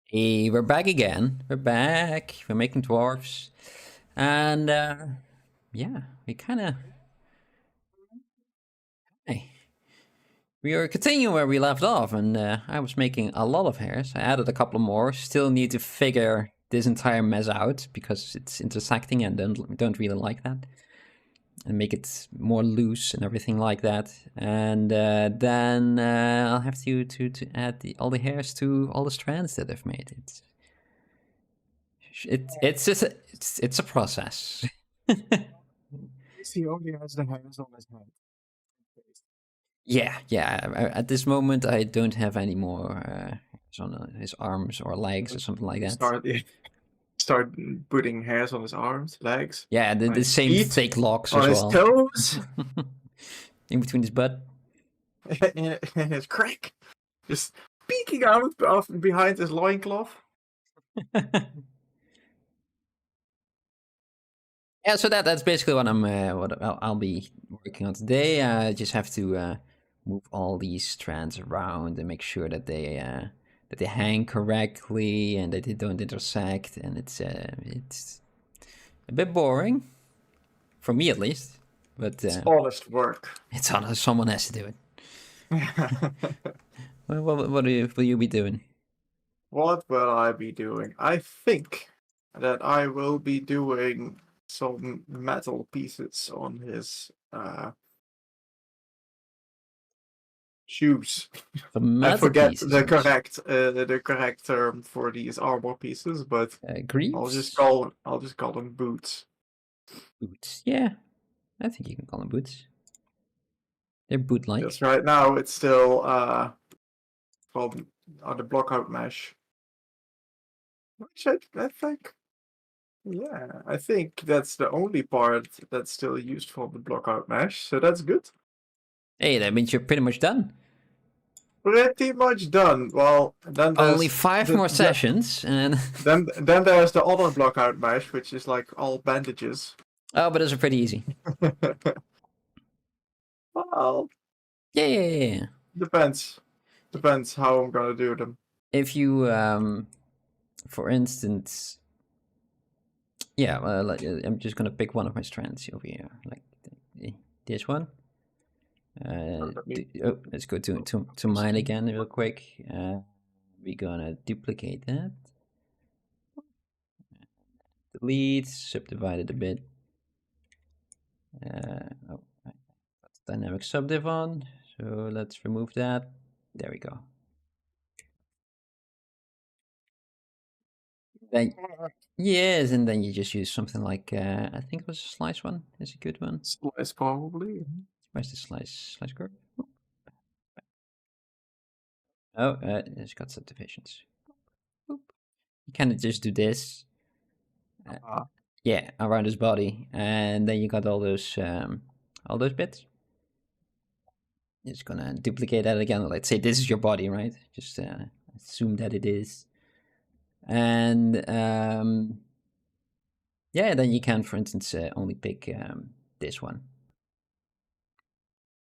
Hey, we're back again. We're back. We're making dwarfs. And yeah, we kind of... Hey, we are continuing where we left off, and I was making a lot of hairs. I added a couple more. Still need to figure this entire mess out because it's intersecting and don't really like that. And make it more loose and everything like that. And then I'll have to add all the hairs to all the strands that I've made. It's just it's a process. He only has the hairs on his head. Yeah. At this moment, I don't have any more hairs on his arms or legs or something like that. Start putting hairs on his arms, legs. Yeah, the same feet, thick locks on as his well. toes, in between his butt. and his crack, just peeking out of behind his loincloth. Yeah, so that's basically what I'll be working on today. I just have to move all these strands around and make sure that they hang correctly and that they don't intersect. And it's a bit boring, for me at least. But it's honest work. It's honest. Someone has to do it. What will you be doing? What will I be doing? I think that I will be doing some metal pieces on his shoes. I forget Pieces the correct term for these armor pieces, but greaves? I'll just call them boots. Boots, yeah. I think you can call them boots. They're boot-like. Because right now it's still from the blockout mesh. Which I think, yeah, I think that's the only part that's still used for the blockout mesh, so that's good. Hey, that means you're pretty much done. Pretty much done. Well, then there's only 5 more sessions, and then there's the other blockout mesh, which is like all bandages. Oh, but those are pretty easy. Well, yeah. Depends how I'm gonna do them. If you, for instance, yeah, well, I'm just gonna pick one of my strands over here, like this one. Let's go to mine again real quick. We're gonna duplicate that. Delete, subdivide it a bit. Dynamic subdiv on, so let's remove that. There we go. Then, yes, and then you just use something like, I think it was a slice one. Is a good one. Slice probably. Where's the slice curve? Oh, it's got subdivisions. You kind of just do this. Yeah, around his body, and then you got all those bits. Just gonna duplicate that again. Let's say this is your body, right? Just assume that it is. And yeah, then you can, for instance, only pick this one.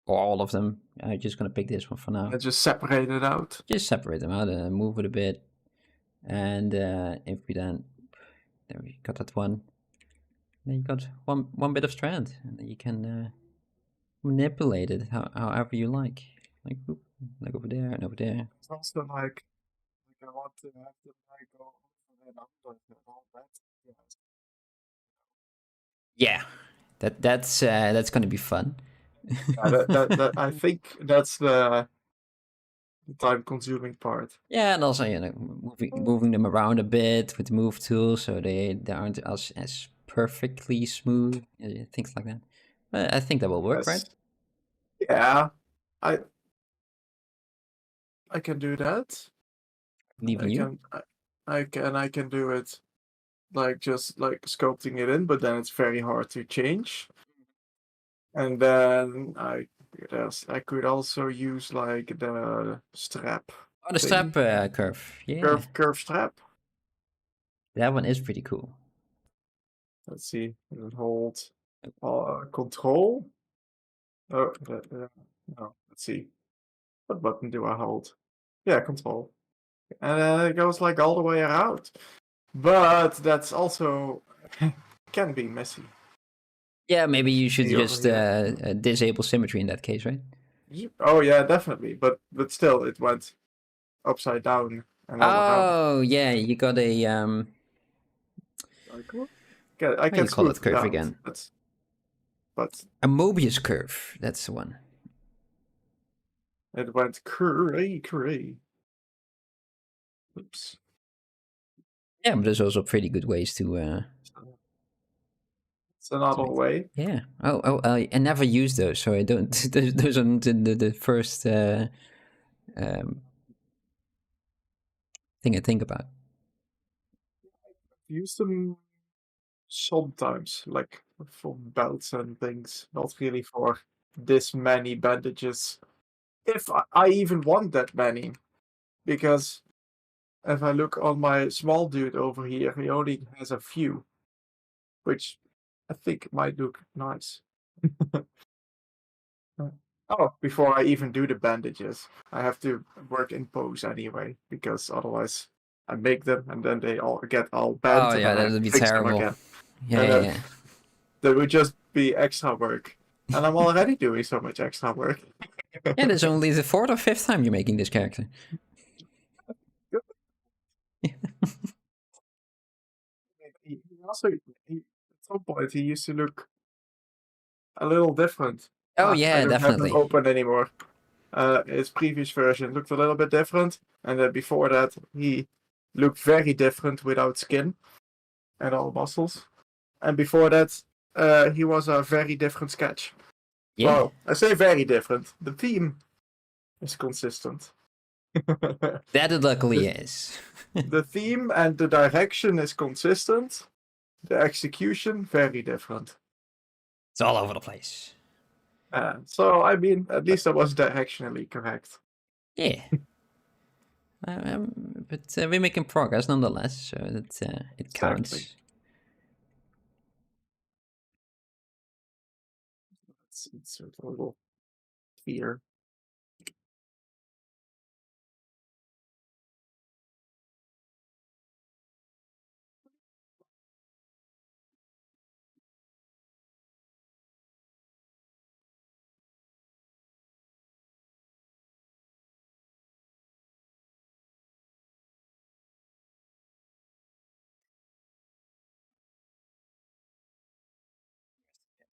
Or all of them. I'm just gonna pick this one for now. And just separate it out. Just separate them out and move it a bit. And if we then, there we got that one. Then you got one bit of strand, and then you can manipulate it however you like. Like over there and over there. It's also like I want to have the mic go over and under and all that. Yeah, that's gonna be fun. that I think that's the time-consuming part. Yeah, and also moving them around a bit with the move tool, so they aren't as perfectly smooth, things like that. But I think that will work, right? Yeah, I can do that. Leaving you. I can do it like just like sculpting it in, but then it's very hard to change. And then I could also use like the strap. Oh, the strap curve. Yeah. Curve strap. That one is pretty cool. Let's see. Hold control. Oh, no. Let's see. What button do I hold? Yeah, control. and it goes like all the way around. But that's also can be messy. Yeah, maybe you should See over just here. disable symmetry in that case, right? Oh yeah, definitely. But still, it went upside down and all around. Oh, yeah, you got a Like, I what do can you call smooth it it curve out. again? But A Mobius curve. That's the one. it went cray. Oops. Yeah, but there's also pretty good ways to It's another make way. yeah. I never use those, so I don't. Those are the first um, thing I think about. Use them sometimes, like for belts and things. Not really for this many bandages. If I even want that many, because if I look on my small dude over here, he only has a few, which I think might look nice. Oh, before I even do the bandages, I have to work in pose anyway, because otherwise I make them and then they all get all bent Oh and yeah, then I that have would to be fix them terrible. again. Yeah, And yeah, yeah. that would just be extra work. And I'm already doing so much extra work. Yeah, there's only the fourth or fifth time you're making this character. He also, at some point, he used to look a little different. Oh I yeah, don't have him definitely. open anymore. His previous version looked a little bit different, and then before that, he looked very different without skin and all muscles. And before that, he was a very different sketch. Yeah, Well, I say very different. The theme is consistent. that it luckily is. The theme and the direction is consistent. The execution very different. It's all over the place. So I mean, at least I was directionally correct. Yeah. But we're making progress nonetheless, so that it counts. Exactly. It's a little fear.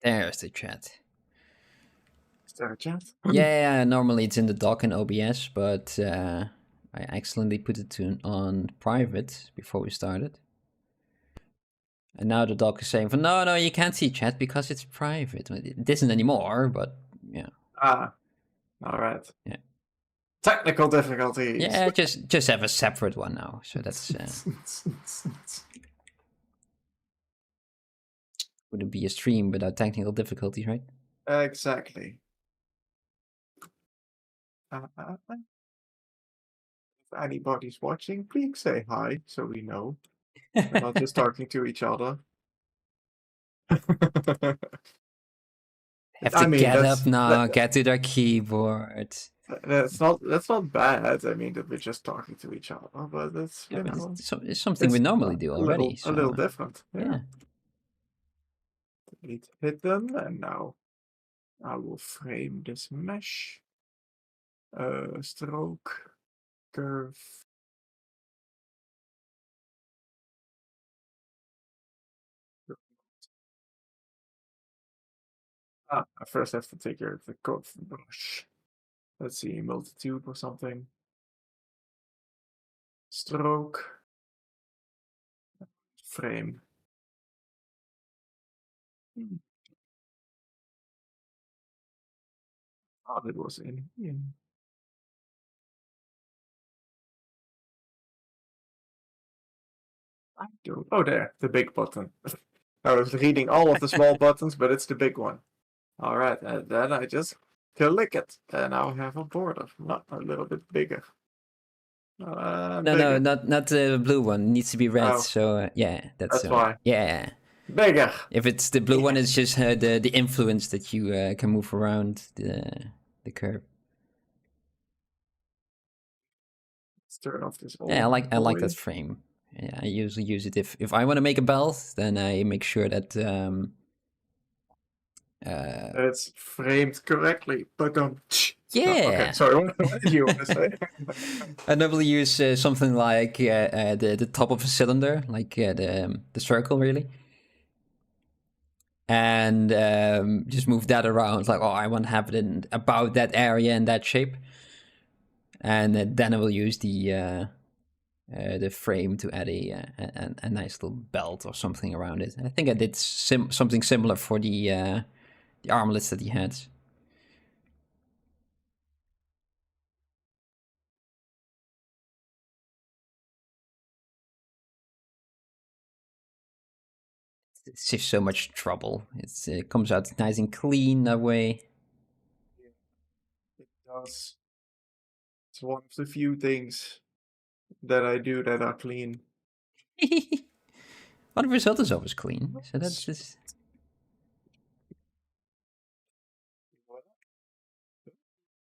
There's the chat. Is there a chat? Yeah, normally it's in the dock in OBS, but I accidentally put it on private before we started. And now the doc is saying, no, you can't see chat because it's private. It isn't anymore, but yeah. Ah, all right. Yeah. Technical difficulties. Yeah, just have a separate one now. So that's wouldn't be a stream without technical difficulties, right? Exactly. If anybody's watching, please say hi so we know. We're not just talking to each other. Have to get up now, that, get to their keyboard. that's not bad. I mean that we're just talking to each other, but it's Yeah, but know it's something we normally do already. a little different. Yeah. Delete hidden, and now I will frame this mesh. Stroke, curve. I first have to take care of the code from brush. Let's see, multitude or something. Stroke. Frame. Oh, that was in here. I don't. Oh, there, the big button. I was reading all of the small buttons, but it's the big one. All right, and then I just click it, and now I have a border, not a little bit bigger. No, bigger. not the blue one. It needs to be red. Oh, so yeah, that's why. Yeah. Bigger. If it's the blue one, it's just the influence that you can move around the curve. turn off this. Yeah, I like that frame. Yeah, I usually use it if I want to make a belt, then I make sure that it's framed correctly. But yeah. Okay, sorry. What did you want to say? I normally use something like the top of a cylinder, like the circle, really, and just move that around. Like, oh, I want to have it in about that area in that shape, and then I will use the frame to add a nice little belt or something around it. I think I did something similar for the armlets that he had. It's just so much trouble. It comes out nice and clean that way. It does. It's one of the few things that I do that are clean. Well, the result is always clean, so that's just...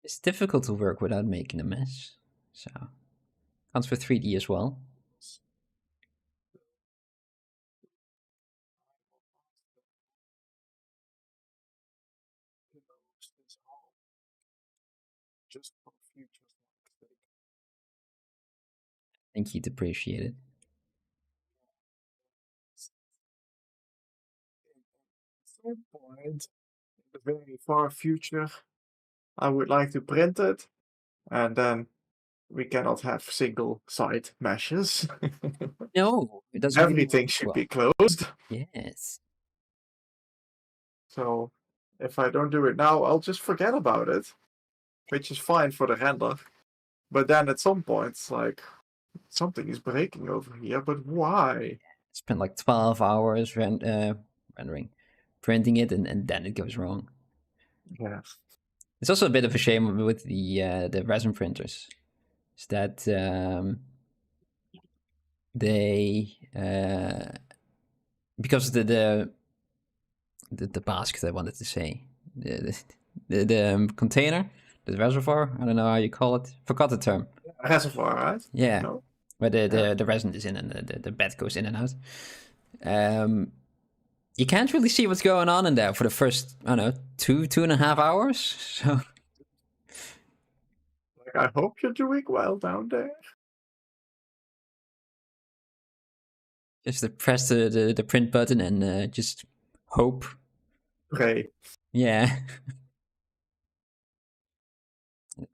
It's difficult to work without making a mess, so counts for 3D as well. Just for future sake. I think he'd appreciate it. At some point, in the very far future, I would like to print it, and then we cannot have single side meshes. No, it doesn't. Everything should be closed. Yes. So if I don't do it now, I'll just forget about it, which is fine for the render. But then at some point, it's like something is breaking over here. But why? Spent like 12 hours rendering, printing it, and then it goes wrong. Yeah. It's also a bit of a shame with the resin printers, is that they because the basket, I wanted to say, the container, the reservoir, I don't know how you call it, forgot the term. Reservoir, right? Yeah, No? where the resin is in and the bed goes in and out. You can't really see what's going on in there for the first, I don't know, 2.5 hours. So Like, I hope you're doing well down there. just to press the print button and just hope. Pray. Yeah.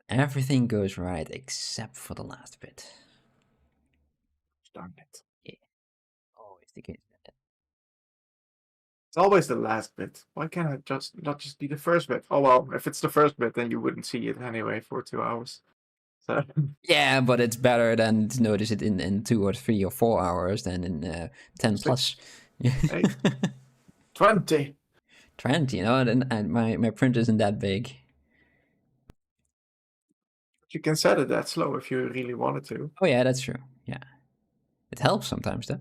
Everything goes right except for the last bit. Darn it. Yeah. Always the case. It's always the last bit. Why can't it not just be the first bit? Oh well, if it's the first bit, then you wouldn't see it anyway for 2 hours. So Yeah, but it's better than to notice it in 2 or 3 or 4 hours than in 10 plus. 8, 20. 20, you know, and my print isn't that big. You can set it that slow if you really wanted to. Oh yeah, that's true. Yeah, it helps sometimes though.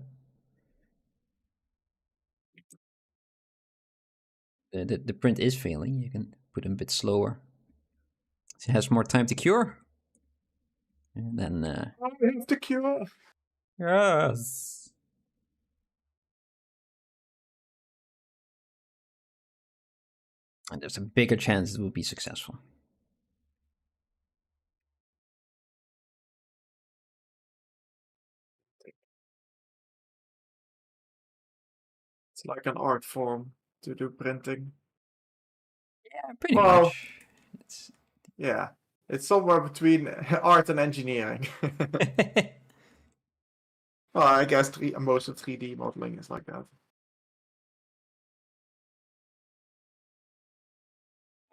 The print is failing. You can put it a bit slower. So it has more time to cure. And then Oh, we have to cure. yes. And there's a bigger chance it will be successful. It's like an art form to do printing. Yeah, pretty Well, much. It's... yeah, it's somewhere between art and engineering. Well, I guess most of 3D modeling is like that.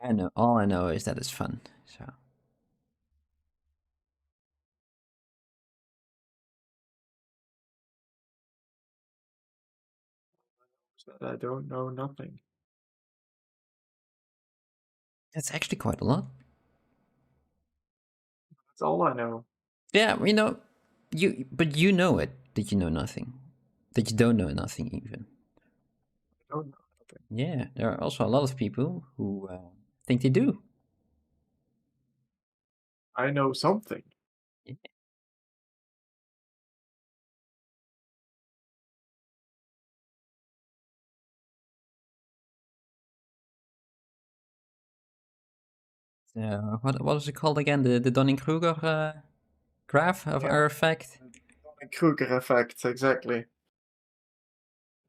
I know. All I know is that it's fun. So I don't know nothing. that's actually quite a lot. That's all I know. Yeah, you know, but you know it that you know nothing, that you don't know nothing even. I don't know nothing. Yeah, there are also a lot of people who think they do. I know something. Yeah. What was it called again? The Dunning-Kruger graph of our effect? Kruger effect, exactly.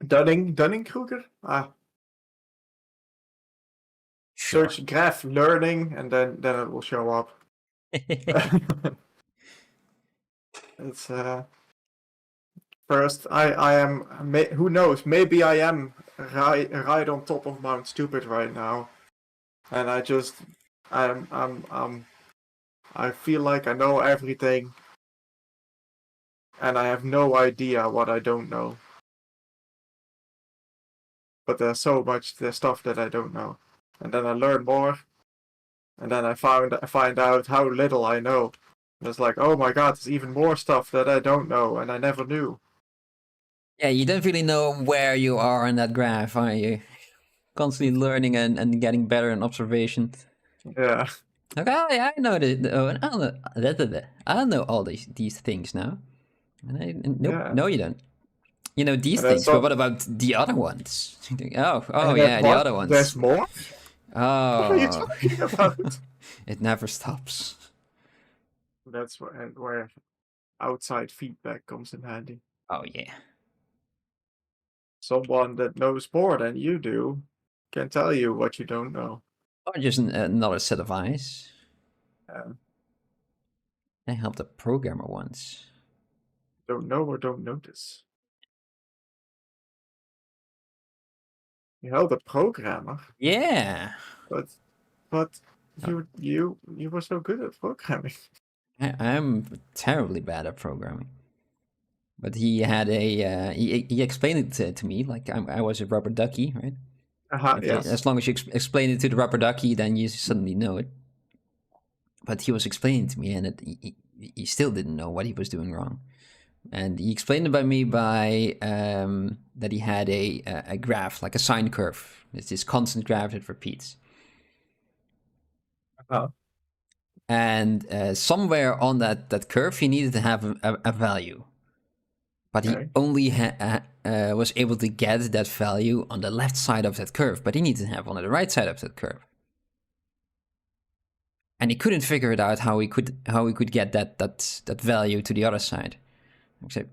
Dunning-Kruger? Ah. Sure. Search graph learning, and then it will show up. It's first I am who knows, maybe I am right on top of Mount Stupid right now, and I feel like I know everything, and I have no idea what I don't know. But there's so much stuff that I don't know, and then I learn more, and then I find out how little I know. And it's like, oh my god, there's even more stuff that I don't know, and I never knew. Yeah, you don't really know where you are in that graph, are you? Constantly learning and getting better in observation. Yeah. Like, oh yeah, I know I know all these things now. And nope, Yeah. no, you don't. You know these And things, but what about the other ones? Oh and yeah, the what? other ones. There's more? Oh, What are you talking about? it never stops. That's where outside feedback comes in handy. Oh yeah. Someone that knows more than you do can tell you what you don't know. Or just another set of eyes. I helped a programmer once. Don't know or don't notice. You held a programmer, Yeah. but you were so good at programming. I'm terribly bad at programming. But he had a he explained it to me like I was a rubber ducky, right? Yes. As long as you explain it to the rubber ducky, then you suddenly know it. But he was explaining to me, and he still didn't know what he was doing wrong. And he explained it by me by that he had a graph, like a sine curve. It's this constant graph that repeats. Uh-huh. And somewhere on that curve, he needed to have a value. But he only was able to get that value on the left side of that curve, but he needed to have one on the right side of that curve. And he couldn't figure it out how he could get that value to the other side. Except,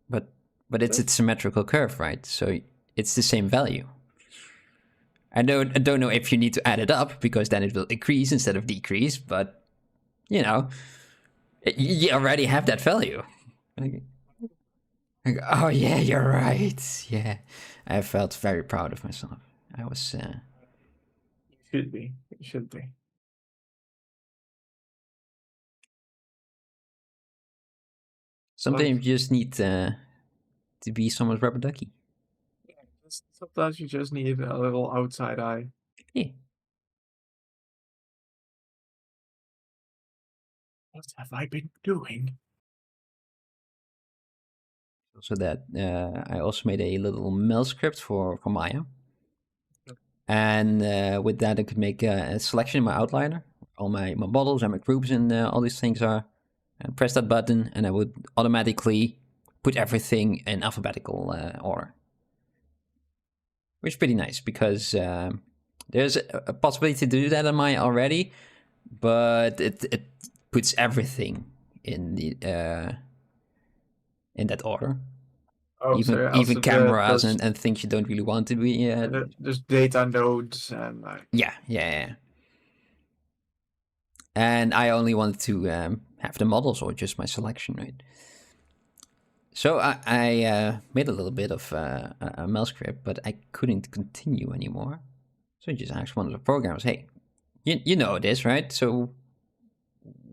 but it's a symmetrical curve, right? So it's the same value. I don't know if you need to add it up, because then it will increase instead of decrease, but you know, you already have that value. Like, oh yeah, you're right. Yeah, I felt very proud of myself. I was. Should be. It should be. Sometimes you just need to be someone's rubber ducky. Sometimes you just need a little outside eye. Yeah. What have I been doing? So that I also made a little mail script for Maya. And with that, I could make a selection in my outliner. All my models and my groups and all these things are. And press that button, and I would automatically put everything in alphabetical order. Which is pretty nice, because there's a possibility to do that on Maya already, but it puts everything in the in that order. Oh, even cameras and things you don't really want to be. There's data nodes and like. Yeah. And I only wanted to have the models or just my selection, right? So I made a little bit of a mail script, but I couldn't continue anymore. So I just asked one of the programmers, hey, you know this, right? So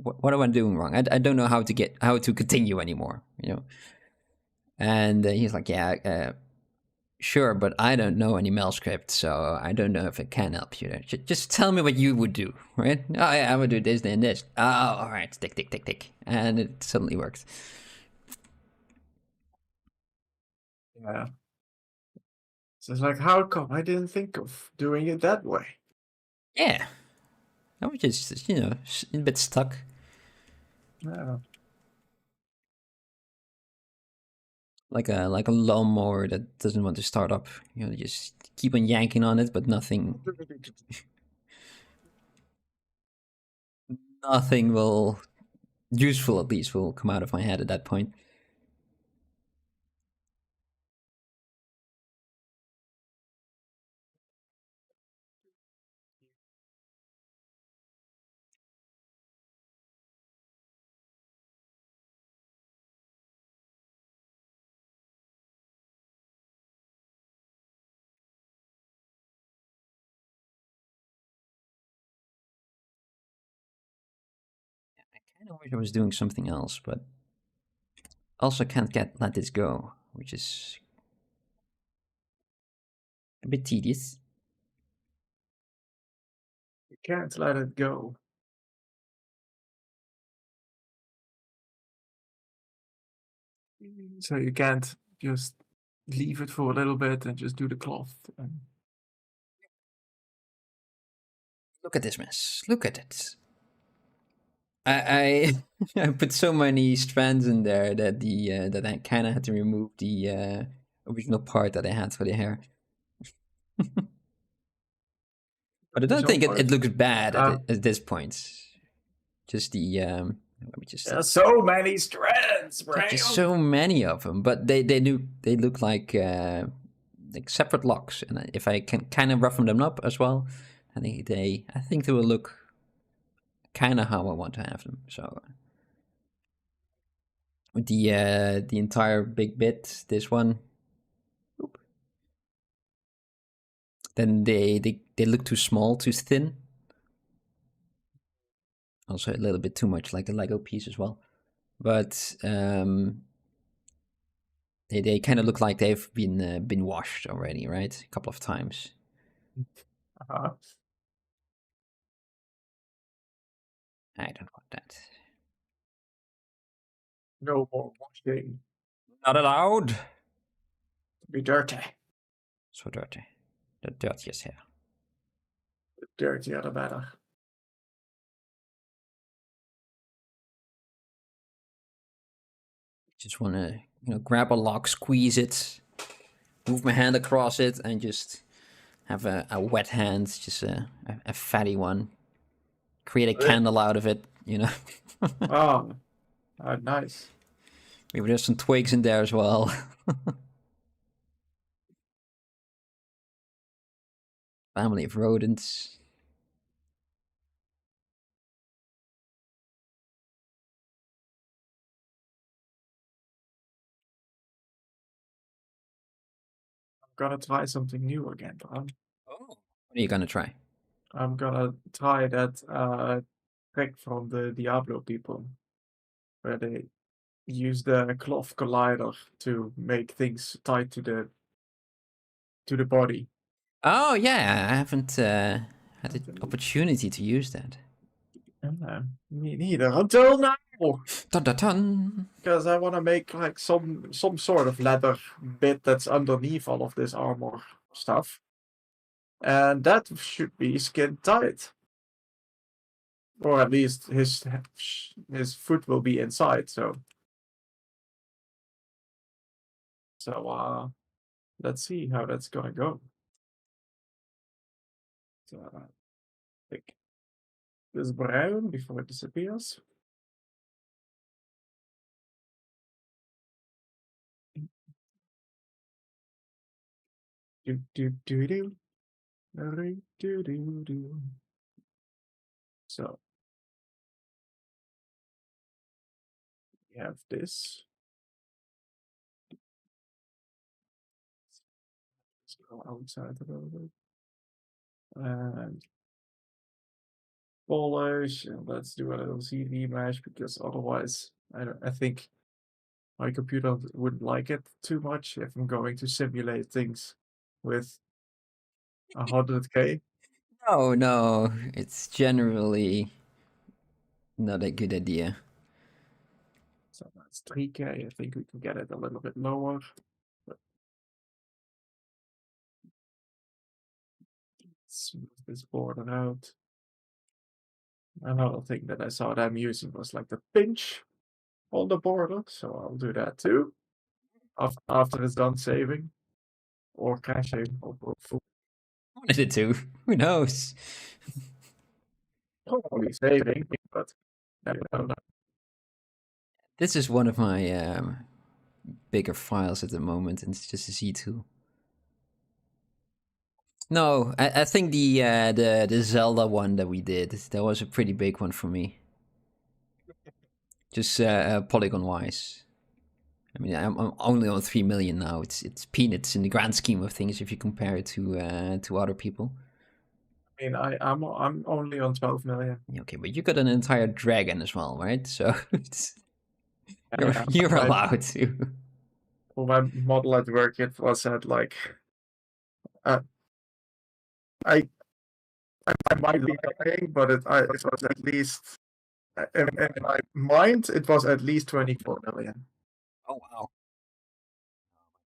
what am I doing wrong? I don't know how to continue anymore, you know? And he's like, yeah, sure, but I don't know any mail script, so I don't know if I can help you there. Just tell me what you would do, right? Oh, yeah, I would do this, and this. Oh, all right, tick. And it suddenly worked. Yeah. So it's like, how come I didn't think of doing it that way? Yeah. I was just, a bit stuck. Yeah. Like a lawnmower that doesn't want to start up. You just keep on yanking on it, but nothing. nothing will useful at least will come out of my head at that point. I kind of wish I was doing something else, but also can't let this go, which is a bit tedious. You can't let it go. So you can't just leave it for a little bit and just do the cloth. And Look at this mess. Look at it. I I put so many strands in there that that I kind of had to remove the original part that I had for the hair. But I don't think it looks bad at this point. Just the let me just. There's so many strands, Bram. Just so many of them, but they look like separate locks, and if I can kind of roughen them up as well, I think they will look kind of how I want to have them. So the entire big bit, this one, then they look too small, too thin. Also a little bit too much like a Lego piece as well, but they kind of look like they've been washed already, right? A couple of times. Uh-huh. I don't want that. No more washing. Not allowed. Be dirty. So dirty. The dirtiest hair. The dirtier the better. Just want to, grab a lock, squeeze it, move my hand across it, and just have a wet hand, just a fatty one. Create a candle out of it, Oh, nice. Maybe there's some twigs in there as well. Family of rodents. I'm gonna try something new again, Bram. Oh. What are you gonna try? I'm gonna try that trick from the Diablo people, where they use the cloth collider to make things tied to the body. Oh yeah, I haven't had the opportunity to use that. Me neither until now. Dun dun dun. Because I want to make like some sort of leather bit that's underneath all of this armor stuff, and that should be skin tight, or at least his foot will be inside. So let's see how that's gonna go. So pick this brown before it disappears. Do do do do do do do do. So we have this. Let's go outside a little bit. And polish, and let's do a little CV mesh, because otherwise I think my computer wouldn't like it too much if I'm going to simulate things with 100K. No, it's generally not a good idea. So that's 3K. I think we can get it a little bit lower. But smooth this border out. Another thing that I saw them using was like the pinch on the border, so I'll do that too. After it's done saving or caching or both. One of the two. Who knows? probably saving, but I don't know. This is one of my bigger files at the moment, and it's just a Z2. No, I think the Zelda one that we did, that was a pretty big one for me. Just polygon wise. I mean, I'm only on 3 million now. It's peanuts in the grand scheme of things if you compare it to other people. I mean, I'm only on 12 million. Okay, but you got an entire dragon as well, right? So Yeah, you're allowed to. for my model at work, it was at like, uh, I I might be lying, but it was at least in my mind it was at least 24 million. Oh wow!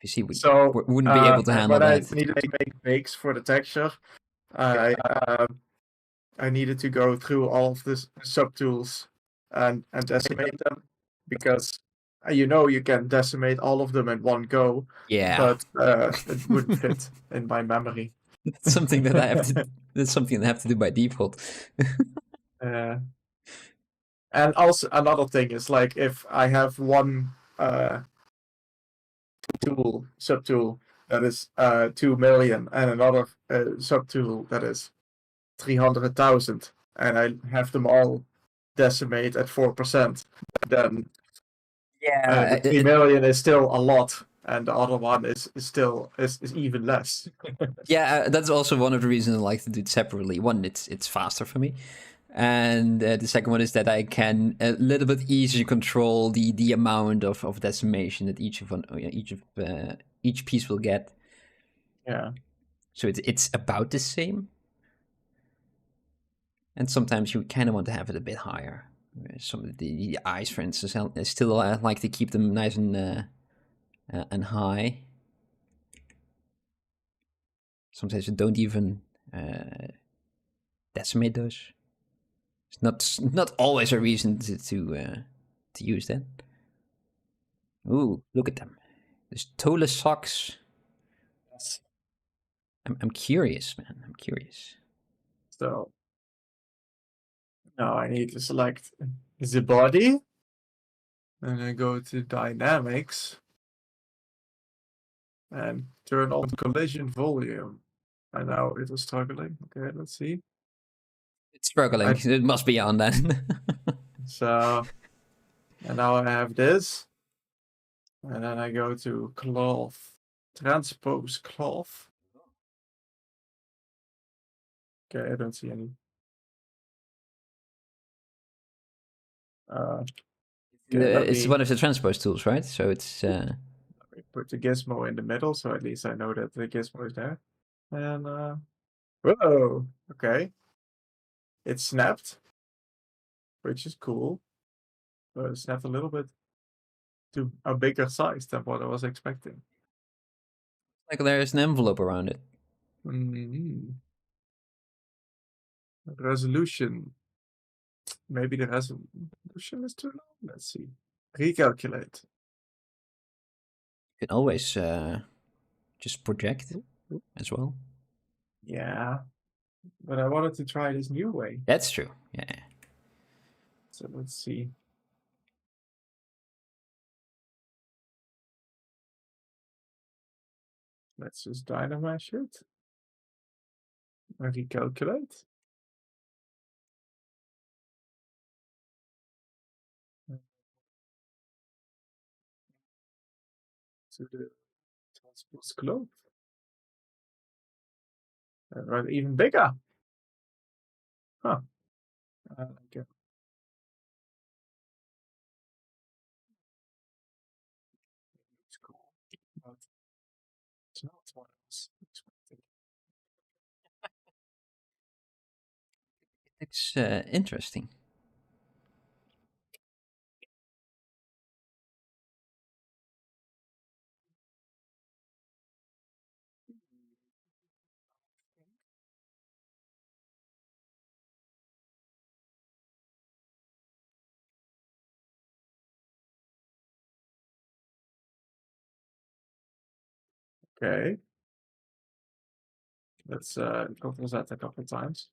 PC So wouldn't be able to handle when I that. needed to make bakes for the texture, I I needed to go through all of the subtools and decimate them because you can decimate all of them in one go, Yeah, but it wouldn't fit in my memory. it's something that I have to. That's something I have to do by default. And also another thing is like if I have one subtool that is 2 million and another subtool that is 300,000, and I have them all decimate at 4%, then the 3 million is still a lot, and the other one is still is even less. Yeah, that's also one of the reasons I like to do it separately. One, it's faster for me, and the second one is that I can a little bit easier control the amount of decimation that each piece will get. Yeah. So it's about the same, and sometimes you kind of want to have it a bit higher. Some of the eyes, for instance, I still like to keep them nice and high. Sometimes you don't even decimate those. It's not always a reason to use that. Ooh, look at them. There's toeless socks. Yes. I'm curious, man. I'm curious. So now I need to select the body, and then go to dynamics and turn on collision volume. And now it is struggling. Okay, let's see. It's struggling. It must be on then. So, and now I have this. And then I go to cloth, transpose cloth. Okay, I don't see any. Okay, It's one of the transpose tools, right? So it's. Let me put the gizmo in the middle, so at least I know that the gizmo is there. And whoa, okay, it snapped, which is cool, but it snapped a little bit to a bigger size than what I was expecting. Like there's an envelope around it. Resolution. Maybe the resolution is too low. Let's see. Recalculate. You can always just project as well. Yeah, but I wanted to try this new way. That's true. Yeah. So let's see. Let's just dynamesh it and recalculate. To the transpose globe. Right, even bigger. Huh. Okay. It's cool, but it's not what I was expecting. It's interesting. Okay. Let's control Z a couple of times.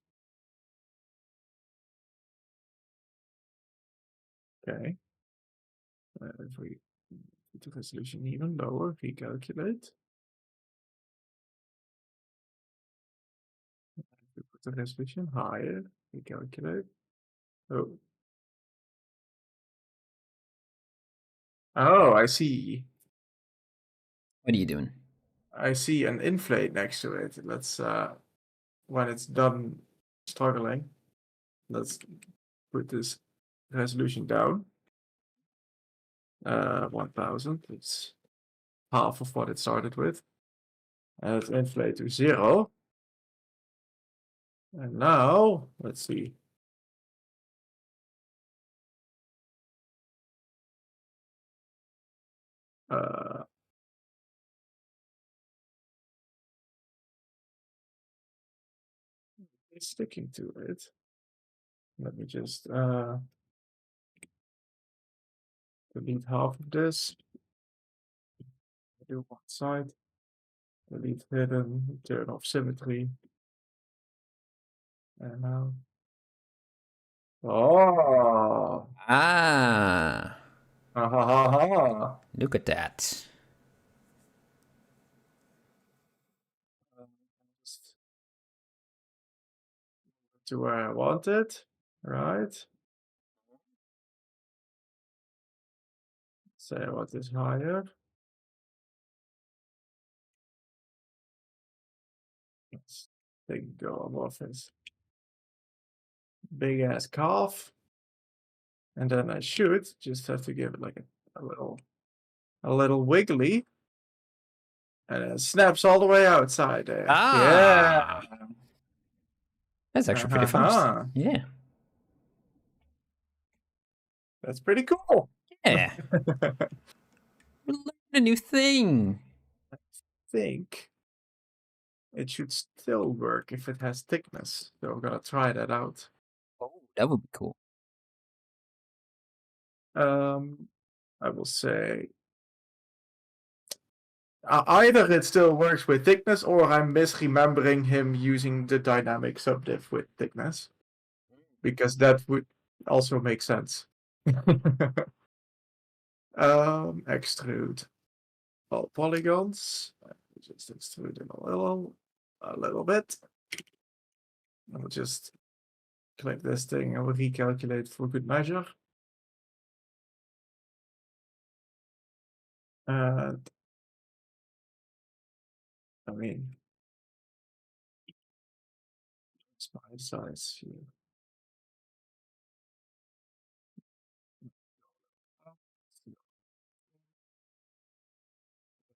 Okay. If we put the resolution even lower, recalculate. If we put the resolution higher, recalculate. Oh. Oh, I see. What are you doing? I see an inflate next to it. Let's when it's done struggling, let's put this resolution down. 1000. It's half of what it started with. And let's inflate to 0. And now let's see. It's sticking to it. Let me just delete half of this. Do one side. Delete hidden. Turn off symmetry. And now. Oh. Ah, Ha ha ha ha. look at that. Just to where I want it, right? Say I want this higher. Let's go above this big ass calf. And then I should just have to give it like a little wiggly. And it snaps all the way outside there. Ah, Yeah. that's actually pretty fast. Yeah. That's pretty cool. Yeah. We learned a new thing. I think it should still work if it has thickness. So I'm gonna try that out. Oh, that would be cool. I will say either it still works with thickness or I'm misremembering him using the dynamic subdiv with thickness. Because that would also make sense. Extrude all polygons. Just extrude them a little bit. I'll just click this thing and we'll recalculate for good measure. And I mean, it's my size here.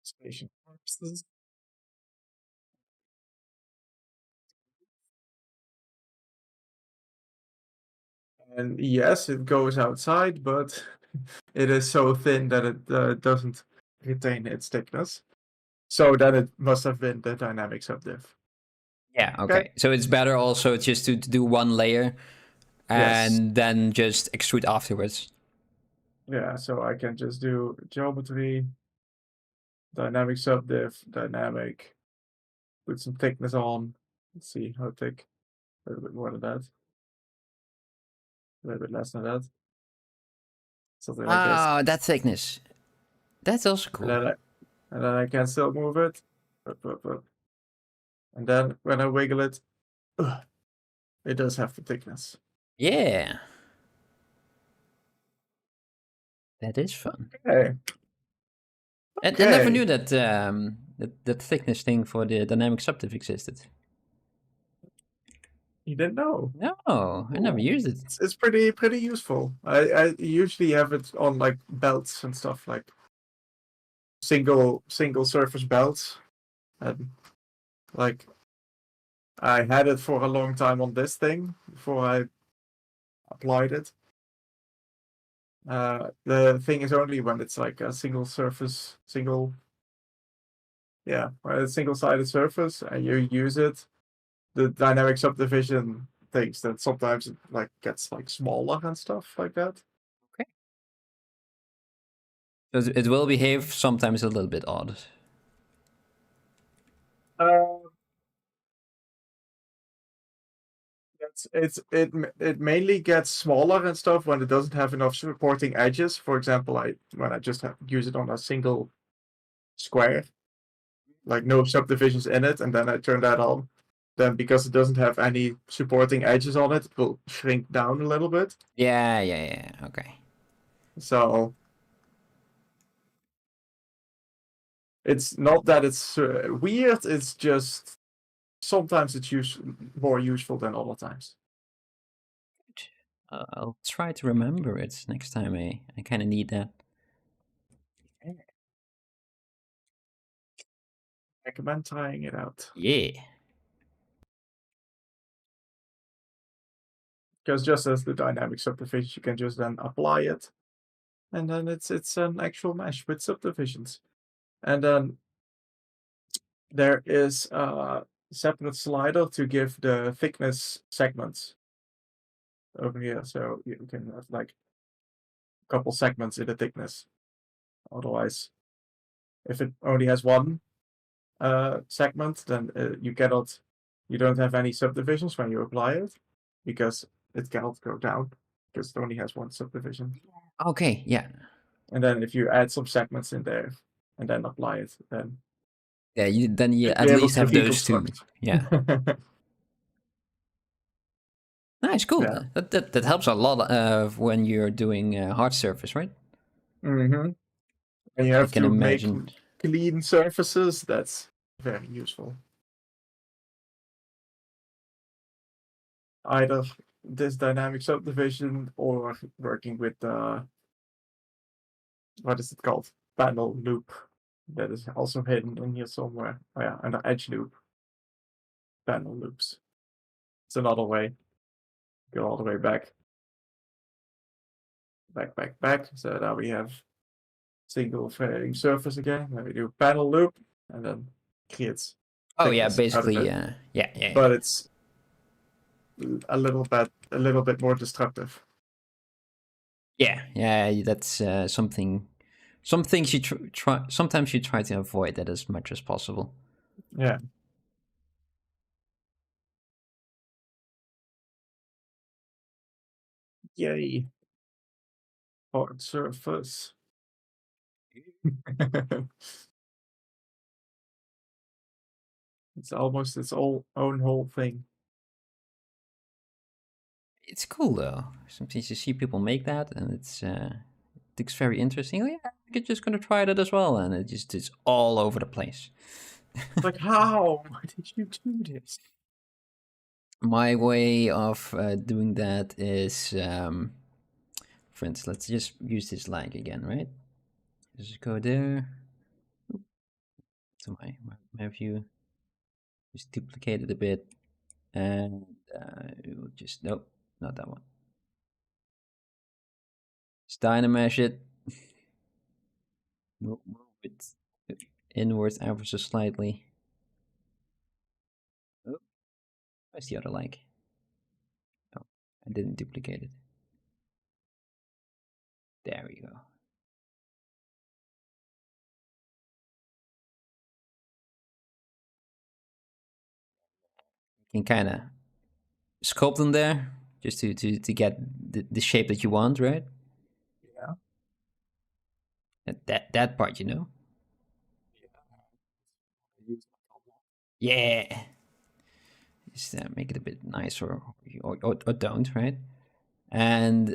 Station purposes. And yes, it goes outside, but it is so thin that it doesn't retain its thickness. So then it must have been the dynamic subdiv. Yeah, okay. So it's better also just to do one layer and then just extrude afterwards. Yeah, so I can just do geometry, dynamic subdiv, dynamic, put some thickness on. Let's see how thick. A little bit more than that. A little bit less than that. Something like this. Ah, that thickness. That's also cool. And then I can still move it. Up. And then when I wiggle it, it does have the thickness. Yeah. That is fun. Okay. I never knew that, that thickness thing for the dynamic subdiv existed. You didn't know? No, I never used it. It's pretty useful. I usually have it on like belts and stuff, like single surface belts. And like I had it for a long time on this thing before I applied it. The thing is only when it's like a single surface, when it's single-sided surface and you use it, the dynamic subdivision thinks that sometimes it like gets like smaller and stuff like that. Okay. So it will behave sometimes a little bit odd. It mainly gets smaller and stuff when it doesn't have enough supporting edges. For example, when I just use it on a single square, like no subdivisions in it, and then I turn that on. Then because it doesn't have any supporting edges on it, it will shrink down a little bit. Yeah. Okay. So it's not that it's weird. It's just sometimes it's more useful than other times. I'll try to remember it next time. I kind of need that. Recommend trying it out. Yeah. Because just as the dynamic subdivision, you can just then apply it, and then it's an actual mesh with subdivisions. And then there is a separate slider to give the thickness segments over here, so you can have like a couple segments in the thickness. Otherwise, if it only has one segment, then you don't have any subdivisions when you apply it, because it cannot go down because it only has one subdivision. Okay. Yeah. And then if you add some segments in there and then apply it, then Yeah. Then you you'll at be able least to have those two. reconstruct. Yeah. Nice. Cool. Yeah. That helps a lot when you're doing hard surface, right? Mm-hmm. And you I have can to imagine. make clean surfaces. That's very useful. Either this dynamic subdivision or working with what is it called? Panel loop. That is also hidden in here somewhere. Oh yeah, and the edge loop. Panel loops. It's another way. Go all the way back. Back. So now we have single frame surface again. Then we do panel loop and then creates. Oh yeah, thickness out of basically. it. Yeah. But it's a little bit more destructive. Yeah. That's something. Some things you try. Sometimes you try to avoid that as much as possible. Yeah. Yay. Hard surface. It's almost its own whole thing. It's cool though. Sometimes you see people make that, and it's looks very interesting. Oh, yeah, I'm just gonna try that as well, and it's all over the place. Like, how? Why did you do this? My way of doing that is, for instance, let's just use this lag again, right? Just go there. To my view, just duplicate it a bit, and we'll just nope, not that one. Just dynamesh it. Move it inwards ever so slightly. Oh, where's the other leg? Oh, I didn't duplicate it. There we go. You can kind of sculpt them there just to get the shape that you want, right? Yeah. That part, you know. Yeah. Just make it a bit nicer, or don't, right? And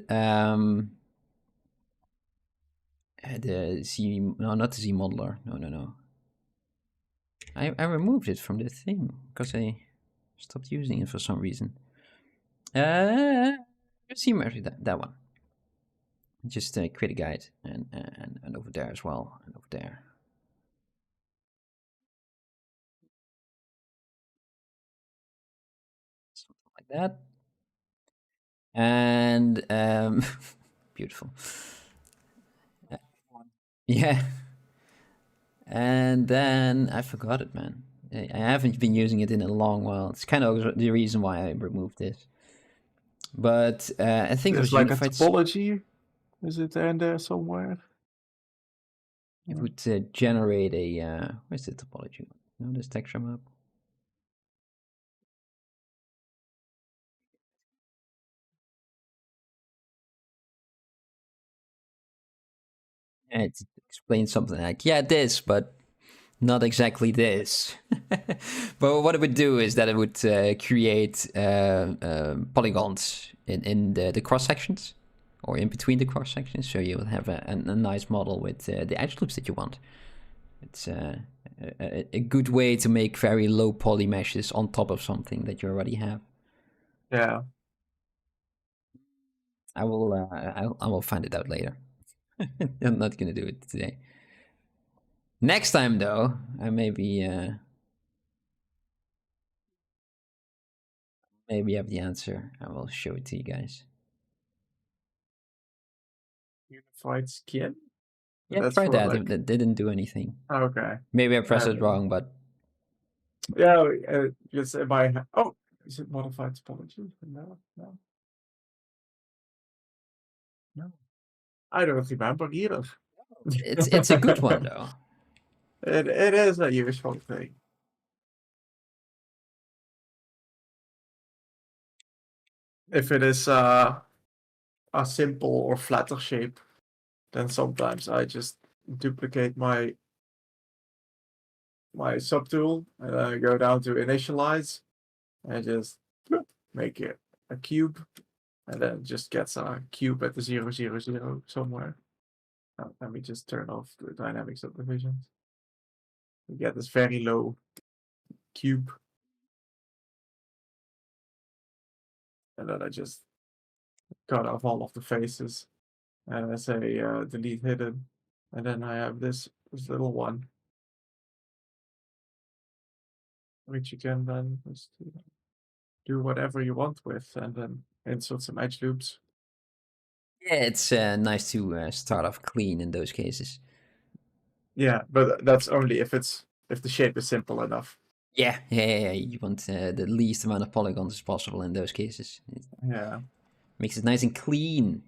the Z, no, not the Z modeler. No. I removed it from the thing because I stopped using it for some reason. Z measure that one. Just create a guide and over there as well, and over there. Something like that. And beautiful. Yeah. And then I forgot it, man. I haven't been using it in a long while. It's kind of the reason why I removed this. But I think There's it was like unified. a topology. Is it in there somewhere? It would generate a where's the topology? No, this texture map. It explains something like, yeah, this, but not exactly this. But what it would do is that it would create polygons in the cross sections, or in between the cross sections, so you will have a nice model with the edge loops that you want. It's a good way to make very low poly meshes on top of something that you already have. Yeah. I will find it out later. I'm not gonna do it today. Next time though, I maybe have the answer. I will show it to you guys. Unified skin. Yeah, That's try for that. like. It didn't do anything. Okay. Maybe I pressed it wrong, but Yeah. Just by. Oh, is it modified topology? No. No. No. I don't remember either. it's a good one though. It is a useful thing. If it is a simple or flatter shape, then sometimes I just duplicate my subtool and then I go down to initialize and just make it a cube, and then it just gets a cube at the 0, 0, 0 somewhere. Let me just turn off the dynamic subdivisions. You get this very low cube, and then I just cut off all of the faces and I say delete hidden, and then I have this little one which you can then just do whatever you want with, and then insert some edge loops. Yeah, it's nice to start off clean in those cases. Yeah, but that's only if the shape is simple enough. Yeah. You want the least amount of polygons as possible in those cases. It Yeah. makes it nice and clean.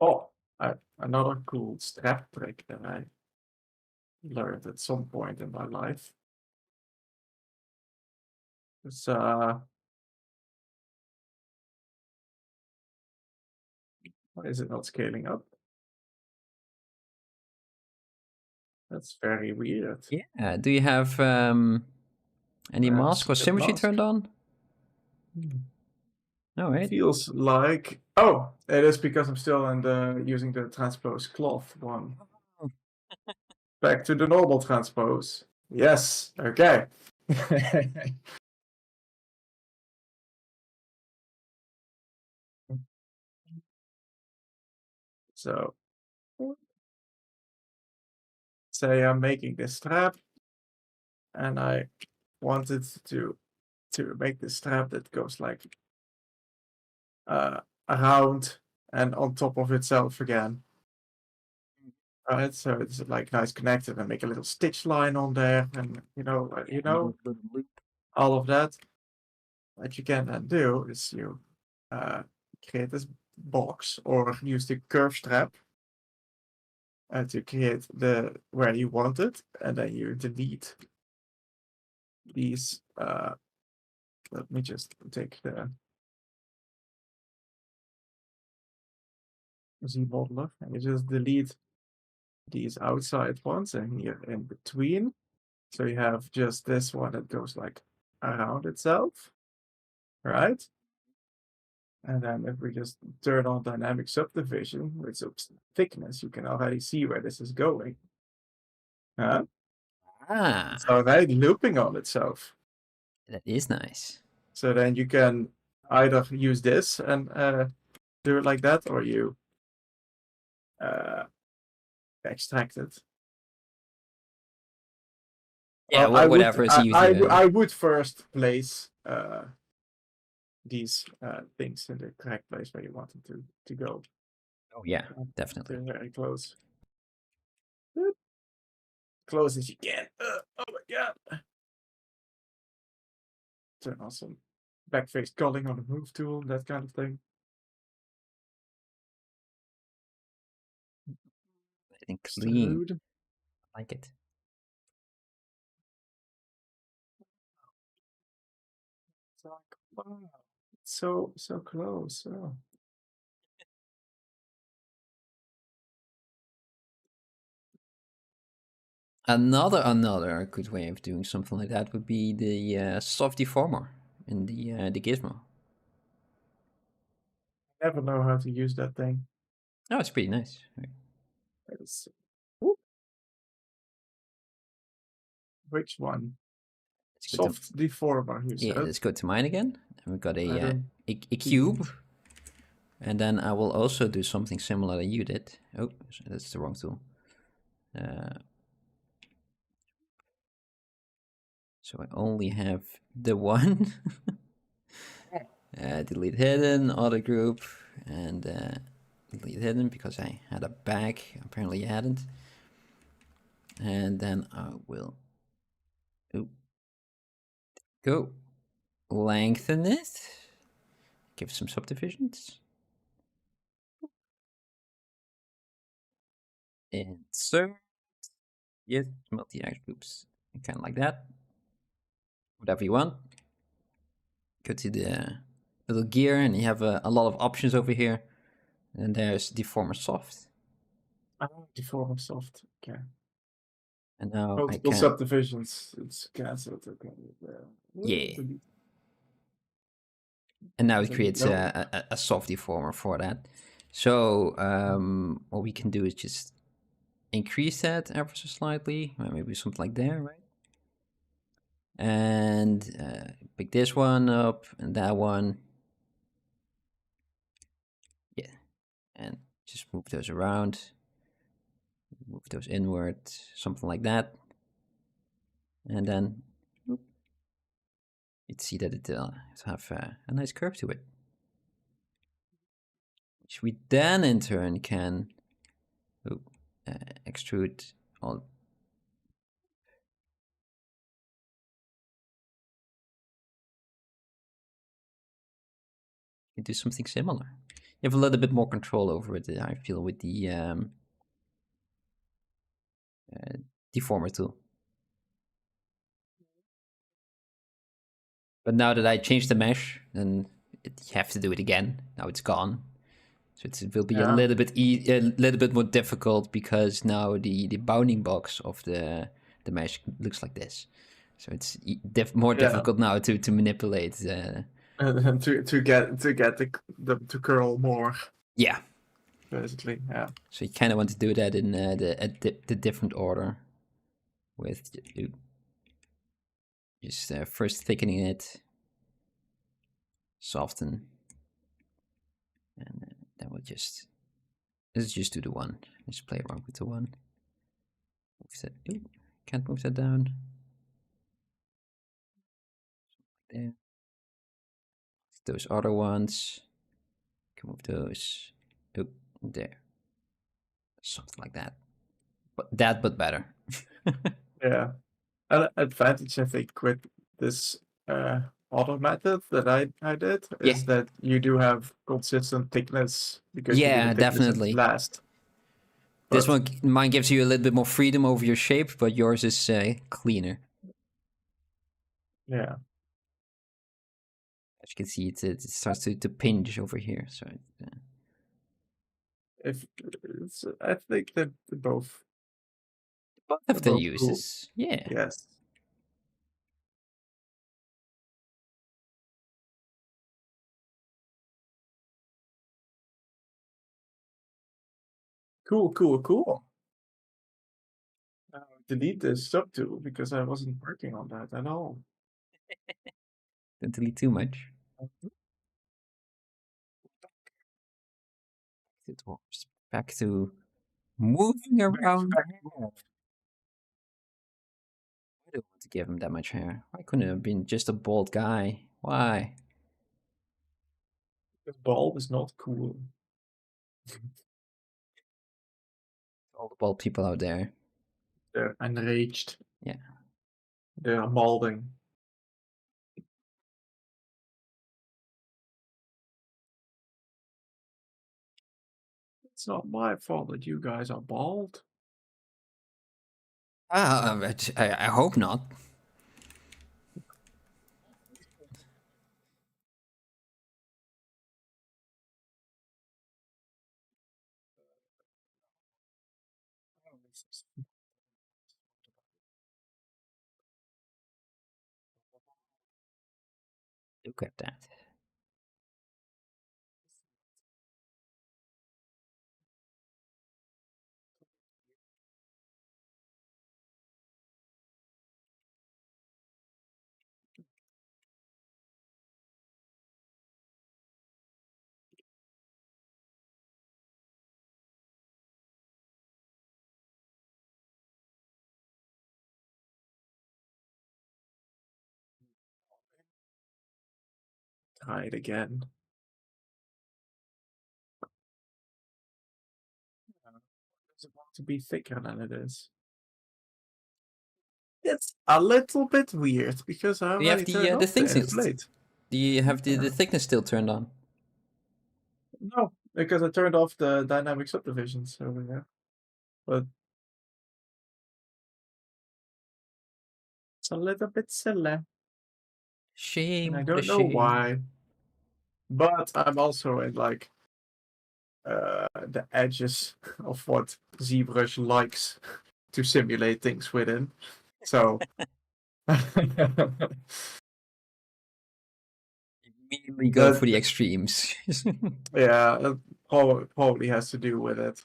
Oh, another cool strap trick that I learned at some point in my life. Is why is it not scaling up? That's very weird. Yeah. Do you have any mask or Skip symmetry mask. turned on? No, right? Feels like, oh, it is because I'm still using the transpose cloth one. Back to the normal transpose. Yes. Okay. So say I'm making this strap and I wanted to make this strap that goes like around and on top of itself again. Right, so it's like nice connected, and make a little stitch line on there, and Little loop. all of that. What you can then do is you create this box or use the curve strap to create the where you want it, and then you delete these. Let me just take the Z modeler, and you just delete these outside ones, and here in between, so you have just this one that goes like around itself, right? And then if we just turn on dynamic subdivision with some thickness, you can already see where this is going. It's already looping on itself. That is nice. So then you can either use this and do it like that, or you extract it. Yeah, Well, whatever is easier. I would first place these things in the correct place where you want them to go. Oh yeah, definitely. They're very close. Close as you can. Oh my god. Turn on some backface culling on the move tool, that kind of thing. I think clean. Extrude. I like it. It's like, wow. So close. Oh. Another good way of doing something like that would be the soft deformer in the gizmo. I never know how to use that thing. Oh, it's pretty nice. It's, whoop. Which one? Let's go to, Soft deformer, you yeah, said. let's go to mine again. And we've got I a don't cube. And then I will also do something similar that you did. Oh, that's the wrong tool. So I only have the one. Delete hidden, auto group, and delete hidden because I had a bag. Apparently you hadn't. And then I will go lengthen it. Give some subdivisions. Insert. Yes, multi-act groups. Kind of like that. Whatever you want. Go to the little gear and you have a lot of options over here. And there's deformer soft. Deformer soft. Okay. And now I Multiple can, subdivisions. It's cancelled. Okay. yeah. And now it creates a soft deformer for that. So what we can do is just increase that ever so slightly, maybe something like there, right? And pick this one up and that one. Yeah, and just move those around. Move those inward, something like that. And then you'd see that it have a nice curve to it. Which we then in turn can extrude all. You do something similar. You have a little bit more control over it, I feel, with the deformer tool. But now that I changed the mesh, then you have to do it again. Now it's gone. So it will be a little bit more difficult because now the bounding box of the mesh looks like this. So it's more difficult now to manipulate. And to get them to curl more. Yeah. Basically, yeah. So you kind of want to do that in the different order, with just first thickening it, soften, and then we'll just let's just do the one. Let's play around with the one. Move that. Can't move that down. There. Those other ones. Can move those. Oh, there. Something like that. But better. Yeah. An advantage I think with this auto method that I did is that you do have consistent thickness because you do the thickness definitely. last. This one, mine gives you a little bit more freedom over your shape, but yours is cleaner. Yeah. As you can see, it starts to pinch over here. So I think that both have their both uses. cool. Yeah. Yes. Cool. Delete this subtool because I wasn't working on that at all. Don't delete too much. It was back to moving around. I don't want to give him that much hair. Why couldn't it have been just a bald guy? Why? Because bald is not cool. All the bald people out there. They're enraged. Yeah. They're balding. It's not my fault that you guys are bald. I hope not. Look at that. Try it again. Does it want to be thicker than it is? It's a little bit weird because I Do you have already turned the off the things? inflate. Do you have the Yeah. thickness still turned on? No, because I turned off the dynamic subdivisions over here. But it's a little bit silly. Shame. And I What a don't know shame. why. But I'm also in like the edges of what ZBrush likes to simulate things within. So Immediately go that for the extremes. yeah, that probably has to do with it.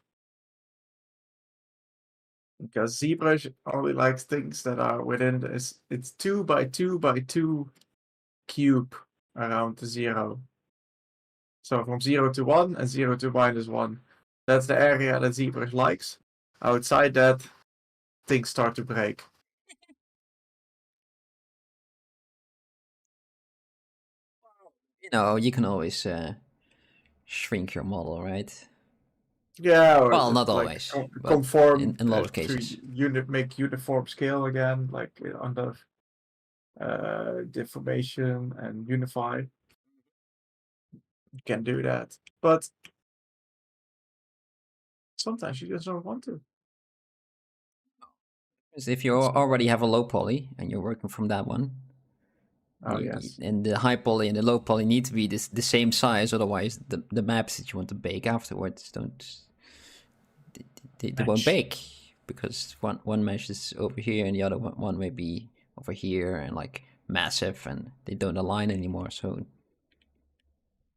Because ZBrush only likes things that are within this. It's 2 by 2 by 2 cube around the 0. So from 0 to 1 and 0 to -1. That's the area that ZBrush likes. Outside that, things start to break. You know, you can always shrink your model, right? Yeah, or Well, not like always, but conform in a lot of to cases. make uniform scale again, like under deformation and unify. You can do that, but sometimes you just don't want to. Because if you already have a low poly and you're working from that one, Oh yes, and the high poly and the low poly need to be the same size, otherwise the maps that you want to bake afterwards they won't match. bake, because one mesh is over here and the other one may be over here and like massive, and they don't align anymore. So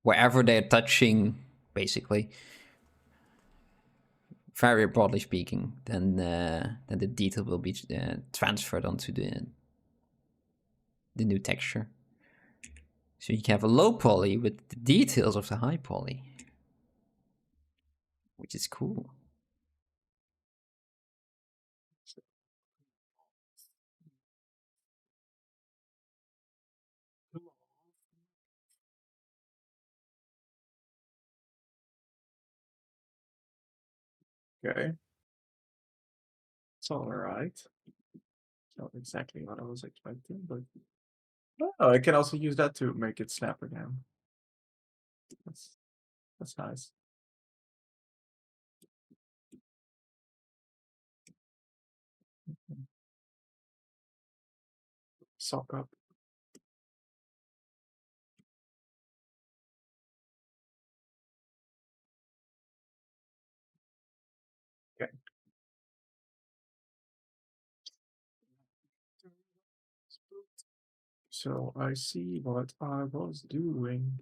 wherever they're touching, basically, very broadly speaking, then the detail will be transferred onto the new texture. So you can have a low poly with the details of the high poly, which is cool. Okay, it's all right. Not exactly what I was expecting, but oh, I can also use that to make it snap again. That's nice. Sock up. Okay. So I see what I was doing.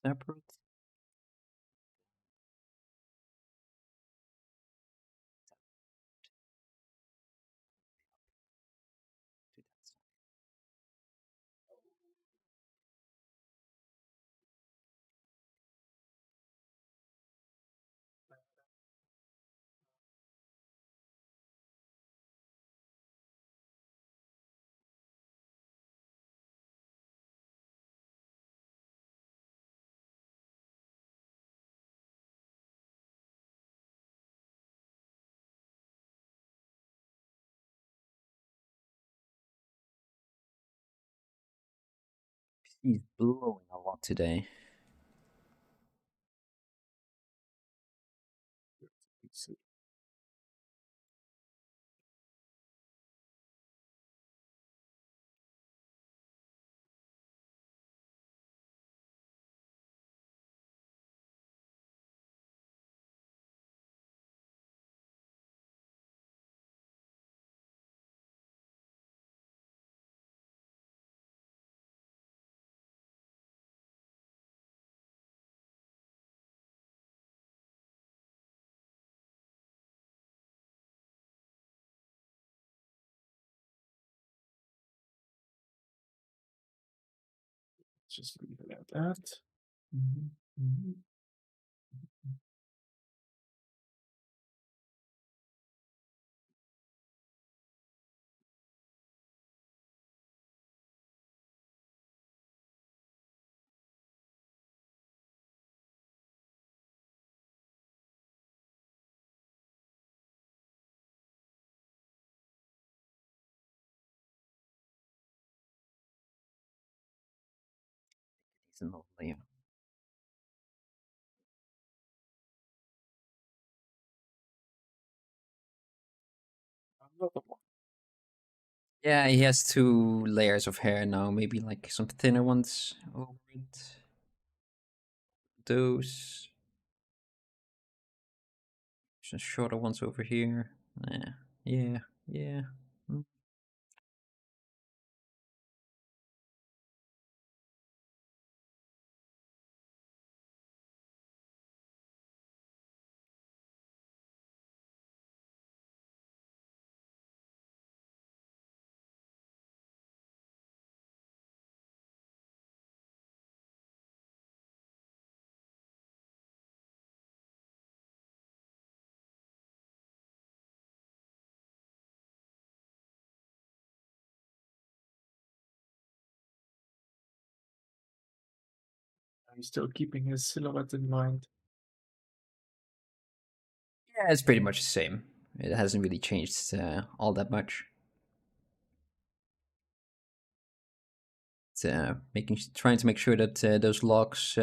Separate. He's blowing a lot today. just leave it at that. Mhm, mhm. Decent layer. Another one. Yeah, he has 2 layers of hair now. Maybe like some thinner ones over it. Those. Some shorter ones over here. Yeah. Mm. He's still keeping his silhouette in mind. Yeah, it's pretty much the same. It hasn't really changed all that much. It's, trying to make sure that those locks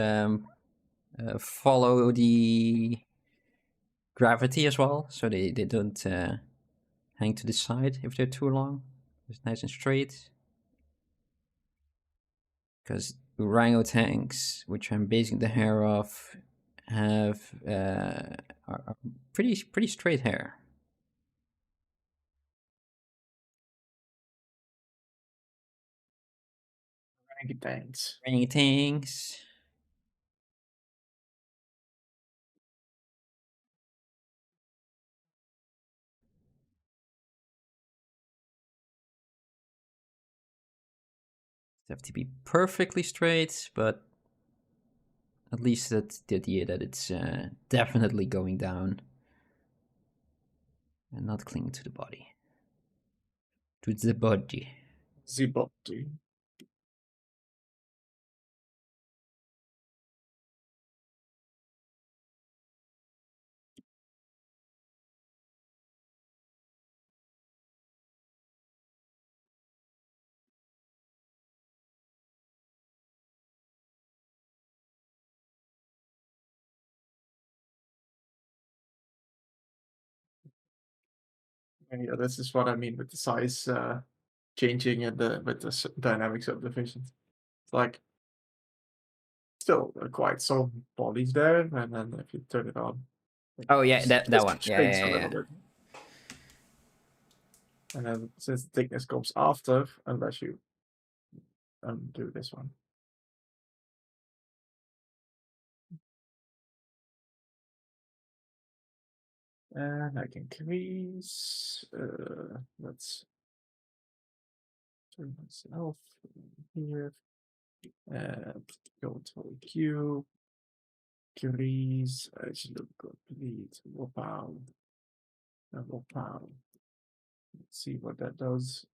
follow the gravity as well, so they don't hang to the side if they're too long. It's nice and straight. Because orangutans, which I'm basing the hair off, have are pretty straight hair. Orangutans. Orangutans. Have to be perfectly straight, but at least that's the idea that it's definitely going down and not clinging to the body. To the body. Zbrush. Yeah, this is what I mean with the size changing and with the dynamics of the visions. It's like still quite some polys there, and then if you turn it on, Oh yeah, that just one. shrinks a Yeah. little bit. And then since the thickness comes after, unless you undo this one. And I can increase. Let's turn myself here and go to Q. Increase. I should look complete. Wow. Wow. Let's see what that does.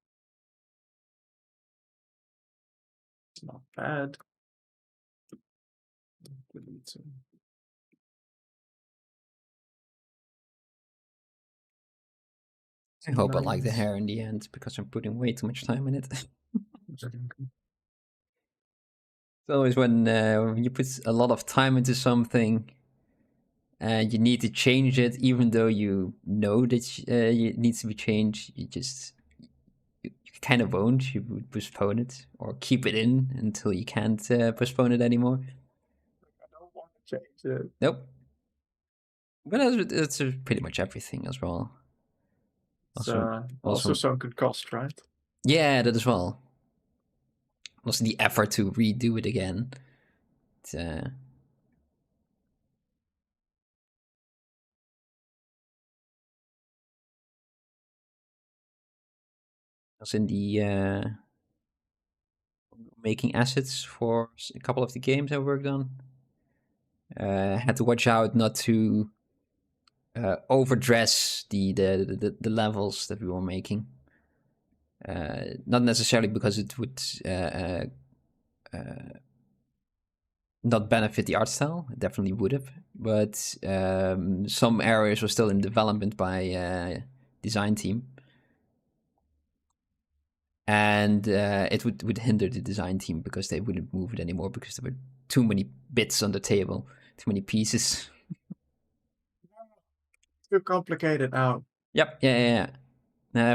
It's not bad. Delete. I hope I like the Nice. hair in the end because I'm putting way too much time in it. It's always when you put a lot of time into something and you need to change it, even though you know that it needs to be changed, you kind of won't. You would postpone it or keep it in until you can't postpone it anymore. I don't want to change it. Nope. But it's pretty much everything as well. It's Also, also some good cost, right? yeah, that as well. Also, the effort to redo it again. It's, also in the making assets for a couple of the games I worked on. Had to watch out not to overdress the levels that we were making. Not necessarily because it would not benefit the art style. It definitely would have, but some areas were still in development by design team, and it would hinder the design team because they wouldn't move it anymore because there were too many bits on the table, too many pieces. Too complicated now. Yep. Yeah. Now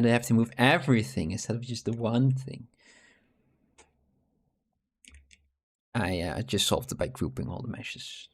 they have to move everything instead of just the one thing. I just solved it by grouping all the meshes.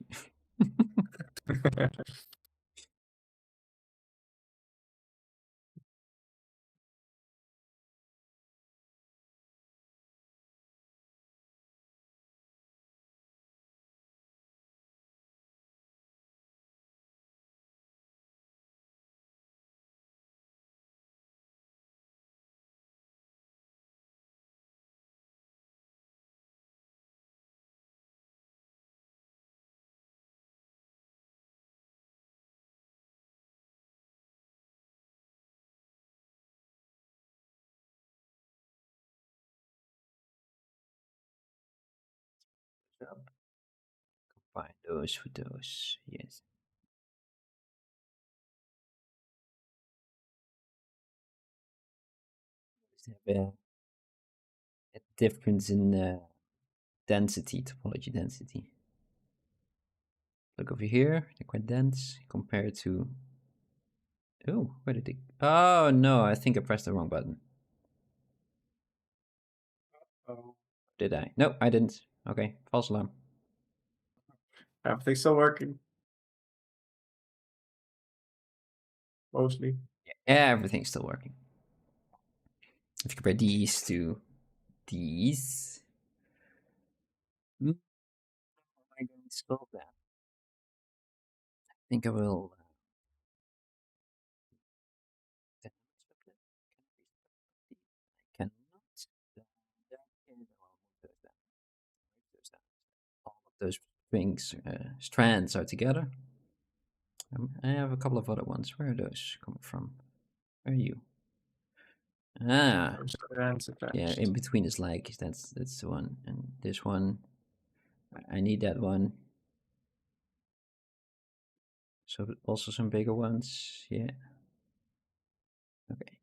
Combine those with those. Yes. Have a difference in density, topology density. Look over here, they're quite dense compared to. Oh, where did they? Oh no, I think I pressed the wrong button. Oh. Did I? No, I didn't. Okay, false alarm. Everything's still working. Mostly. Yeah, everything's still working. If you compare these to these, am I going to solve that? I think I will. I cannot. All of those things, strands are together. I have a couple of other ones. Where are those coming from? Where are you? Ah, yeah. In between is like that's the one, and this one. I need that one. So also some bigger ones. Yeah. Okay.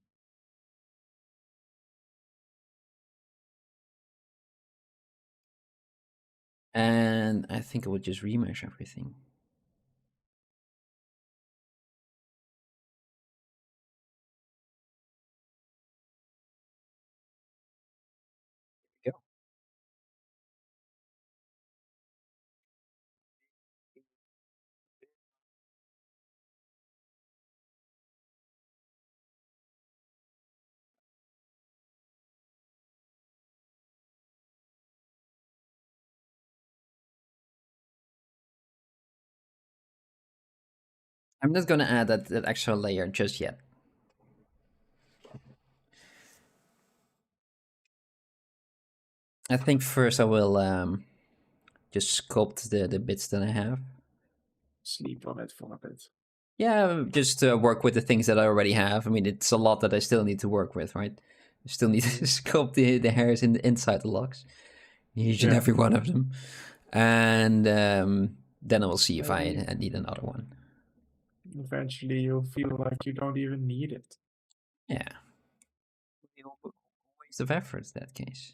And I think I will just remesh everything. There we go. I'm not gonna add that extra layer just yet. I think first I will just sculpt the bits that I have. Sleep on it for a bit. Yeah, just work with the things that I already have. I mean, it's a lot that I still need to work with, right? I still need to sculpt the hairs inside the locks, each and every one of them, and then I will see if I need another one. Eventually, you'll feel like you don't even need it. Yeah, waste of effort in that case.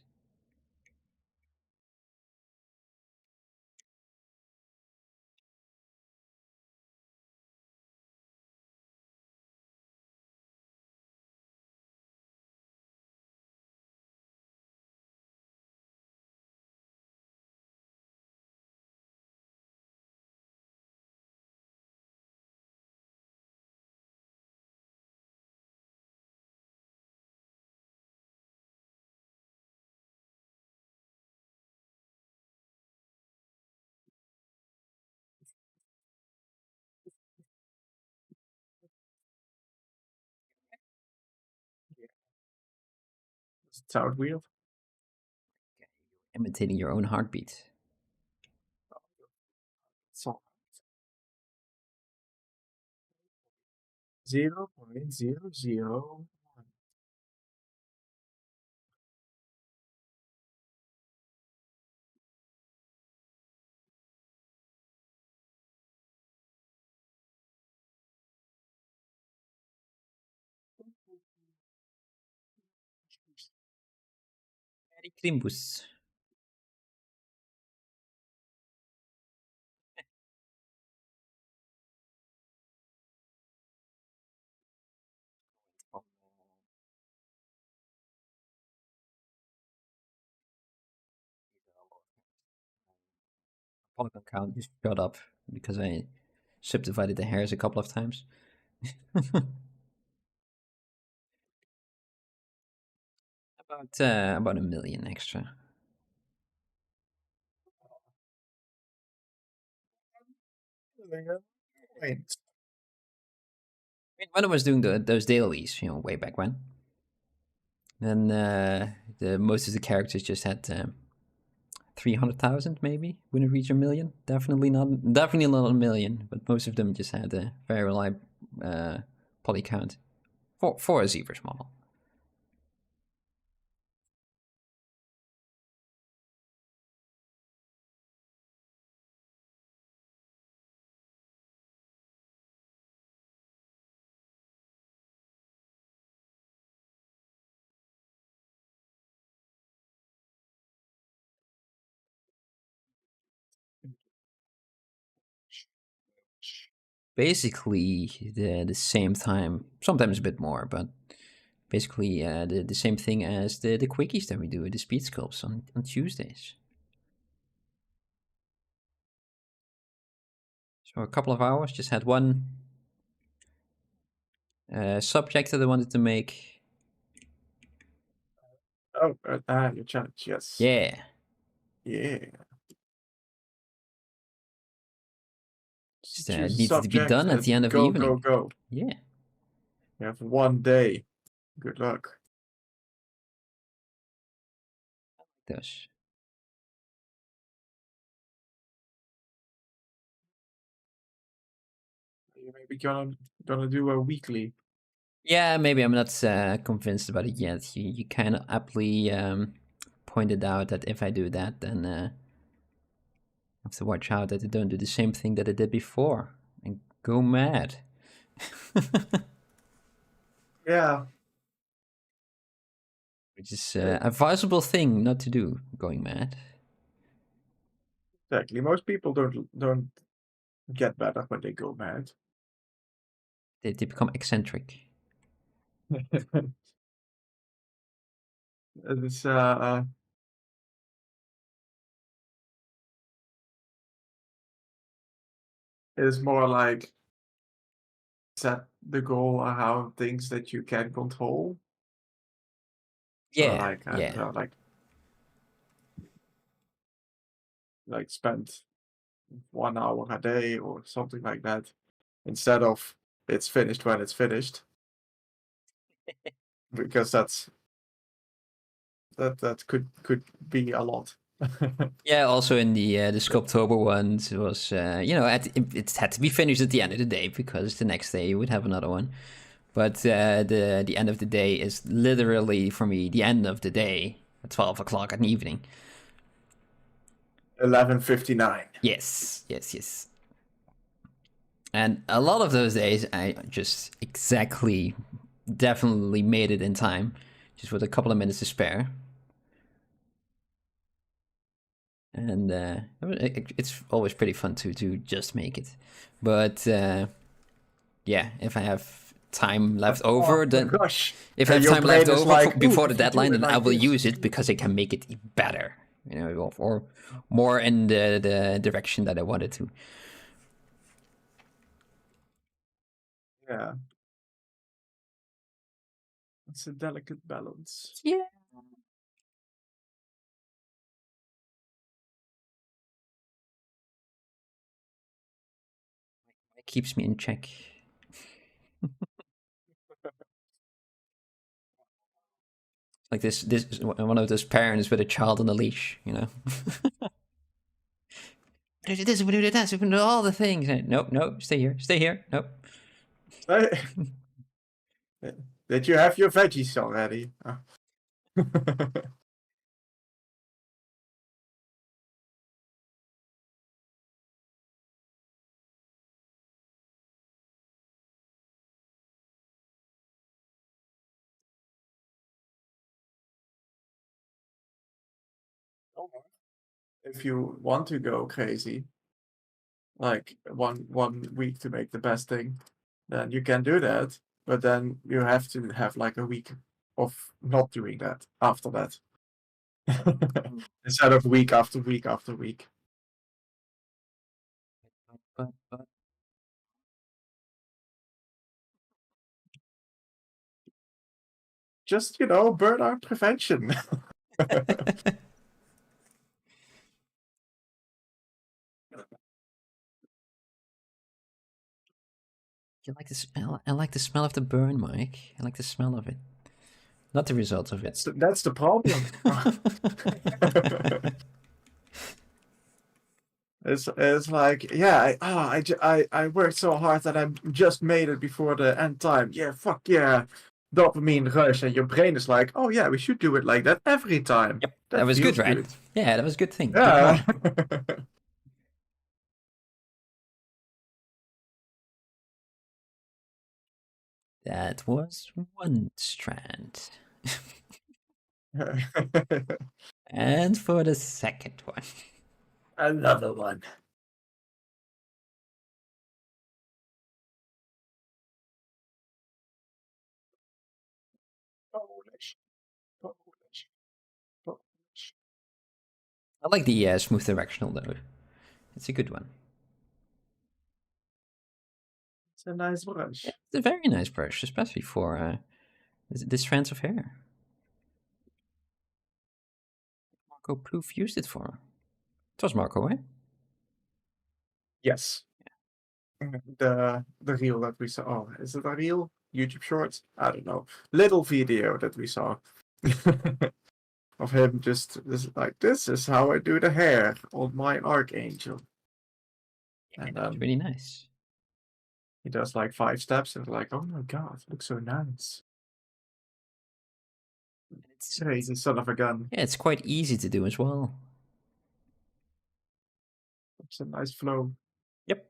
Does it sound weird? Imitating your own heartbeat. So 0.001. Merry Crimbus. Polygon count just shot up because I subdivided the hairs a couple of times. About 1 million extra. Wait. When I was doing those dailies, way back when, then the most of the characters just had 300,000 maybe. Wouldn't reach 1 million. Definitely not 1 million. But most of them just had a very reliable poly count for a Zbrush model. Basically the same time, sometimes a bit more, but basically the same thing as the quickies that we do with the speed sculpts on Tuesdays. So a couple of hours, just had one subject that I wanted to make. Oh, your challenge, yes. Yeah. Yeah. Just Choose a needed to be subject done at the end of the go, evening. go. Yeah. You have 1 day. Good luck. Those. You maybe gonna do a weekly. Yeah, maybe I'm not convinced about it yet. You kind of aptly pointed out that if I do that, then I have to watch out that I don't do the same thing that I did before and go mad. Yeah. Which is a advisable thing not to do, going mad. Exactly. Most people don't get better when they go mad. They become eccentric. It's it is more like set the goal around things that you can control. So Yeah, like I don't yeah. know, like spend 1 hour a day or something like that, instead of it's finished when it's finished. Because that could be a lot. Yeah, also in the Sculptober ones, it was it had to be finished at the end of the day because the next day you would have another one. But the end of the day is literally for me the end of the day at 12 o'clock in the evening. 11:59. Yes, yes, yes. And a lot of those days I just definitely made it in time, just with a couple of minutes to spare. And it's always pretty fun to just make it. But yeah, if I have time left over, then gosh. if I have Your time left brain is over like, before "Ooh, the if you do deadline, it then I like will this, use you it do because I can make it better, or more in the direction that I wanted to. Yeah. It's a delicate balance. Yeah, it keeps me in check. like this one of those parents with a child on a leash, you know. We do this, we do that, we do all the things. Nope, nope, stay here, nope. Did you have your veggies already? If you want to go crazy, like one week to make the best thing, then you can do that. But then you have to have like a week of not doing that after that. Instead of week after week after week. But Just, you know, burnout prevention. you like the smell? I like the smell of the burn, Mike. I like the smell of it, not the results of it. That's the problem. It's like, yeah, I worked so hard that I just made it before the end time. Yeah, fuck yeah. Dopamine rush, and your brain is like, oh yeah, we should do it like that every time. Yep, that was good, right? Good. Yeah, that was a good thing. Yeah. That was one strand. And for the second one. Another one. Polish. I like the smooth directional though. It's a good one. It's a nice brush. Yeah, it's a very nice brush, especially for this strands of hair. Marco Plouffe used it for. It was Marco, eh? Yes. The reel that we saw. Oh, is it a reel? YouTube Shorts? I don't know. Little video that we saw of him just like, this is how I do the hair on my Archangel. Yeah, and it's really nice. He does like 5 steps and like, oh my god, it looks so nice. It's crazy son of a gun. Yeah, it's quite easy to do as well. It's a nice flow. Yep.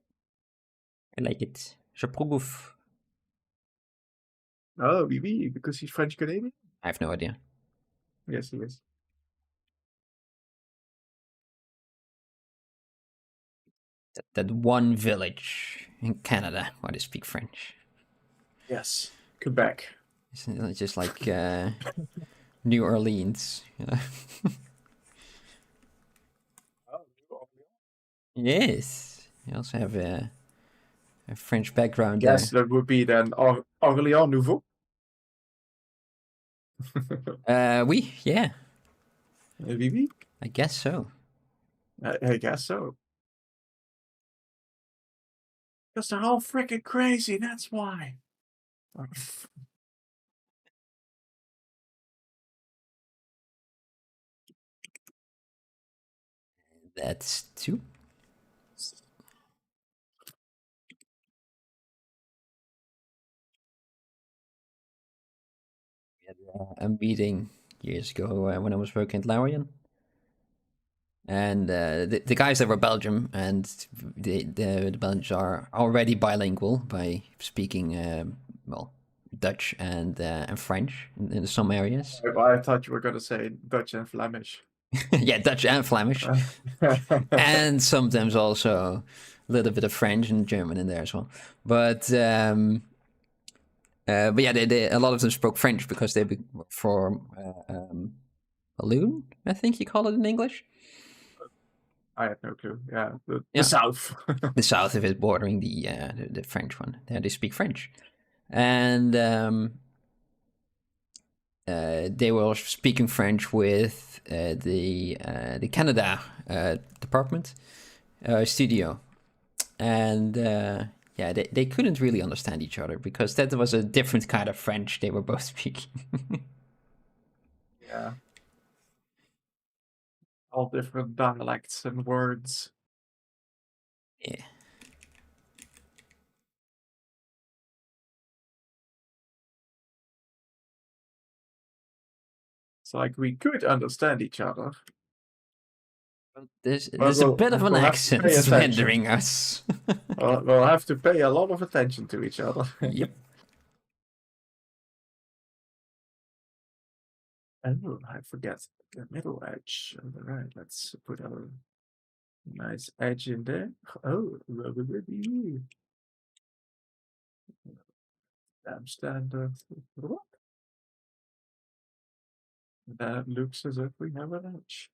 I like it. J'approuve. Oh, oui, because he's French Canadian? I have no idea. Yes, he is. That one village in Canada where they speak French. Yes, Quebec. It's just like New Orleans, you know? Yes. You also have a French background Yes, that would be then Orléans Nouveau. Oui, yeah. Oui. I guess so. I guess so. Because they're all freaking crazy, that's why. That's 2. We had a meeting years ago when I was working at Larian. And the guys that were Belgium, and the Belgians are already bilingual by speaking, well, Dutch and French in some areas. I thought you were going to say Dutch and Flemish. Yeah, Dutch and Flemish. And sometimes also a little bit of French and German in there as well. But yeah, a lot of them spoke French because they were from Walloon, I think you call it in English. I have no clue. Yeah, the south. The south of it, bordering the French one. There they speak French, and they were speaking French with the Canada department studio, and yeah, they couldn't really understand each other because that was a different kind of French they were both speaking. Yeah. All different dialects and words. Yeah. It's like we could understand each other. There's a we'll- bit of an we'll have to accent pay attention. hindering us. We'll have to pay a lot of attention to each other. Yep. Oh, I forget the middle edge. All right, let's put a nice edge in there. Oh, damn standard. That looks as if we have an edge.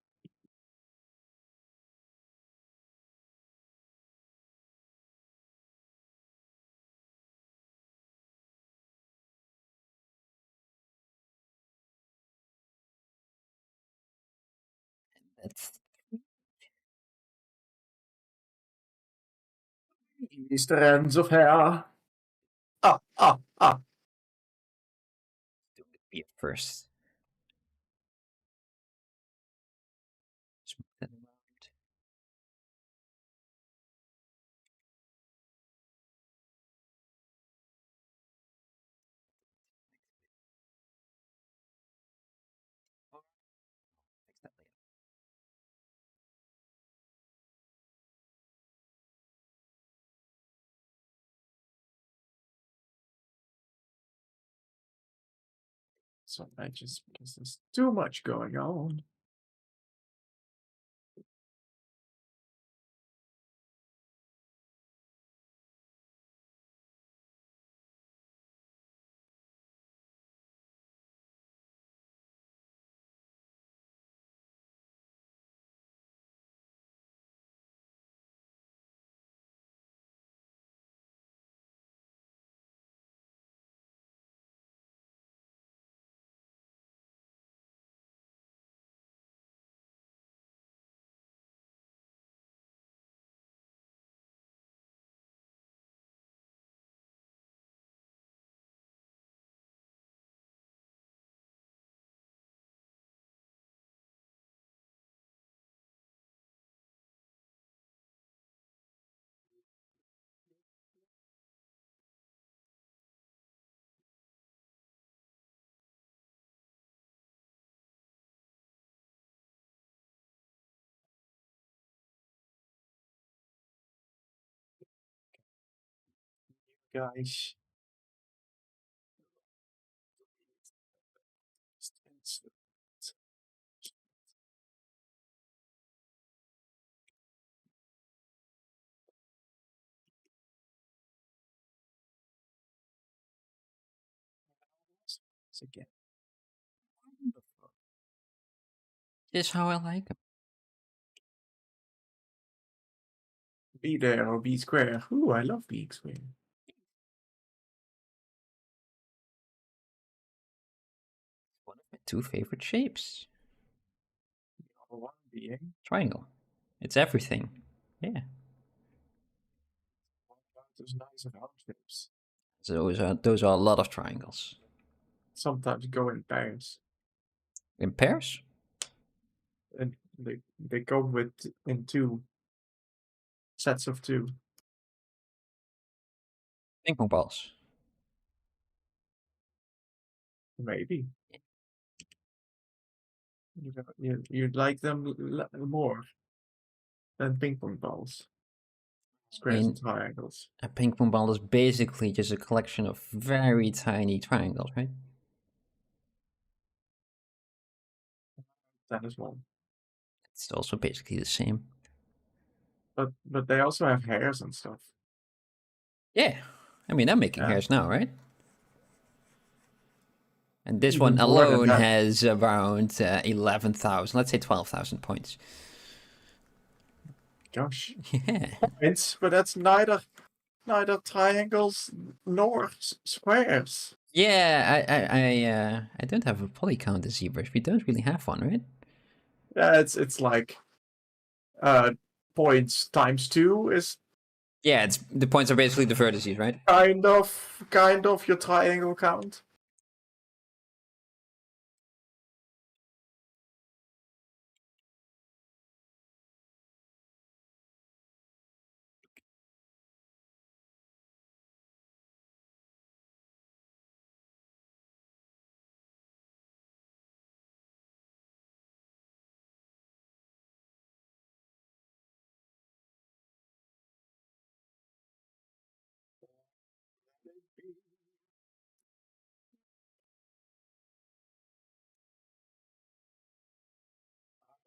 That's These strands of hair. Ah. do it be first. Smooth it around. Fix that later. Some edges because there's too much going on. Guys. Again. Just how I like them. B there or B square. Ooh, I love B square. One of my two favorite shapes. The other one being Triangle. It's everything. Yeah. those nice round shapes. Those are a lot of triangles. Sometimes go in pairs. In pairs? And they come with in two sets of two. Ping pong balls. Maybe. You'd like them more than ping pong balls. Squares and triangles. A ping pong ball is basically just a collection of very tiny triangles, right? That as well. It's also basically the same. But they also have hairs and stuff. Yeah. I mean, I'm making Yeah. hairs now, right? And this Even one more than alone that. has around 11,000, let's say 12,000 points. Gosh. Yeah. But that's neither triangles nor squares. Yeah, I don't have a poly count in Zbrush. We don't really have one, right? Yeah, it's like points times 2 is Yeah, the points are basically the vertices, right? kind of your triangle count.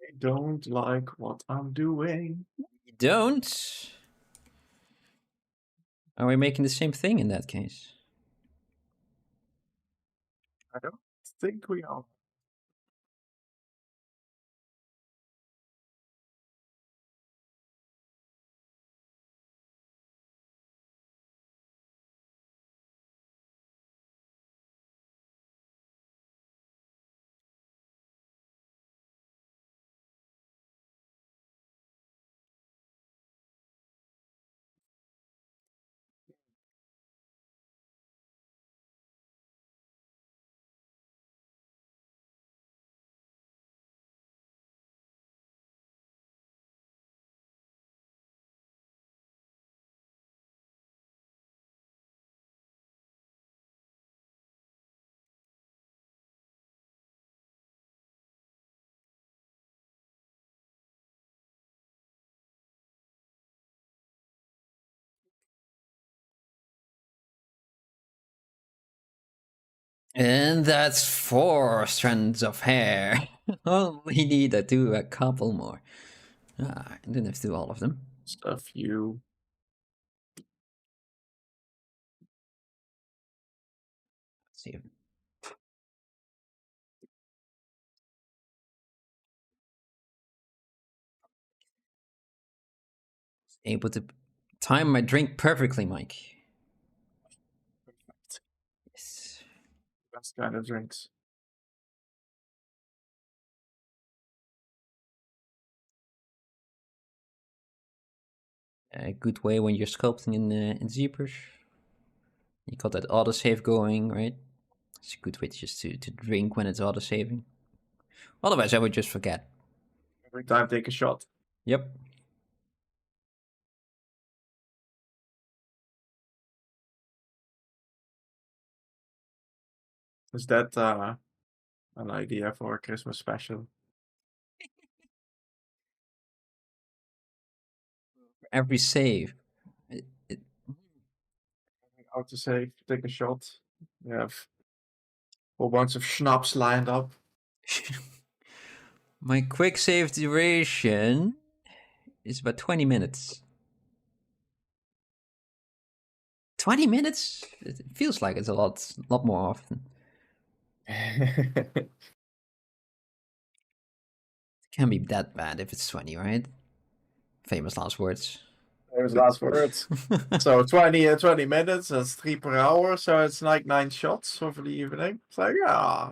I don't like what I'm doing. You don't? Are we making the same thing in that case? I don't think we are. And that's 4 strands of hair. Only need to do a couple more. I didn't have to do all of them. Stuff you. Let's see. Able to time my drink perfectly, Mike. Perfect. Yes. Best kind of drinks. A good way when you're sculpting in Zbrush. You got that autosave going, right? It's a good way just to drink when it's autosaving. Otherwise, I would just forget. Every time take a shot. Yep. Is that an idea for a Christmas special? Every save. How to say, take a shot. You have a whole bunch of schnapps lined up. My quick save duration is about 20 minutes. 20 minutes? It feels like it's a lot more often. It can't be that bad if it's 20, right? Famous last words. There's last words. So 20 minutes, that's 3 per hour, so it's like 9 shots over the evening. It's like, yeah.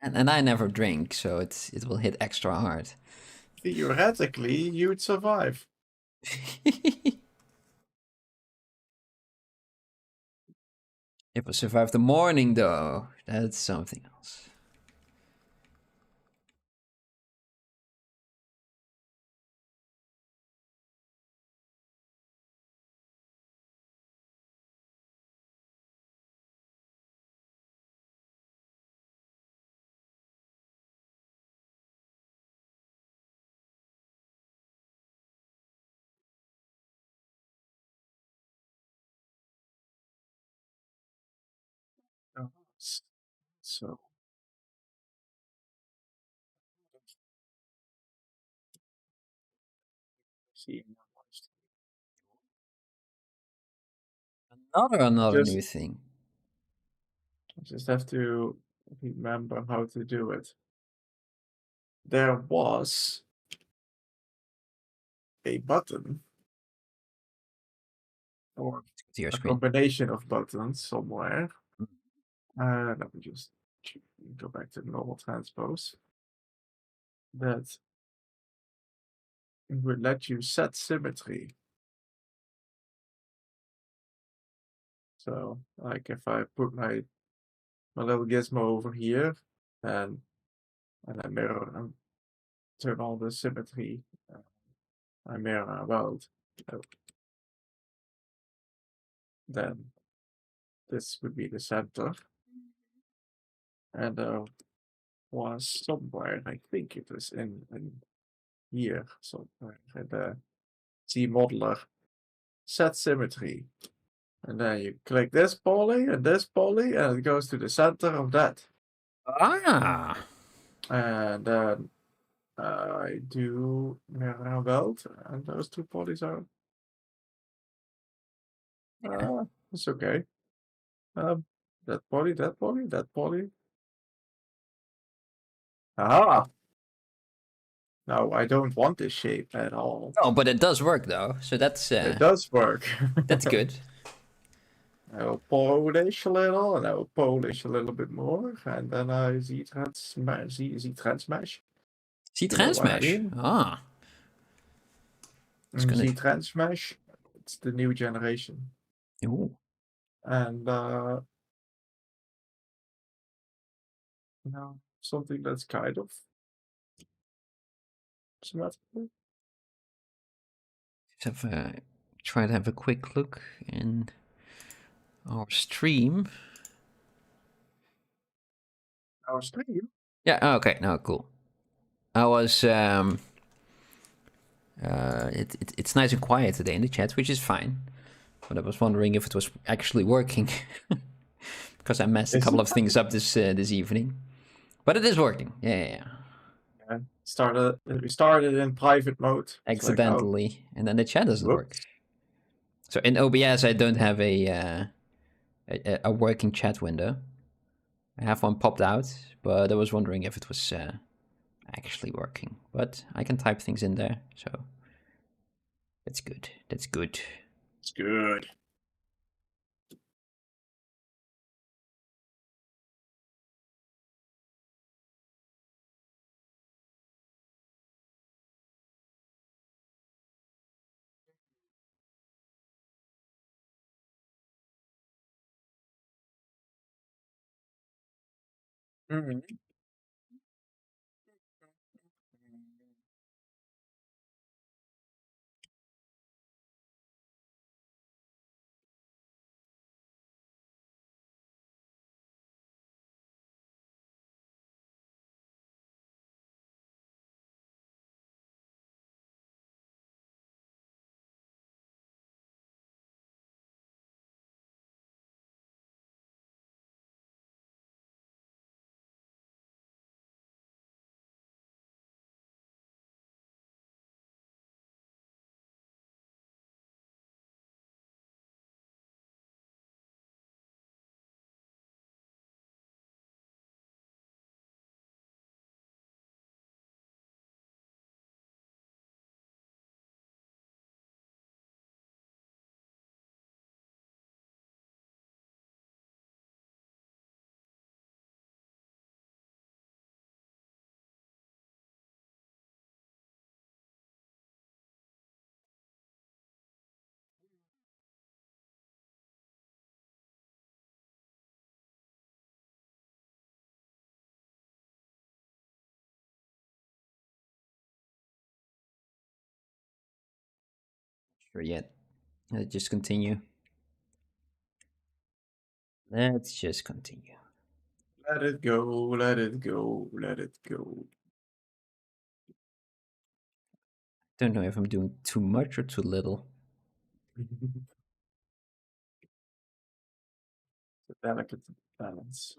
And I never drink, so it will hit extra hard. Theoretically, you'd survive. If I survive the morning, though, that's something else. Oh, so see, Another just new thing. just have to remember how to do it. There was a button or To your a screen. combination of buttons somewhere. Let me just go back to normal transpose. That would let you set symmetry. So, like if I put my little gizmo over here, and I mirror and turn on the symmetry, I mirror about, then this would be the center. And was somewhere, I think it was in here somewhere, in the Z modeler, set symmetry. And then you click this poly and this poly, and it goes to the center of that. Ah! And then I do merino belt, and those two polys are. It's okay. That poly, that poly, that poly. Ah! No, I don't want this shape at all. Oh, but it does work though, so that's It does work. that's good. I will polish a little, and I will polish a little bit more, and then I Z-trans smash. You know what I Z-Transmesh. mean? Ah, it's gonna. Z-trans smash. It's the new generation, Ooh. and something that's kind of symmetrical. Let's try to have a quick look in our stream. Our stream. Yeah. Oh, okay. No, cool. I was. It's nice and quiet today in the chat, which is fine. But I was wondering if it was actually working, because I messed a Is couple it? of things up this evening. But it is working. Yeah. We started in private mode. It's like, Accidentally, and then the chat doesn't work. whoops. So in OBS, I don't have a working chat window. I have one popped out, but I was wondering if it was actually working. But I can type things in there, so that's good. That's good. It's good. Mhm. Sure yet. Let's just continue. Let's just continue. Let it go, let it go, let it go. Don't know if I'm doing too much or too little. It's a delicate balance.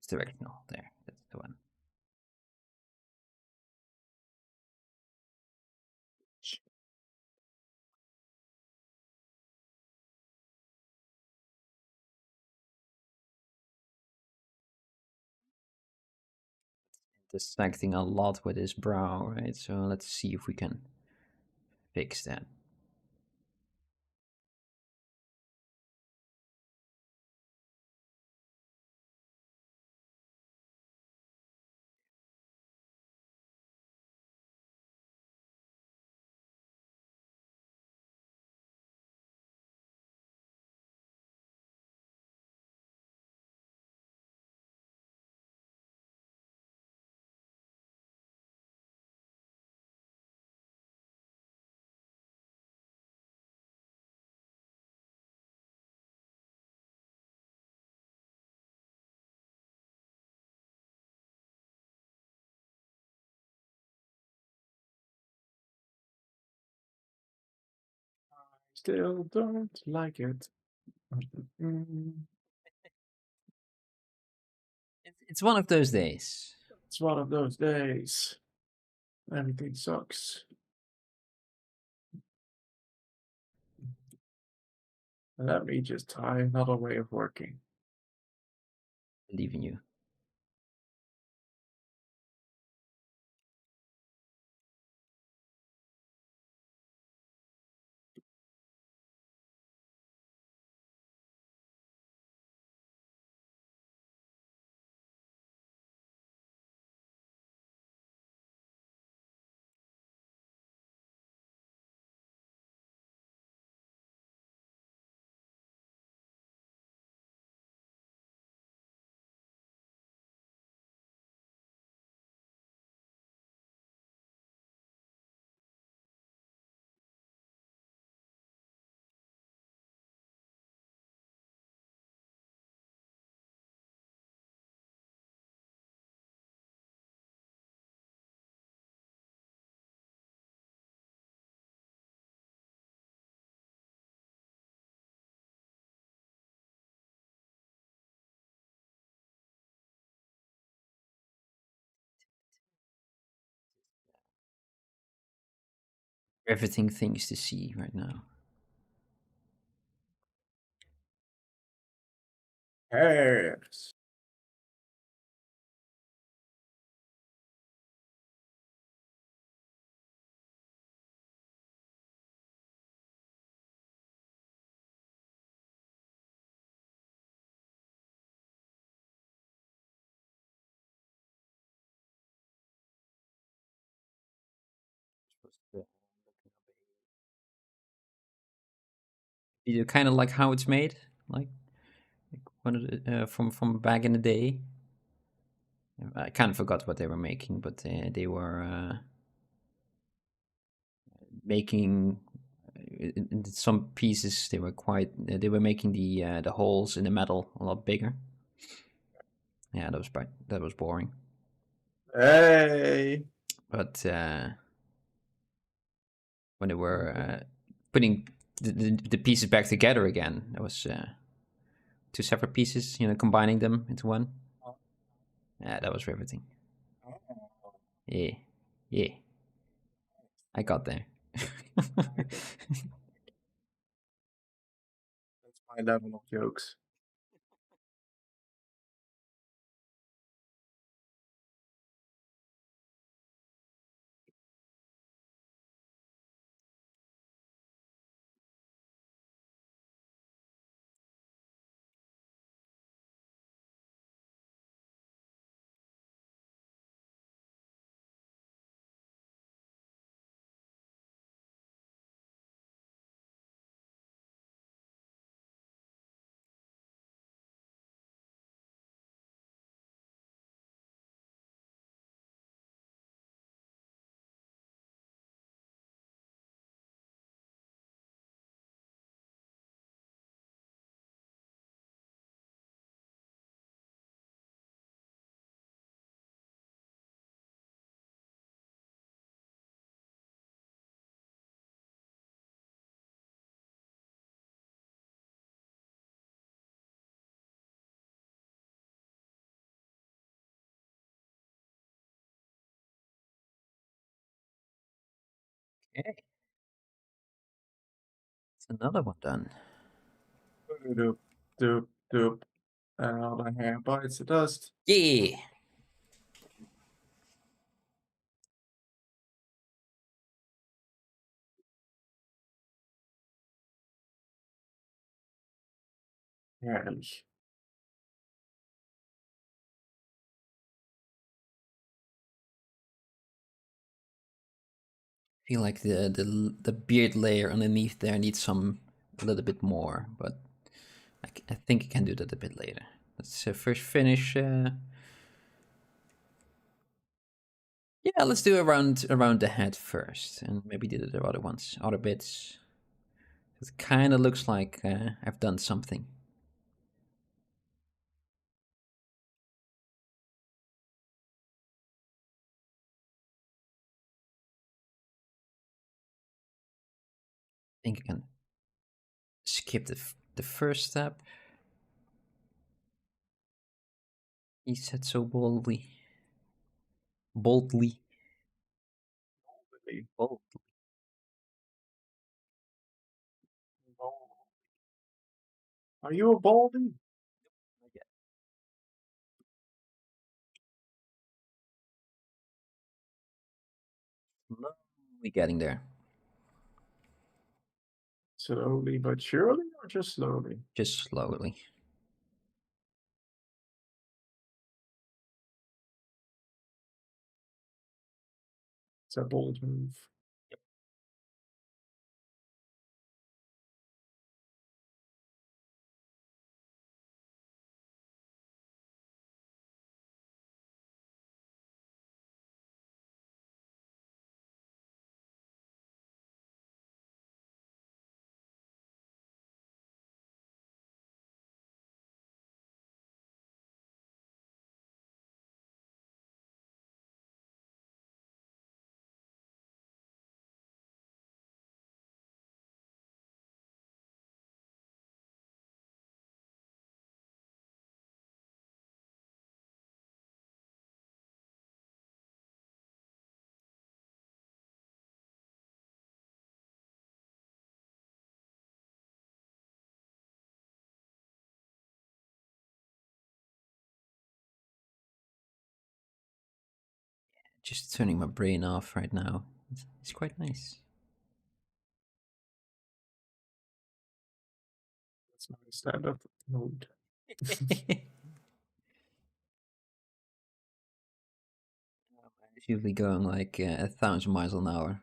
It's directional. There. That's the one. distracting a lot with his brow, right? So let's see if we can fix that. Still don't like it. It's one of those days. It's one of those days. Everything sucks. Let me just try another way of working. Believe in you. Everything things to see right now. Yes. You kind of like how it's made, like one of the, from back in the day. I kind of forgot what they were making, but they were making in some pieces. They were quite. They were making the holes in the metal a lot bigger. Yeah, that was boring. Hey. But when they were putting the pieces back together again, that was two separate pieces. Combining them into one. Yeah, that was riveting. Yeah, yeah, I got there. That's my level of jokes. Okay, it's another one done. Doop, doop, doop. Another hair bites the dust. Yeah. Herrlich. I feel like the beard layer underneath there needs a little bit more, but I think I can do that a bit later. Let's first finish. Yeah, let's do around the head first, and maybe do the other bits. It kind of looks like I've done something. I think I can skip the first step. He said so boldly. Boldly. Bold. Are you a baldy? Slowly getting there. Slowly but surely, or just slowly? Just slowly. It's a bold move. Just turning my brain off right now. It's quite nice. That's my standard mood. It's usually going like 1,000 miles an hour.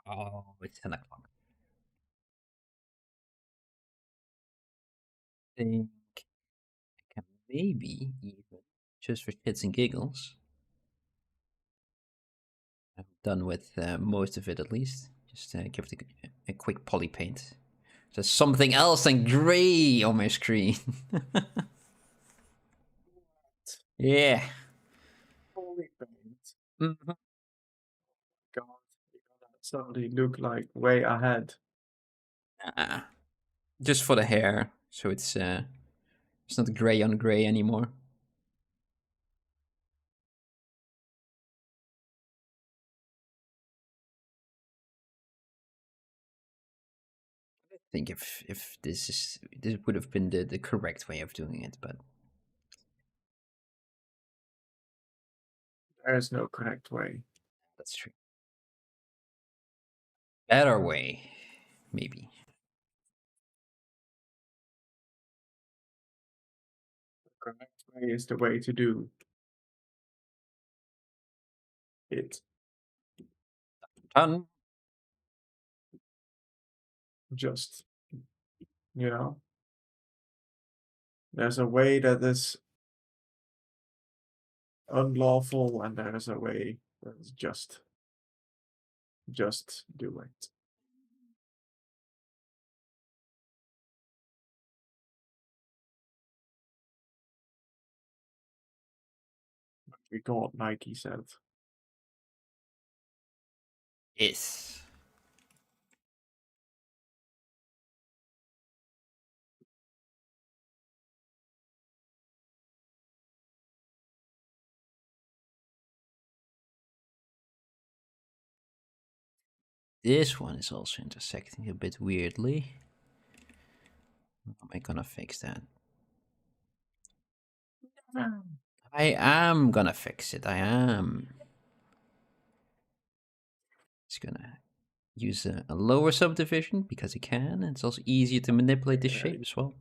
Oh, it's 10 o'clock. I think I can maybe even, just for shits and giggles, I'm done with most of it at least. Just give it a quick poly paint. There's something else than gray on my screen. Yeah. Holy paint. Mhm. God, you gotta suddenly look like way ahead. Just for the hair, so it's not gray on gray anymore. I think if this would have been the correct way of doing it, but There is no correct way. that's true. Better way, maybe. The correct way is the way to do it. Done. Just, you know, there's a way that is unlawful, and there is a way that is just. Just do it. Recall what Nike said. Yes. This one is also intersecting a bit weirdly. am I gonna fix that? I am gonna fix it. I am. It's gonna use a lower subdivision because it can. And it's also easier to manipulate the shape as well,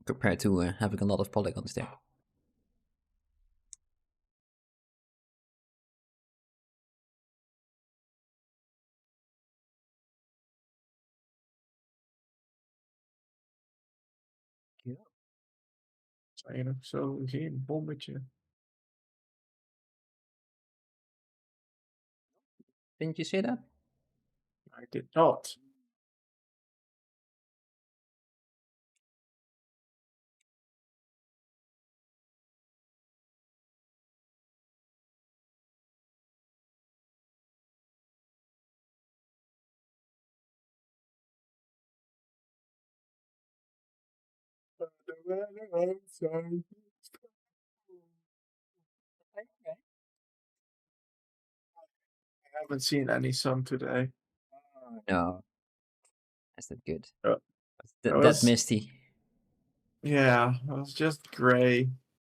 compared to having a lot of polygons there. Zijn zo geen bommetje. Didn't you say that? I did not. I haven't seen any sun today. No. That's not good. Uh, That misty. Yeah, it was just gray.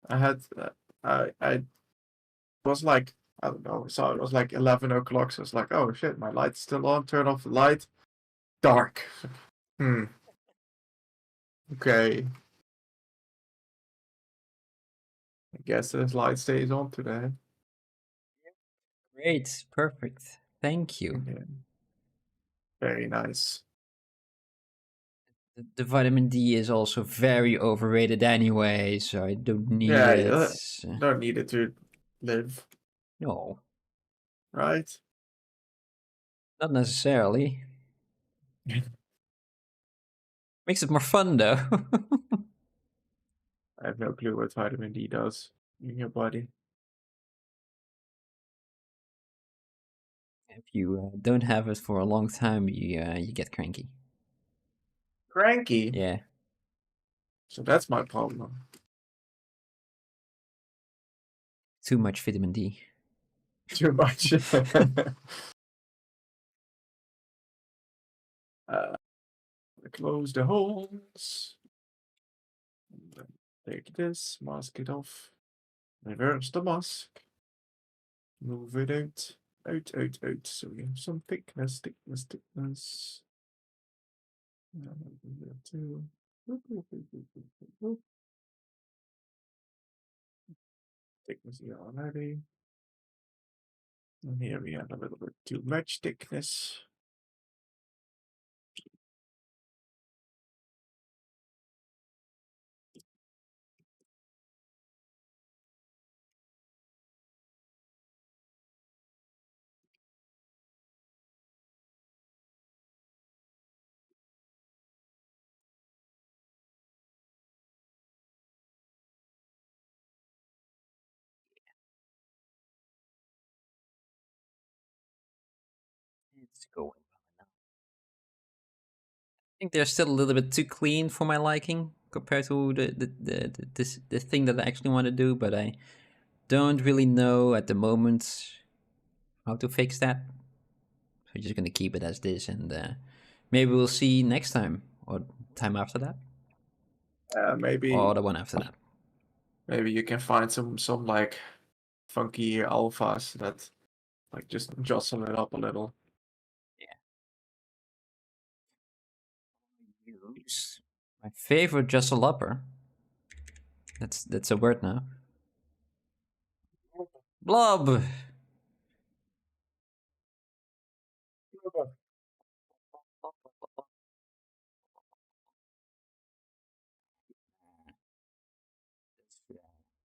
I had, I was like, I don't know, so it was like 11 o'clock, so it's like, oh shit, my light's still on, turn off the light. Dark. Okay. I guess this light stays on today. Great. Perfect. Thank you. Yeah. Very nice. The vitamin D is also very overrated anyway, so I don't need Yeah, it. don't need it to live, No, right? not necessarily. Makes it more fun though. I have no clue what vitamin D does in your body. If you don't have it for a long time, you get cranky. Cranky. Yeah. So that's my problem. Too much vitamin D. Too much. Close the holes. Take this, mask it off. Reverse the mask. Move it out. Out. So we have some thickness. Thickness here already. And here we have a little bit too much thickness. It's going well enough. I think they're still a little bit too clean for my liking compared to the thing that I actually want to do, but I don't really know at the moment how to fix that. So I'm just gonna keep it as this, and maybe we'll see next time or time after that, Maybe or the one after that. maybe you can find some like funky alphas that like just jostle it up a little. Use my favorite jostle upper. That's a word now. Blob.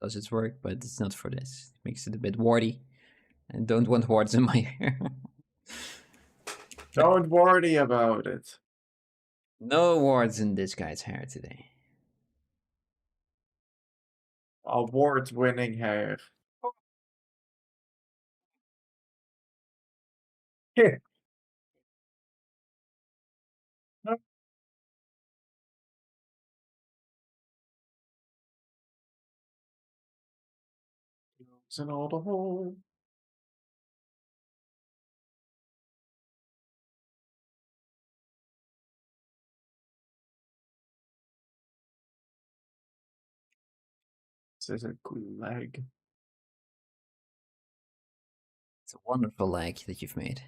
Does its work, but it's not for this. It makes it a bit warty. I don't want warts in my hair. Don't worry about it. No warts in this guy's hair today. Award-winning hair. Yeah. Closing all the holes. This is a cool leg. It's a wonderful leg that you've made.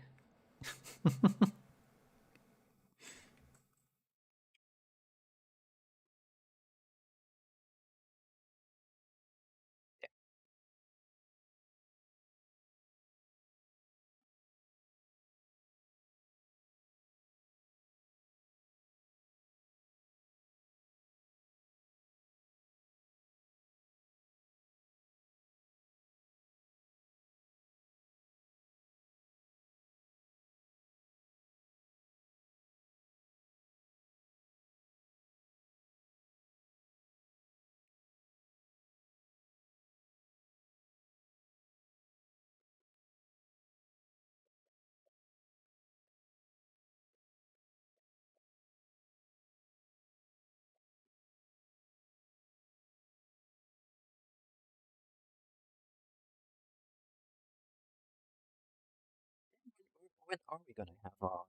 When are we gonna have our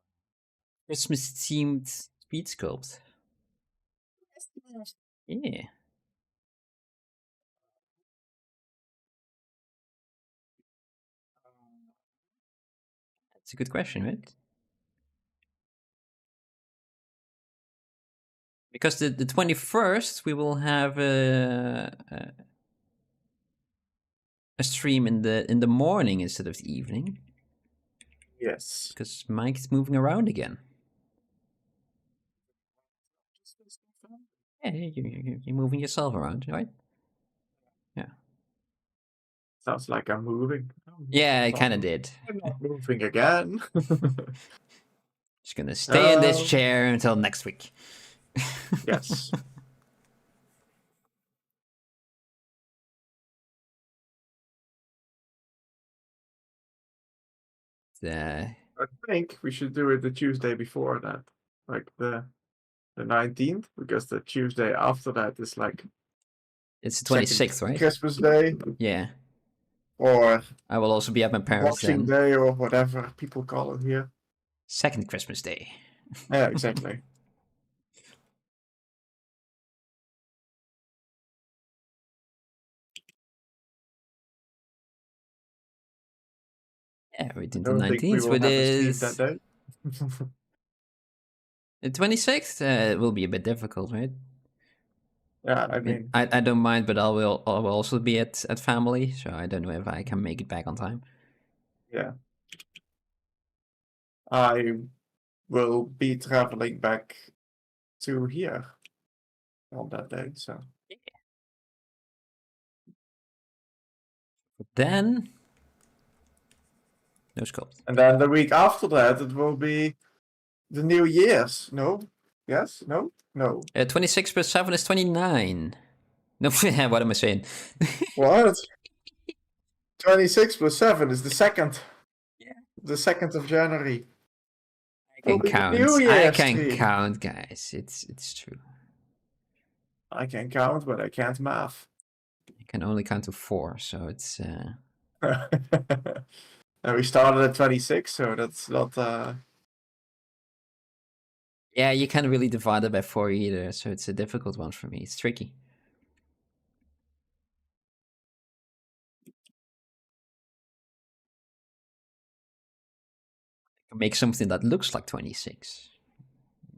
Christmas themed speed sculpt? Yeah, that's a good question, right? Because the 21st we will have a stream in the morning instead of the evening. Yes. Because Mike's moving around again. Yeah, you're moving yourself around, right? Yeah. Sounds like I'm moving. Yeah, I Not kind of moving. did. I'm not moving again. Just gonna stay in this Um, chair until next week. Yes. Uh, I think we should do it the Tuesday before that, like the 19th, because the Tuesday after that is like it's the second 26th, right? Christmas Day Yeah. or I will also be at my parents' Boxing then. Day or whatever people call it here. Second Christmas Day. Yeah, exactly. Yeah, we I did the don't think we 19th, will but have a stream that day. the 26th it will be a bit difficult, right? Yeah, I I mean, mean, I don't mind, but I will also be at family, so I don't know if I can make it back on time. yeah. I will be traveling back to here on that day, so. Then no sculpt. And then the week after that, it will be the New Year's. No? Yes? No? No. 26 plus 7 is 29. No, what am I saying? What? 26 plus 7 is the second. Yeah. The 2nd of January. I Will can be the count. New I Year's can stream. count, guys. It's true. I can count, but I can't math. I can only count to 4, so it's. And we started at 26, so that's not. Yeah, you can't really divide it by 4 either, so it's a difficult one for me. It's tricky. I can make something that looks like 26.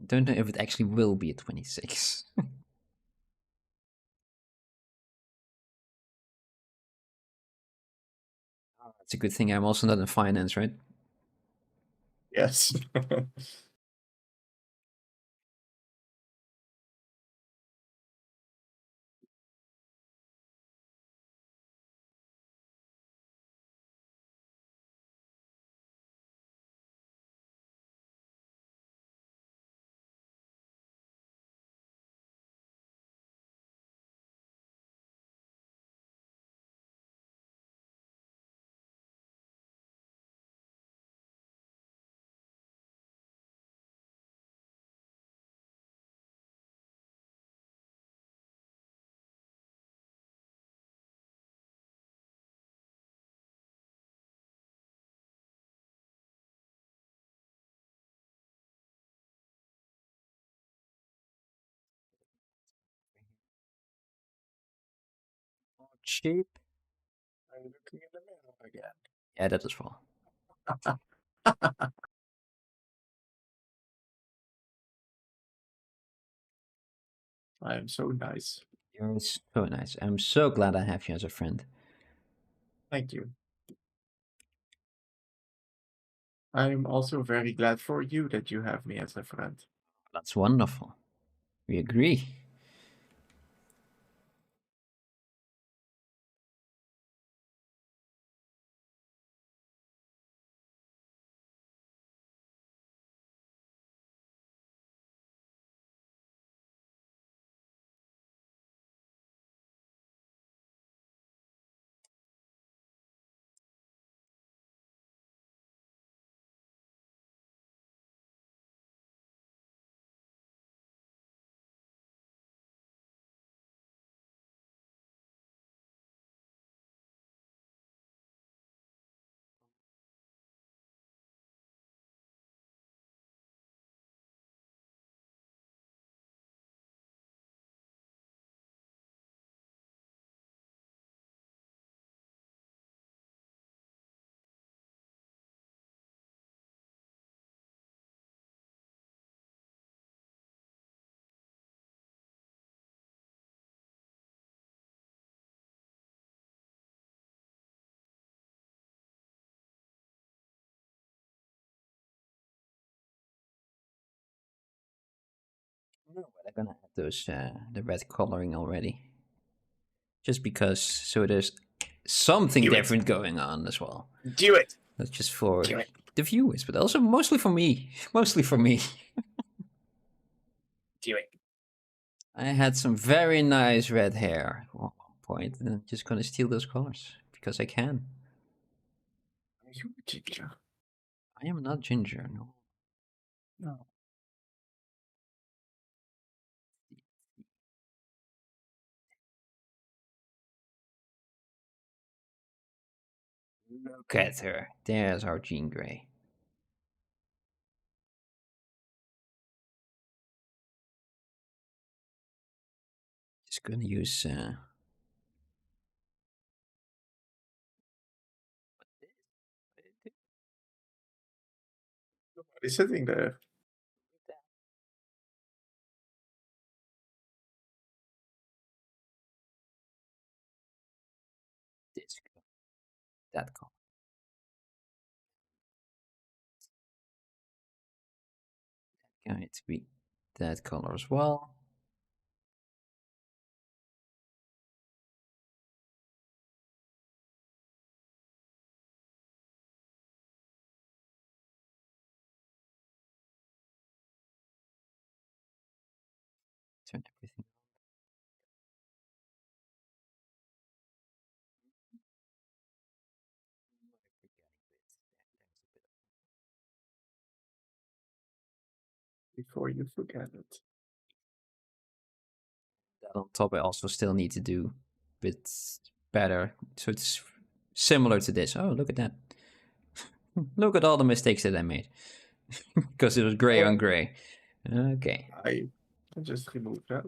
Don't know if it actually will be a 26. It's a good thing I'm also not in finance, right? Yes. cheap. I'm looking in the mirror again. Yeah, that as well. I am so nice. You're so nice. I'm so glad I have you as a friend. Thank you. I'm also very glad for you that you have me as a friend. That's wonderful. We agree. No, but I'm gonna add those the red coloring already, just because so there's something Do it. different going on as well. Do it. Not just for Do it. the viewers, but also mostly for me. Mostly for me. Do it. I had some very nice red hair at one point, and I'm just gonna steal those colors because I can. Are you ginger? I am not ginger, no. No. Look at her. There's our Jean Grey. Just gonna use Nobody's sitting there. this color, that color. Going to be that color as well. Turn everything. Before you forget it. That on top, I also still need to do a bit better, so it's similar to this. Oh, look at that! Look at all the mistakes that I made because it was gray on gray. Okay. I just remove that.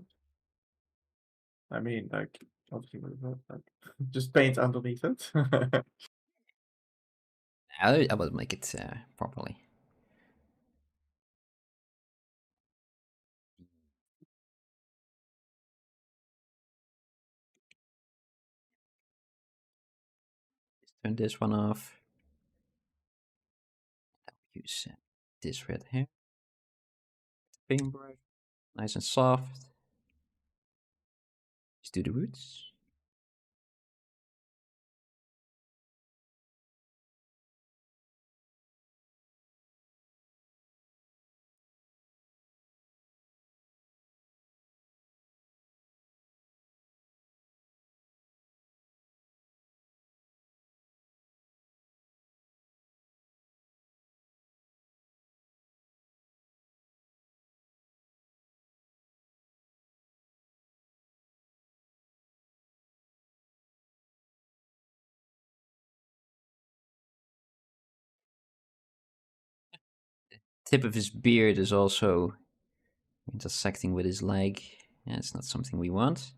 I mean, like, not remove that, like, just paint underneath it. I will make it properly. Just turn this one off. I'll use this red here. Paintbrush, nice and soft. Just do the roots. Tip of his beard is also intersecting with his leg. Yeah, it's not something we want.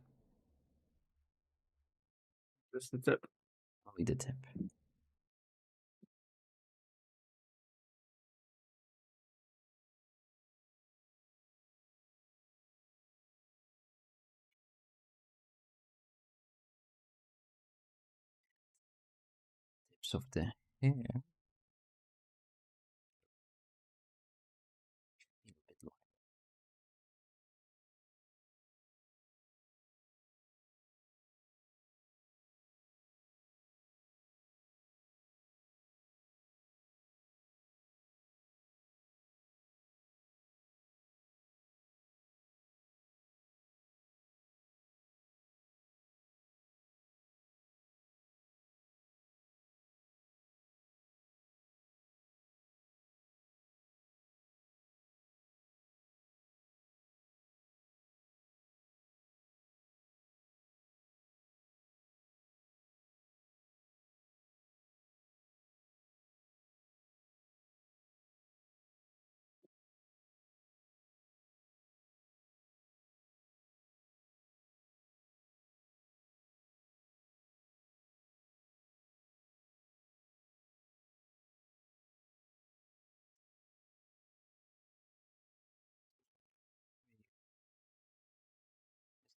That's the tip. Only the tip. Tips of the hair.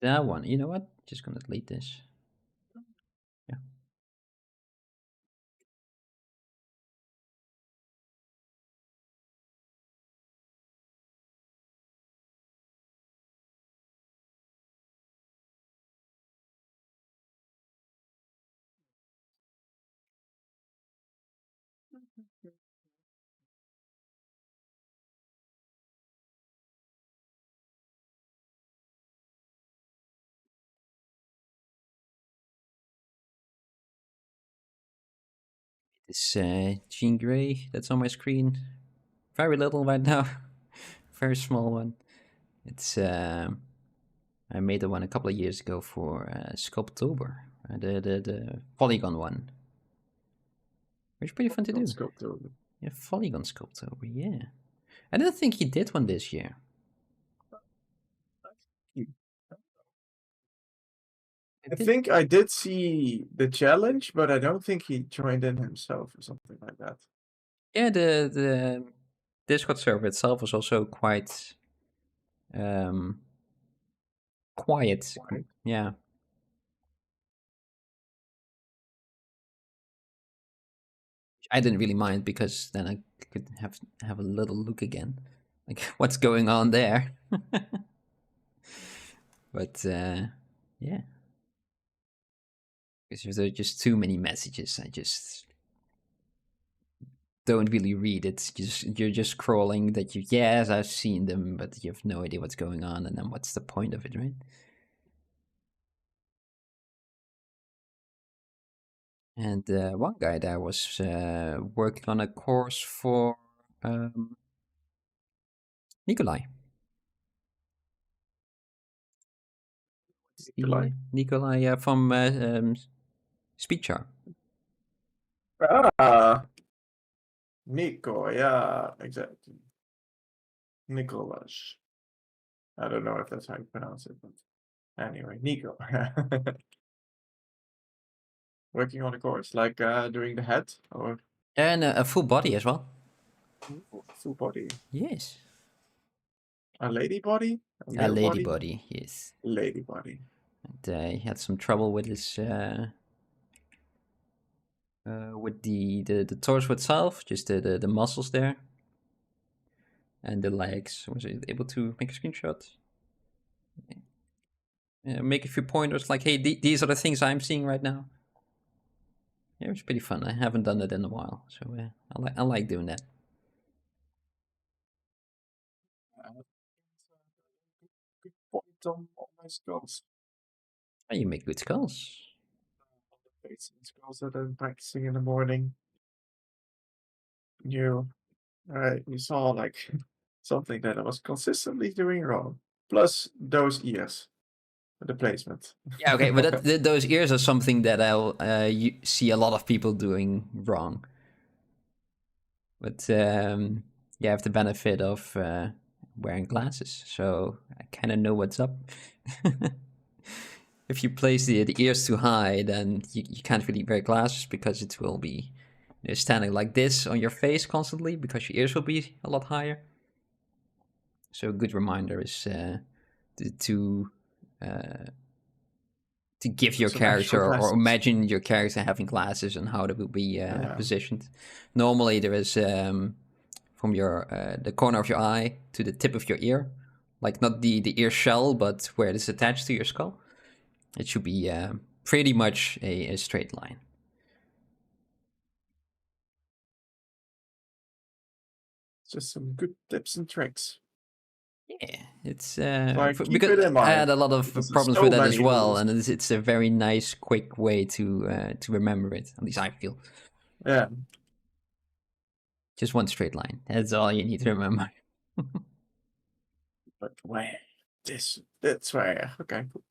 That one. You know what? Just gonna delete this. Yeah. This Jean Grey that's on my screen. Very little right now. Very small one. It's I made the one a couple of years ago for SCULPTober, the polygon one, which is pretty fun to do. SCULPT. Yeah, polygon Sculptober. Yeah, I don't think he did one this year. I think I did see the challenge, but I don't think he joined in himself or something like that. Yeah, the Discord server itself was also quite quiet. Right. Yeah. I didn't really mind because then I could have a little look again, like what's going on there. But yeah, because there are just too many messages. I just don't really read it. You're just scrolling that you yes I've seen them, but you have no idea what's going on, and then what's the point of it, right? And one guy there was working on a course for Nikolai. Nikolai from Speechar. Ah, Nico, yeah, exactly. Nicholas. I don't know if that's how you pronounce it, but anyway, Nico. Working on the course, like doing the head or And a full body as well. full body. Yes. A lady body? A male lady body, yes. Lady body. And he had some trouble with his with the torso itself, just the muscles there, and the legs. Was he able to make a screenshot? Make a few pointers like, hey, these are the things I'm seeing right now. Yeah, it's pretty fun. I haven't done it in a while, so I like doing that. Good point on my skulls. Oh, you make good skulls. On the face and skulls that I'm practicing in the morning. You saw like something that I was consistently doing wrong. Plus those ears, the placement. Yeah, okay, but those ears are something that I'll see a lot of people doing wrong. But you have the benefit of wearing glasses, so I kind of know what's up. if you place the ears too high, then you can't really wear glasses because it will be standing like this on your face constantly because your ears will be a lot higher. So a good reminder is to give your Some actual character or glasses. imagine your character having glasses and how they will be positioned. Normally there is from your the corner of your eye to the tip of your ear, like not the ear shell, but where it is attached to your skull. It should be pretty much a straight line. Just some good tips and tricks. Yeah, it's So keep because it in I mind. had a lot of Because there's problems so with that as many well, rules. and it's a very nice, quick way to remember it. At least I feel. Yeah. Just one straight line. That's all you need to remember. But where? That's where. Okay. Cool.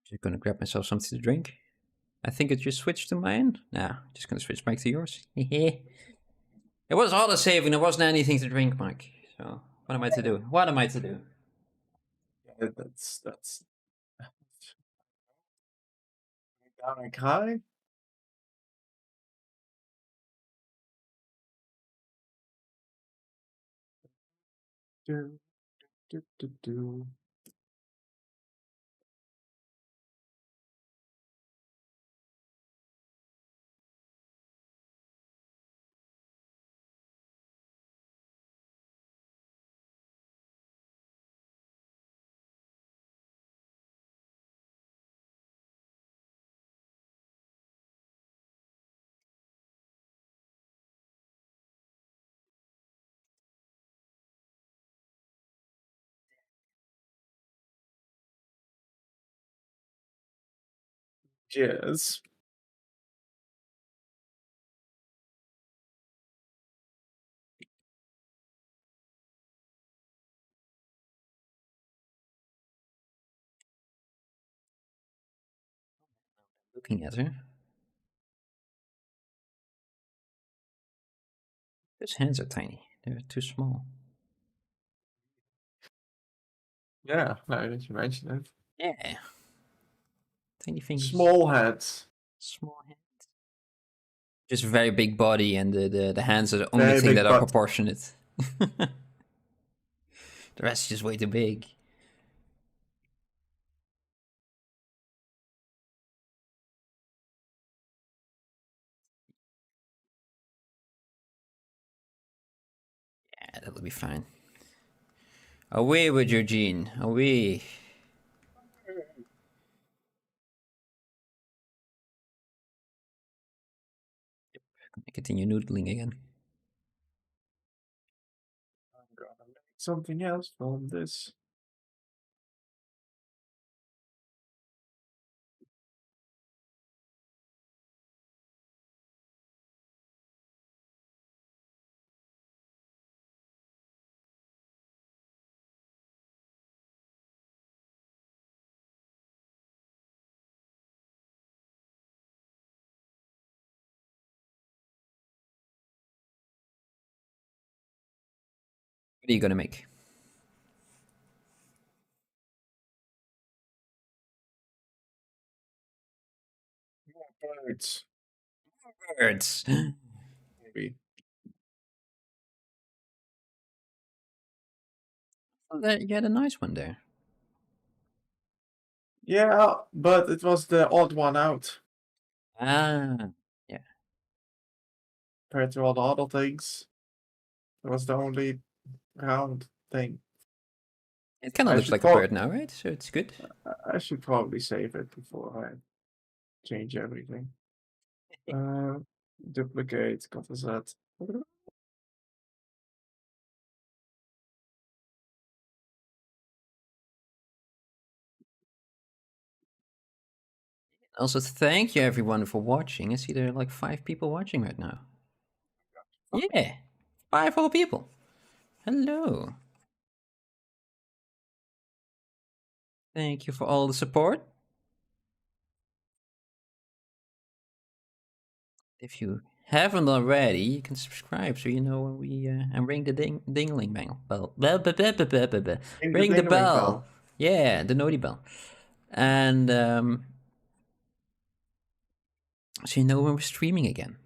Just gonna grab myself something to drink. I think it just switched to mine. Nah, just gonna switch back to yours. It was auto saving. There wasn't anything to drink, Mike. So what am I to do? What am I to do? Yeah, that's down and cry. Do, do. Cheers. Looking at her. His hands are tiny. They're too small. Yeah, now that you mention it. Yeah. Tiny fingers. Small heads. Small hands. Just a very big body, and the hands are the only Very thing big that are butt. proportionate. The rest is just way too big. Yeah, that'll be fine. Away with your gene. Away. Continue noodling again. I'm gonna make something else from this. What are you gonna make? Birds. Birds. Maybe. Oh, you had a nice one there. Yeah, but it was the odd one out Ah, yeah. compared to all the other things. It was the only round thing. It kind of I looks should like a bird now, right? So it's good. I should probably save it before I change everything. Duplicate, Ctrl Z. Also, thank you everyone for watching. I see there are like 5 people watching right now. Yeah, 5 whole people. Hello. Thank you for all the support. If you haven't already, you can subscribe so you know when we and ring the dingling bell. Ring the dingling bell. Yeah, the naughty bell. And so you know when we're streaming again.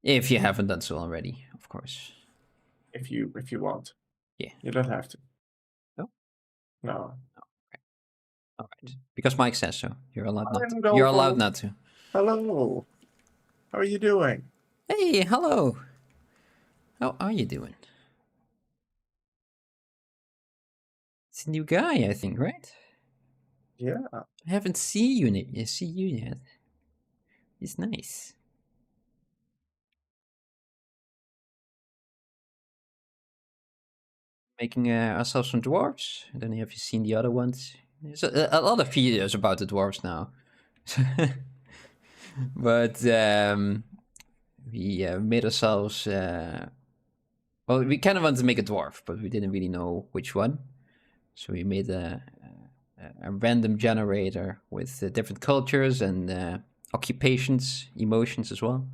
If you haven't done so already, of course. If you want. Yeah. You don't have to. No? No. All right. Because Mike says so. You're allowed not to. Hello. You're allowed not to. Hello. How are you doing? Hey, hello. How are you doing? It's a new guy, I think, right? Yeah. I haven't seen you yet. He's nice. Making ourselves some dwarves. I don't know if you've seen the other ones. There's a lot of videos about the dwarves now. But we made ourselves... well, we kind of wanted to make a dwarf, but we didn't really know which one. So we made a random generator with different cultures and occupations, emotions as well.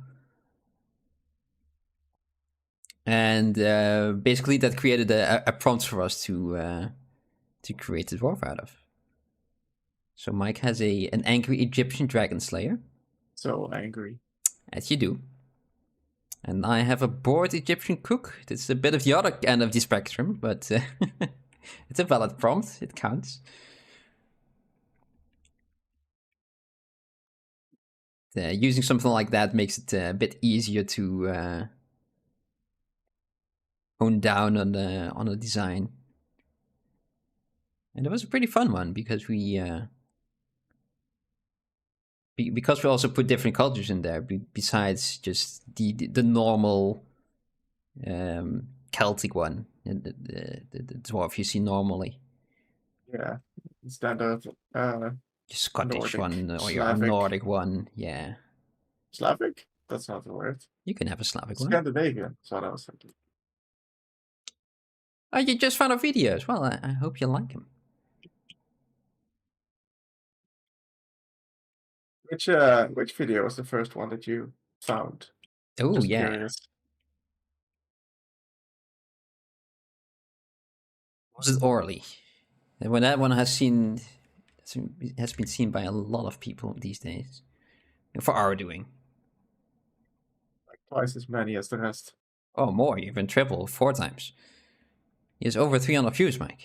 And basically that created a prompt for us to create the dwarf out of. So Mike has an angry Egyptian dragonslayer. So angry. As you do. And I have a bored Egyptian cook. It's a bit of the other end of the spectrum, but it's a valid prompt. It counts. Using something like that makes it a bit easier to hone down on the design. And it was a pretty fun one because we also put different cultures in there besides just the normal Celtic one, the dwarf you see normally. Yeah. Standard Scottish Nordic, one or your Slavic. Nordic one, yeah. Slavic? That's not the word. You can have a Slavic one. Scandinavian. That's what I was thinking. Oh, you just found our videos. Well, I hope you like them. Which video was the first one that you found? Oh, Just yeah. curious. Was it Orly? And when that one has been seen by a lot of people these days. For our doing. Like twice as many as the rest. Oh, more, even triple, 4 times. He has over 300 views, Mike.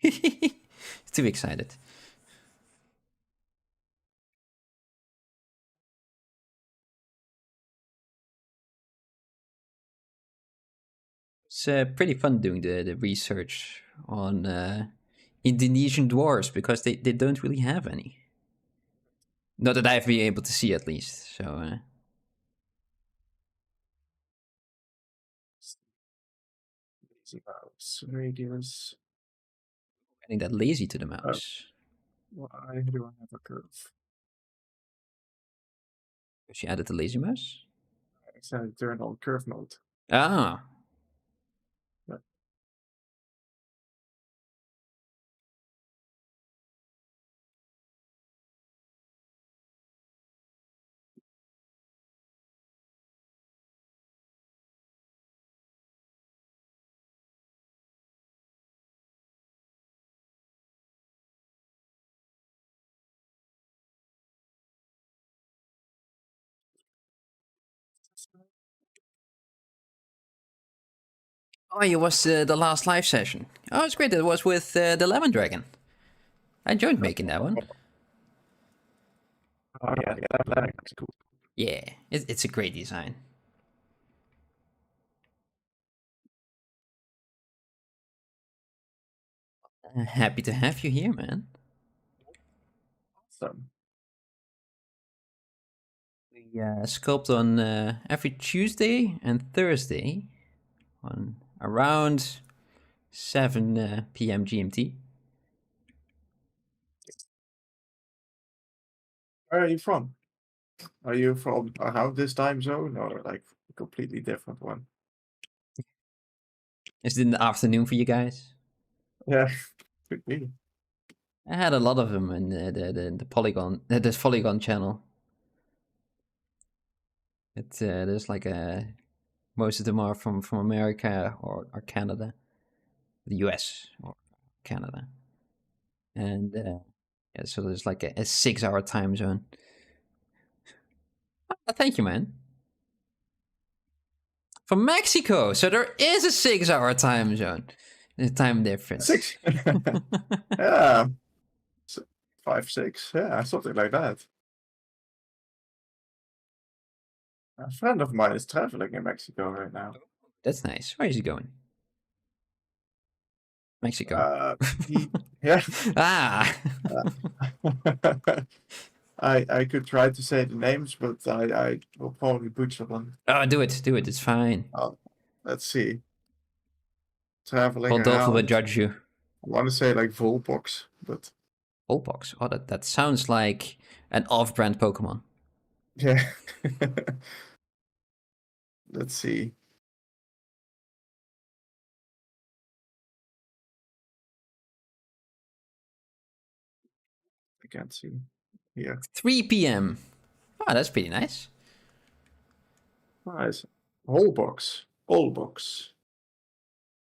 He's too excited. It's pretty fun doing the research on Indonesian dwarves because they don't really have any. Not that I've been able to see, at least. So Lazy mouse. Radius. adding that lazy to the mouse. Why do I have a curve? Because you added the lazy mouse? I said turn on curve mode. Ah. Yeah. Oh, it was the last live session. Oh, it's great. It was with the Lemon Dragon. I enjoyed making that one. Oh yeah, that's cool. Yeah, it's a great design. Happy to have you here, man. Awesome. We sculpt on every Tuesday and Thursday on around 7 p.m. GMT. Where are you from? Are you from around this time zone or like a completely different one? Is it in the afternoon for you guys? Yeah, could be. I had a lot of them in the Polygon, the Polygon channel. There's like most of them are from America or Canada, the US or Canada, and yeah, so there's like a 6 hour time zone. Oh, thank you, man. From Mexico, so there is a 6 hour time zone, time difference. 6. Yeah. 5, 6. Yeah, something like that. A friend of mine is traveling in Mexico right now. That's nice. Where is he going? Mexico. Yeah. Ah. I could try to say the names, but I will probably butcher them. Oh, do it. It's fine. Let's see. Traveling Rodolfo will around. judge you. I want to say like Volpox, but Volpox. Oh, that sounds like an off-brand Pokemon. yeah. Let's see. I can't see here. 3 p.m. Oh, that's pretty nice. Nice. Holbox. Holbox.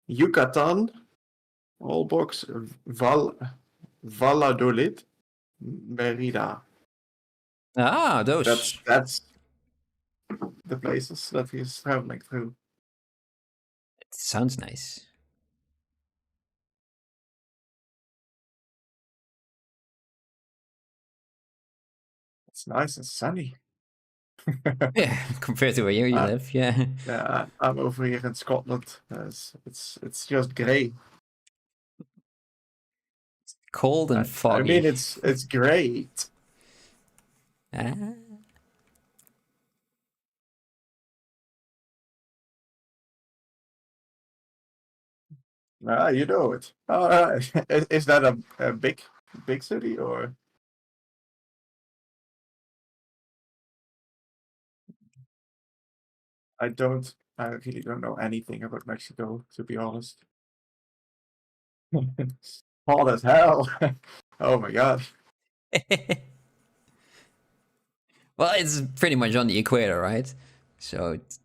Yucatan. Holbox. Valladolid. Merida. Ah, those. That's the places that he's traveling through. It sounds nice. It's nice and sunny. Yeah, compared to where you live, yeah. Yeah, I'm over here in Scotland. It's just grey. Cold and foggy. I mean, it's great. Ah. Ah, you know it. All right. Is that a big city or? I really don't know anything about Mexico, to be honest. Hot as hell. Oh my god. Well, it's pretty much on the equator, right? So it's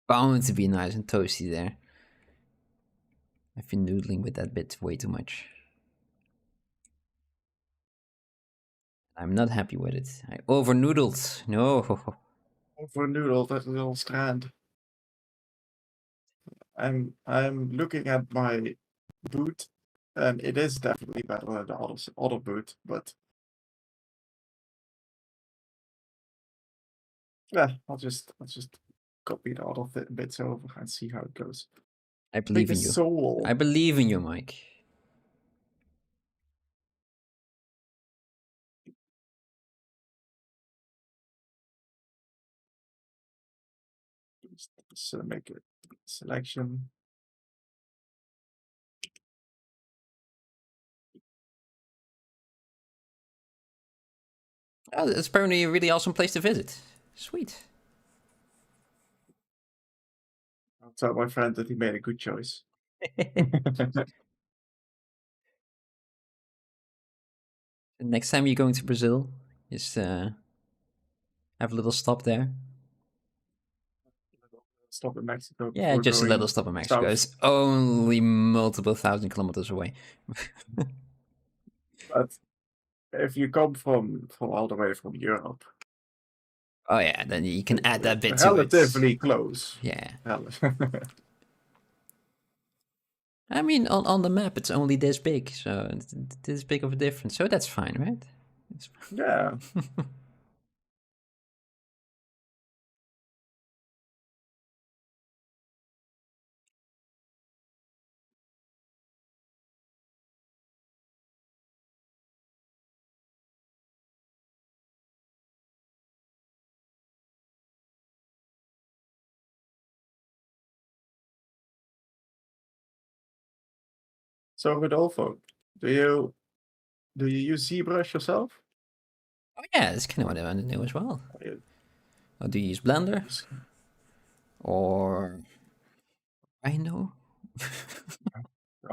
bound to be nice and toasty there. I've been noodling with that bit way too much. I'm not happy with it. I over noodled. No. For noodle, that little strand. I'm looking at my boot, and it is definitely better than the other boot, but yeah, I'll just copy the other bits over and see how it goes. I believe Like in a you. soul. I believe in you, Mike. Just make a selection. Oh, it's apparently a really awesome place to visit. Sweet. I'll tell my friend that he made a good choice. Next time you're going to Brazil, just have a little stop there. Stop in Mexico. Yeah, just a little stop in Mexico. South. It's only multiple thousand kilometers away. But if you come from all the way from Europe, Oh yeah, then you can add that bit to it. relatively close. Yeah. Hell. I mean, on the map, it's only this big, so it's this big of a difference. So that's fine, right? It's fine. Yeah. So Rodolfo, do you use Zbrush yourself? Oh yeah, that's kind of what I want to know as well. Or do you use Blender? Or I know.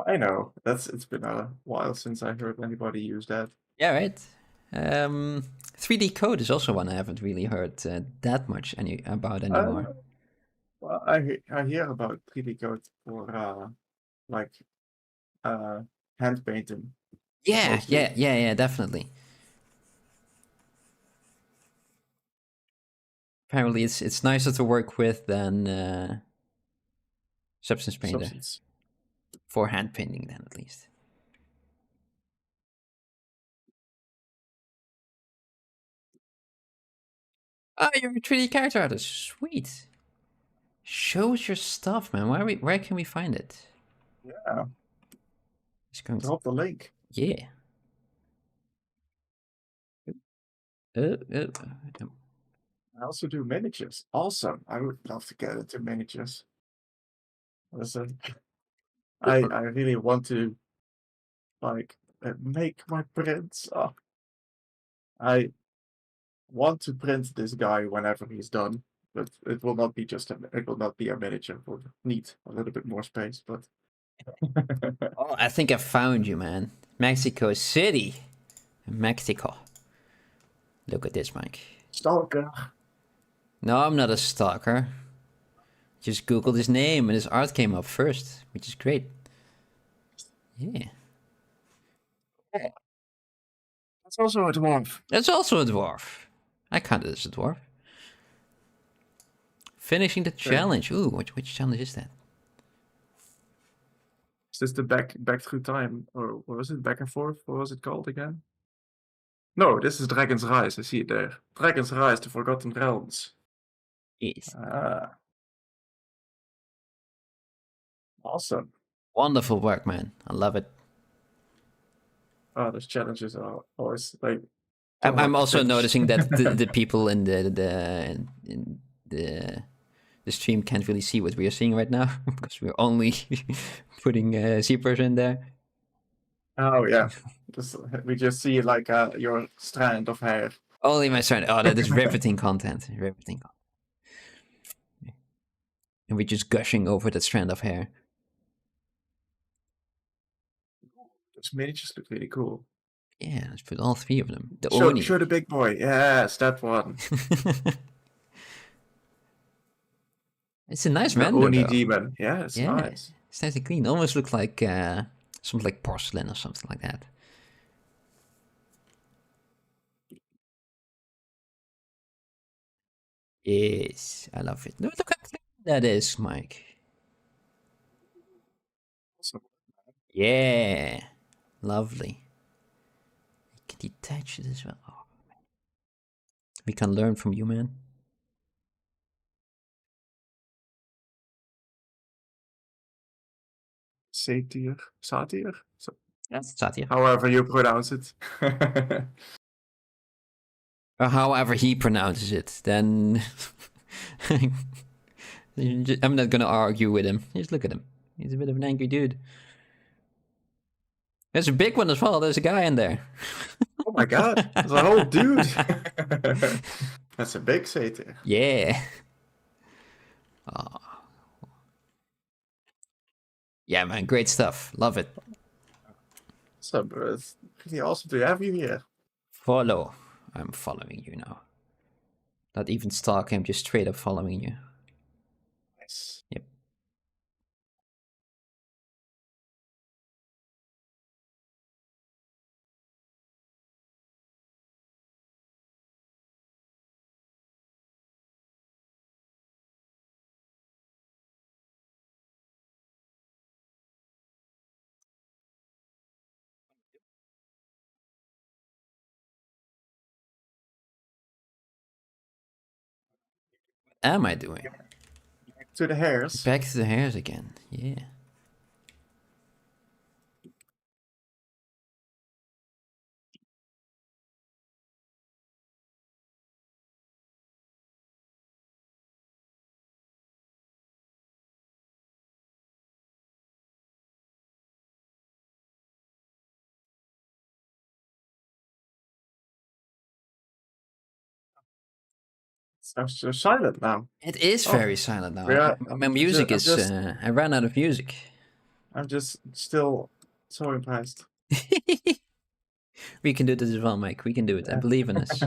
I know. It's been a while since I heard anybody use that. Yeah, right. 3D Code is also one I haven't really heard that much about anymore. Well, I hear about 3D code for like hand painting. Yeah, Mostly. yeah, definitely. Apparently, it's nicer to work with than Substance Painter Substance. for hand painting, then at least. Oh, you're a 3D character artist. Sweet. Show us your stuff, man. Where can we find it? Yeah. It's going to, Drop the link. yeah. I I also do miniatures. Awesome. I would love to get into miniatures. Listen, I really want to like make my prints. Oh, I want to print this guy whenever he's done, but it will not be it will not be a miniature. We'll need a little bit more space, but Oh, I think I found you, man. Mexico City. Mexico. Look at this, Mike. stalker. No, I'm not a stalker. Just Googled his name and his art came up first, which is great. Yeah. That's also a dwarf. That's also a dwarf. I count it as a dwarf. Finishing the challenge. Ooh, which challenge is that? Is this the back through time, or what was it? Back and forth? What was it called again? No, this is Dragon's Rise. I see it there. Dragon's Rise: The Forgotten Realms. Yes. Ah, awesome. Wonderful work, man. I love it. Oh, those challenges are always like. I'm also finish. noticing that the people in the stream can't really see what we are seeing right now because we're only putting ZBrush in there. Oh yeah, we just see like your strand of hair. Only my strand. Oh, that is riveting content. Riveting content. And we're just gushing over that strand of hair. Those miniatures look really cool. Yeah, let's put all three of them. The Show, Oni. show the big boy. Yes, that one. It's a nice The render, Oni though. demon. Yeah, it's Yeah, nice. it's nice and clean. Almost looks like something like porcelain or something like that. Yes, I love it. Look how clean that is, Mike. Awesome. Yeah, lovely. You can detach it as well. Oh, man. We can learn from you, man. Satyr. Satyr? That's Satya. However you pronounce it. Or however he pronounces it, then I'm not gonna argue with him. Just look at him. He's a bit of an angry dude. There's a big one as well. There's a guy in there. Oh my god, there's a whole dude. That's a big satyr. Yeah. Oh. Yeah, man, great stuff. Love it. So, bro, it's pretty awesome to have you here. Follow. I'm following you now. Not even stalking, I'm just straight up following you. Nice. Yep. What am I doing? To the hairs. Back to the hairs again. Yeah. I'm so silent now. It is Oh, very silent now. yeah, My music I'm is. just- I ran out of music. I'm just still so impressed. We can do this as well, Mike. We can do it. I believe in us.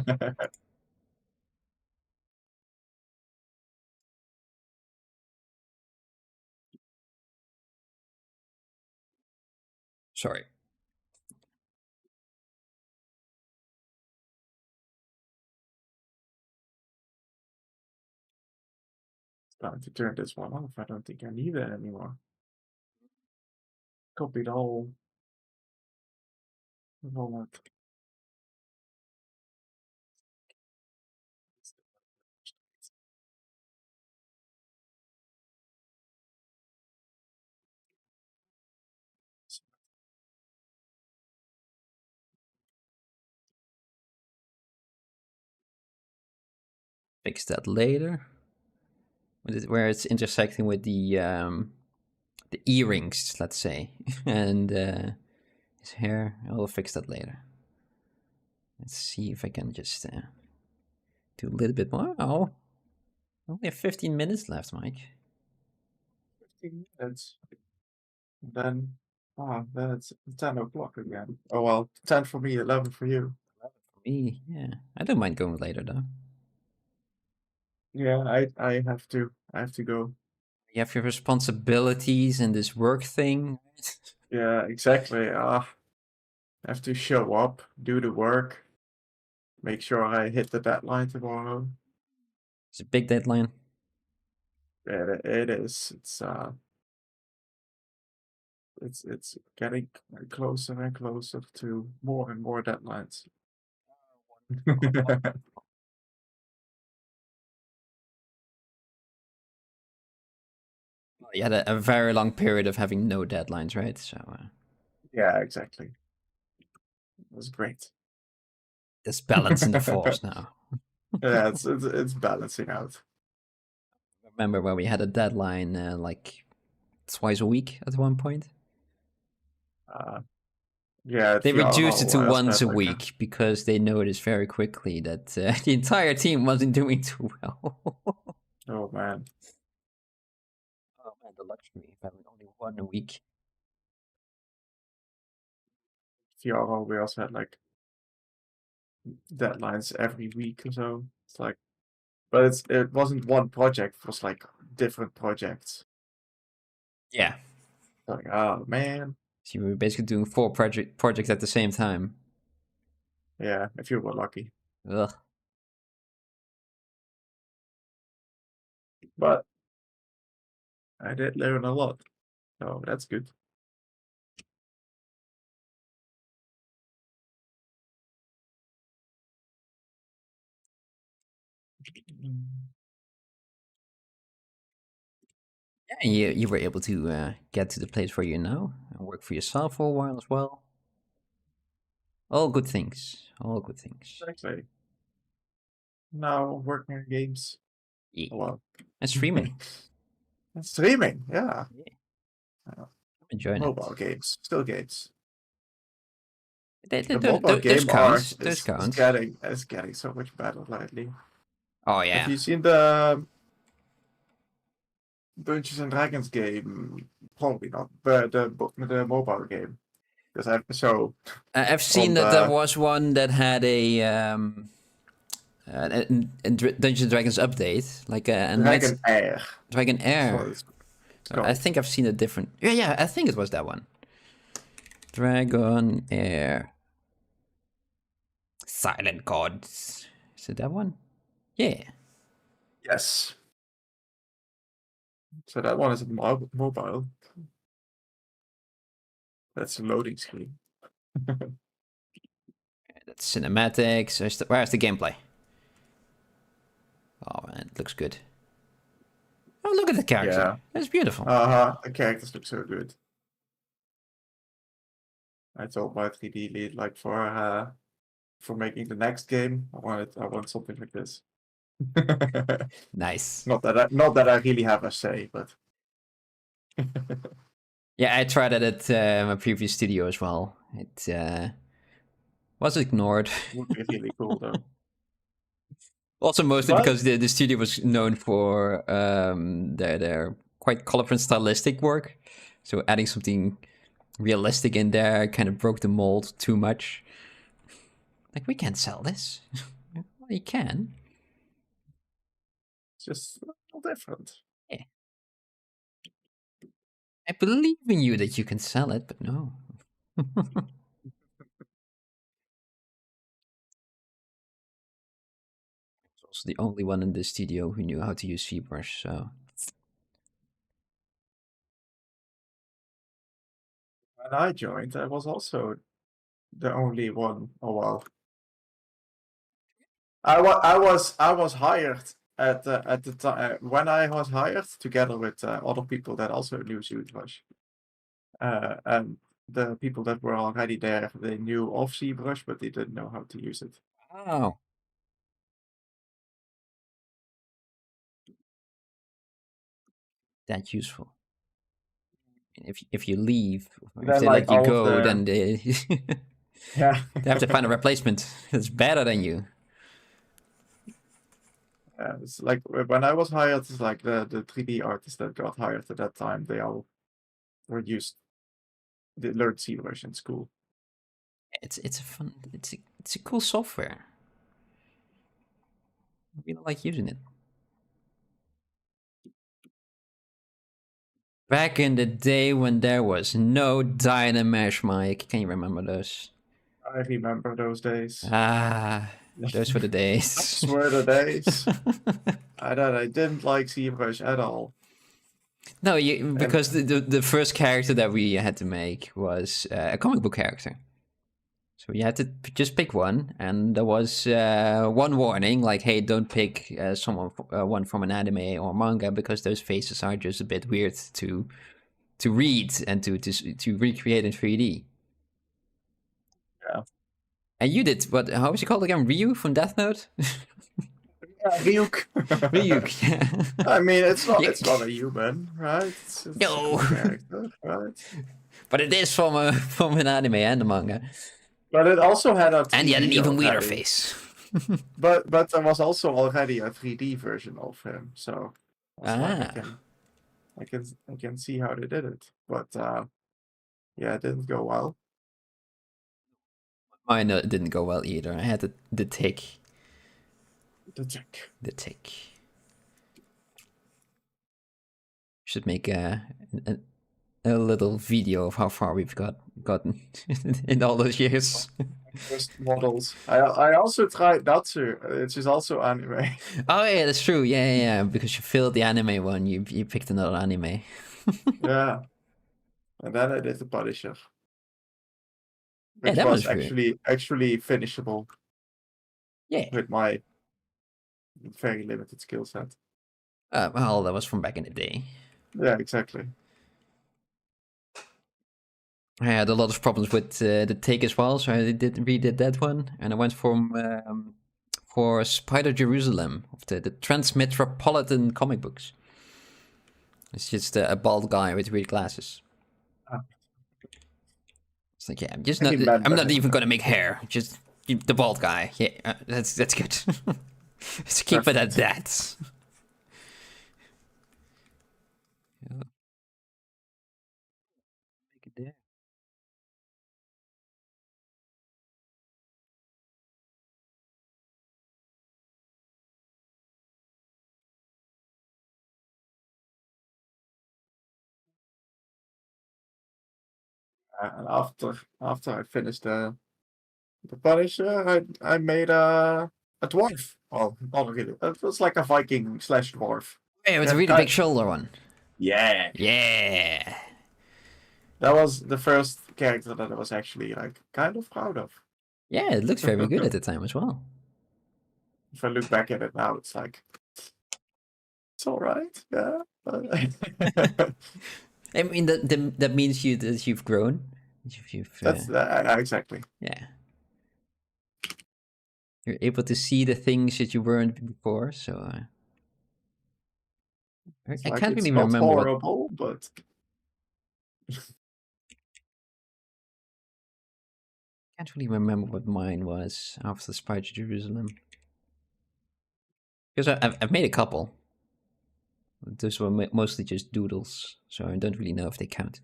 Sorry. Time to turn this one off. I don't think I need it anymore. Copied all that. Fix that later. Where it's intersecting with the earrings, let's say, and his hair. I'll fix that later. Let's see if I can just do a little bit more. Oh, only have 15 minutes left, Mike. 15 minutes. Then, then it's 10 o'clock again. Oh well, 10 for me, 11 for you. For me, yeah, I don't mind going later though. Yeah, I have to go. You have your responsibilities and this work thing. Yeah, exactly. I have to show up, do the work, make sure I hit the deadline tomorrow. It's a big deadline. It is. It's getting closer and closer to more and more deadlines. You had a very long period of having no deadlines, right? So Yeah, exactly. It was great. there's balance in the force now. Yeah, it's balancing out. Remember when we had a deadline like twice a week at one point? Yeah, They reduced it to also once had, a like, week because they noticed very quickly that the entire team wasn't doing too well. Oh man. Oh man, the luxury of having only one a week. Fiaro, we also had like deadlines every week or so. It's like, but it wasn't one project. It was like different projects. Yeah. Like, oh man. So you were basically doing 4 projects at the same time. Yeah, if you were lucky. Ugh. But I did learn a lot. So that's good. Yeah, you were able to get to the place where you're now and work for yourself for a while as well. All good things. All good things. Exactly. Now working on games. Yeah. Well, And streaming. and streaming, yeah. I'm enjoying Mobile it. games, still games. The The mobile those game counts. art Those is counts. getting so much better lately. Oh yeah. Have you seen the Dungeons and Dragons game? Probably not, but the mobile game. Because I've seen on that there the was one that had a Dungeons and Dragons update, like a Dragon Air. Dragon That's Air. what it's I called. think I've seen a different. Yeah, I think it was that one. Dragon Air. Silent Gods. Is it that one? Yeah. Yes. So that one is mobile. That's a loading screen. That's cinematics. Where's the gameplay? Oh man, it looks good. Oh, look at the character. Yeah. That's beautiful. The characters look so good. I told my 3D lead like for making the next game, I want something like this. Nice. Not that I really have a say, but Yeah, I tried it at my previous studio as well. It was ignored. would be really cool though. Also, mostly But because the studio was known for their quite colorful and stylistic work. So adding something realistic in there kind of broke the mold too much. Like, we can't sell this. Well, you can. it's just a little different. Yeah. I believe in you that you can sell it, but no. Also the only one in the studio who knew how to use Zbrush, so When I joined, I was also the only one. Oh well, I was hired at the time when I was hired together with other people that also knew ZBrush. And the people that were already there, they knew of ZBrush, but they didn't know how to use it. oh, that's useful. If you leave, And if then they like let you all of go, the then they yeah, they have to find a replacement that's better than you. it's like when I was hired, it's like the 3D artists that got hired at that time, they all were used. They learned ZBrush in school. It's a fun, it's a cool software. I really like using it. Back in the day when there was no Dynamesh, Mike. Can you remember those? I remember those days. Ah, those were the days. Those were the days. I didn't like ZBrush at all. No, And because the first character that we had to make was a comic book character. So you had to just pick one, and there was one warning, like, "Hey, don't pick one from an anime or manga because those faces are just a bit weird to read and to recreate in 3D." yeah, And you did what? How was he called again? Ryu from Death Note. Ryuk. Ryuk. Yeah. I mean, it's not Yeah. it's not a human, right? It's a No, cool character, right? but it is from an anime and a manga, But it also had a and he had an 3D even weirder already. face. But there was also already a 3D version of him, so I was like, Ah. I can see how they did it. But yeah, it didn't go well. Mine didn't go well either. I had the tick. The tick. The tick. Should make a little video of how far we've gotten in all those years. First models. I also tried Natsu, which is also anime. Oh yeah, that's true. Yeah. Because you failed the anime one, you picked another anime. Yeah. And then I did the Punisher. Yeah, Which that was was good. actually finishable Yeah. with my very limited skill set. Well, that was from back in the day. Yeah, exactly. I had a lot of problems with the take as well, so I redid that one, and I went for Spider Jerusalem of the Transmetropolitan comic books. It's just a bald guy with weird glasses. Ah. It's like, yeah, I I'm remember not him, even though. gonna make hair. Just the bald guy. Yeah, that's good. Let's keep it at Perfect. that. Yeah. Make it there. And after I finished the Punisher, I made a dwarf. Well, not really. It was like a Viking slash dwarf. Yeah, with a That really guy. big shoulder one. Yeah. Yeah. That was the first character that I was actually like kind of proud of. Yeah, it looks very good at the time as well. If I look back at it now, it's like it's all right. Yeah. I mean, that means that you've grown. That's exactly. Yeah. You're able to see the things that you weren't before, so It's I like can't it's really not remember what horrible, but mine was after Spider Jerusalem. Because I've made a couple. Those were mostly just doodles, so I don't really know if they count.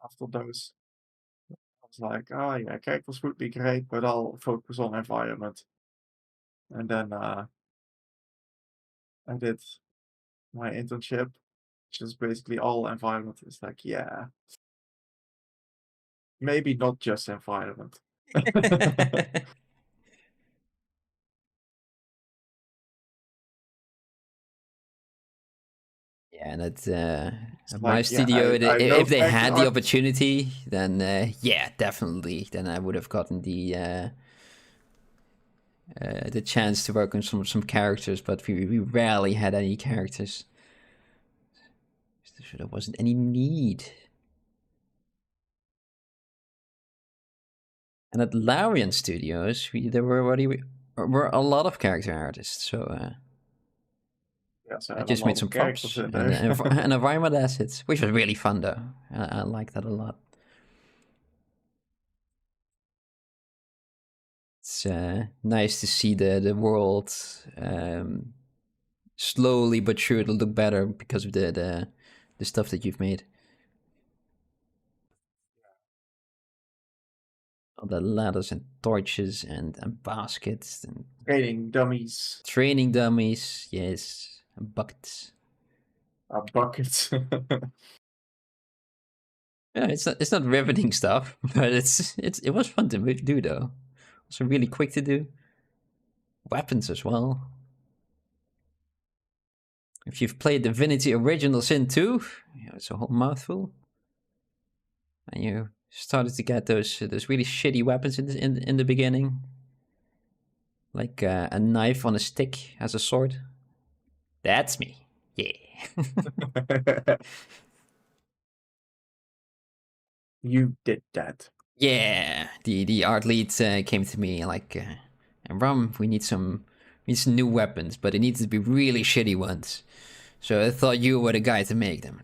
After those, I was like, oh yeah, characters would be great, but I'll focus on environment. And then I did my internship, which is basically all environment. It's like, yeah, maybe not just environment. Yeah, and at It's my like, yeah, studio, I if don't they act had the art. opportunity, then yeah, definitely. Then I would have gotten the chance to work on some characters, but we rarely had any characters, so there wasn't any need. And at Larian Studios, there were a lot of character artists, so Yes, I I had a just made lot some of characters props in and there. and environment assets, which was really fun though. I like that a lot. It's nice to see the world slowly but surely look better because of the stuff that you've made. All the ladders and torches and baskets and Training dummies, training dummies, yes, and buckets. buckets. Yeah, it's not riveting stuff, but it was fun to do though. Also really quick to do. Weapons as well. If you've played Divinity Original Sin 2, yeah, it's a whole mouthful. And you started to get those really shitty weapons in the beginning, like a knife on a stick as a sword. That's me. Yeah. You did that. Yeah. The art lead came to me like, Bram, we need some new weapons, but it needs to be really shitty ones. So I thought you were the guy to make them.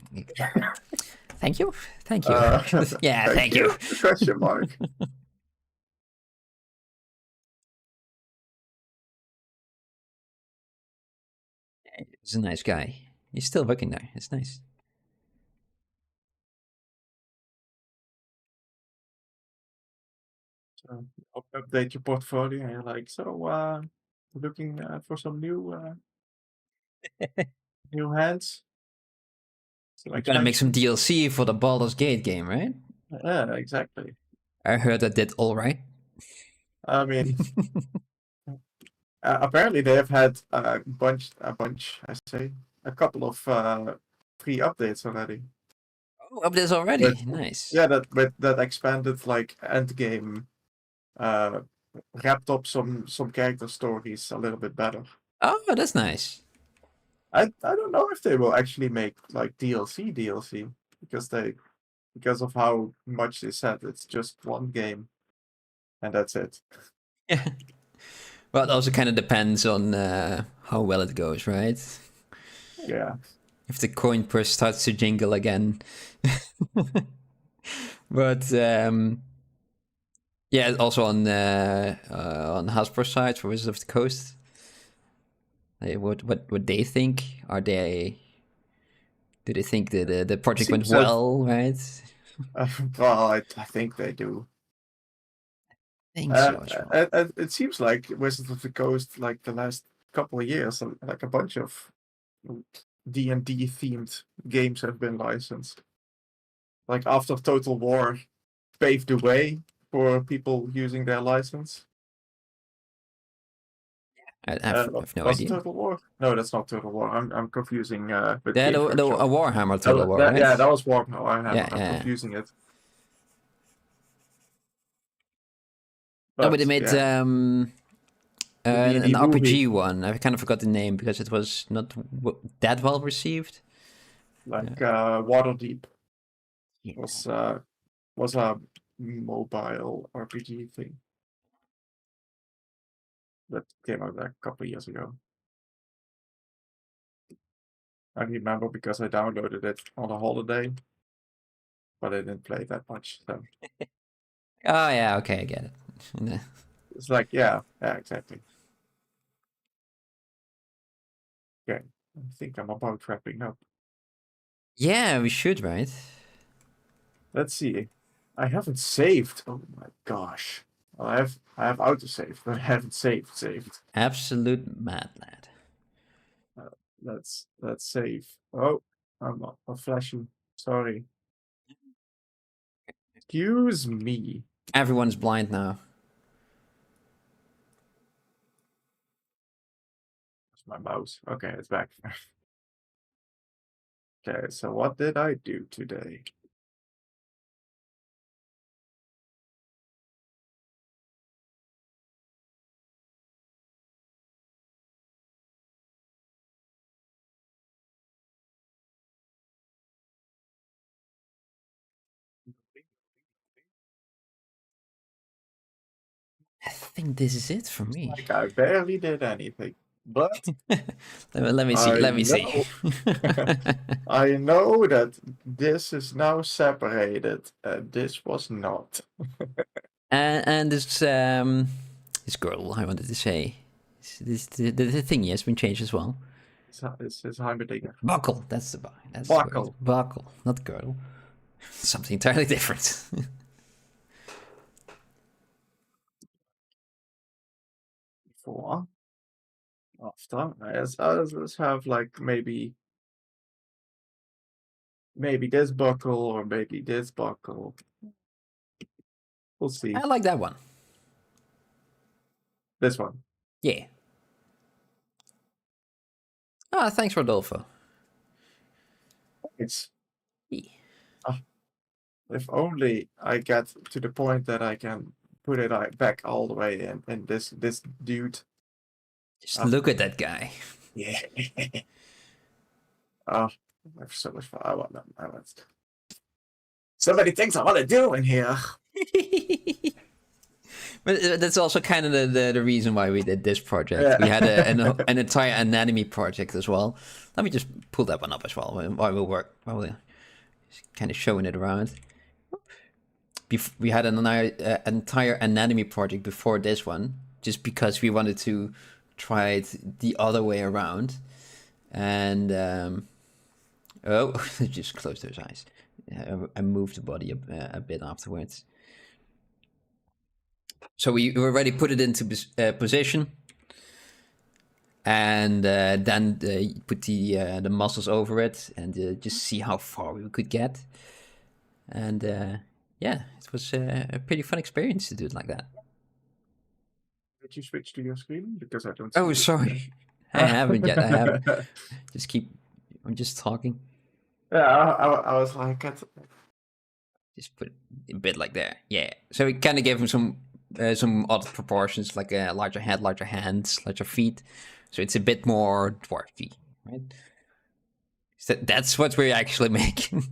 Thank you. Thank you. Yeah, thank you. Question mark. He's a nice guy. He's still working there. It's nice. So update your portfolio, and you're like, so looking for some new hands, some You're gonna make some expansions. DLC for the Baldur's Gate game, right? Yeah, exactly. I heard that did all right. I mean, apparently they have had I say, a couple of free updates already. Oh, updates already. But Nice. yeah, that expanded like end game, uh, wrapped up some character stories a little bit better. Oh, that's nice. I don't know if they will actually make like DLC because of how much they said it's just one game and that's it. Yeah. Well, it also kind of depends on how well it goes, right? Yeah. If the coin purse starts to jingle again. But yeah, also on Hasbro side for Wizards of the Coast. What they think? Do they think that the project went Seems that well, right? well, I think they do. I think so as well. It seems like Wizards of the Coast, like the last couple of years, like a bunch of D&D themed games have been licensed. Like after Total War paved the way for people using their license. I have no Was it idea. Total War? No, that's not Total War. I'm confusing with Yeah, Games the Workshop. a Warhammer Total War, right? Yeah, that was Warhammer. Yeah, I'm yeah. confusing it. No, but they But made yeah, the an D&D movie, RPG one. I kind of forgot the name because it was not that well received. like Waterdeep, Yeah. was a mobile RPG thing that came out like a couple of years ago. I remember because I downloaded it on a holiday, but I didn't play that much. So Oh yeah, okay, I get it. it's like, yeah, exactly. Okay, I think I'm about wrapping up. Yeah, we should, right? Let's see. I haven't saved. Oh my gosh. Well, I have autosave, but I haven't saved. Absolute mad lad. Let's save. Oh, I'm not flashing. Sorry. Excuse me. Everyone's blind now. It's my mouse. Okay, it's back. Okay, so what did I do today? I think this is it for me. Like I barely did anything, but let me see. I Let me see. I know that this is now separated, and this was not. and this girl I wanted to say, the thingy has been changed as well. It's Heimerdinger. Buckle. That's the buy. That's Buckle. the buckle, not girdle. Something entirely different. Before, after, let's have like maybe this buckle or maybe this buckle. We'll see. I like that one. This one. Yeah. Ah, thanks, Rodolfo. It's Yeah. if only I get to the point that I can put it back all the way in, and this dude. Just look at that guy. Yeah. Oh, I have so much fun. I want. So many things I want to do in here. But that's also kind of the reason why we did this project. Yeah. We had an entire anatomy project as well. Let me just pull that one up as well while we're kind of showing it around. We had an entire anatomy project before this one, just because we wanted to try it the other way around. And just close those eyes. I moved the body a bit afterwards. So we already put it into position, and then put the muscles over it, and just see how far we could get. And yeah, it was a pretty fun experience to do it like that. Did you switch to your screen? Because I don't see Oh, it. sorry, I haven't yet. I haven't. I'm just talking. Yeah, I was like, Just put it a bit like there. Yeah. So we kind of gave him some odd proportions, like a larger head, larger hands, larger feet. So it's a bit more dwarfy, right? So that's what we're actually making.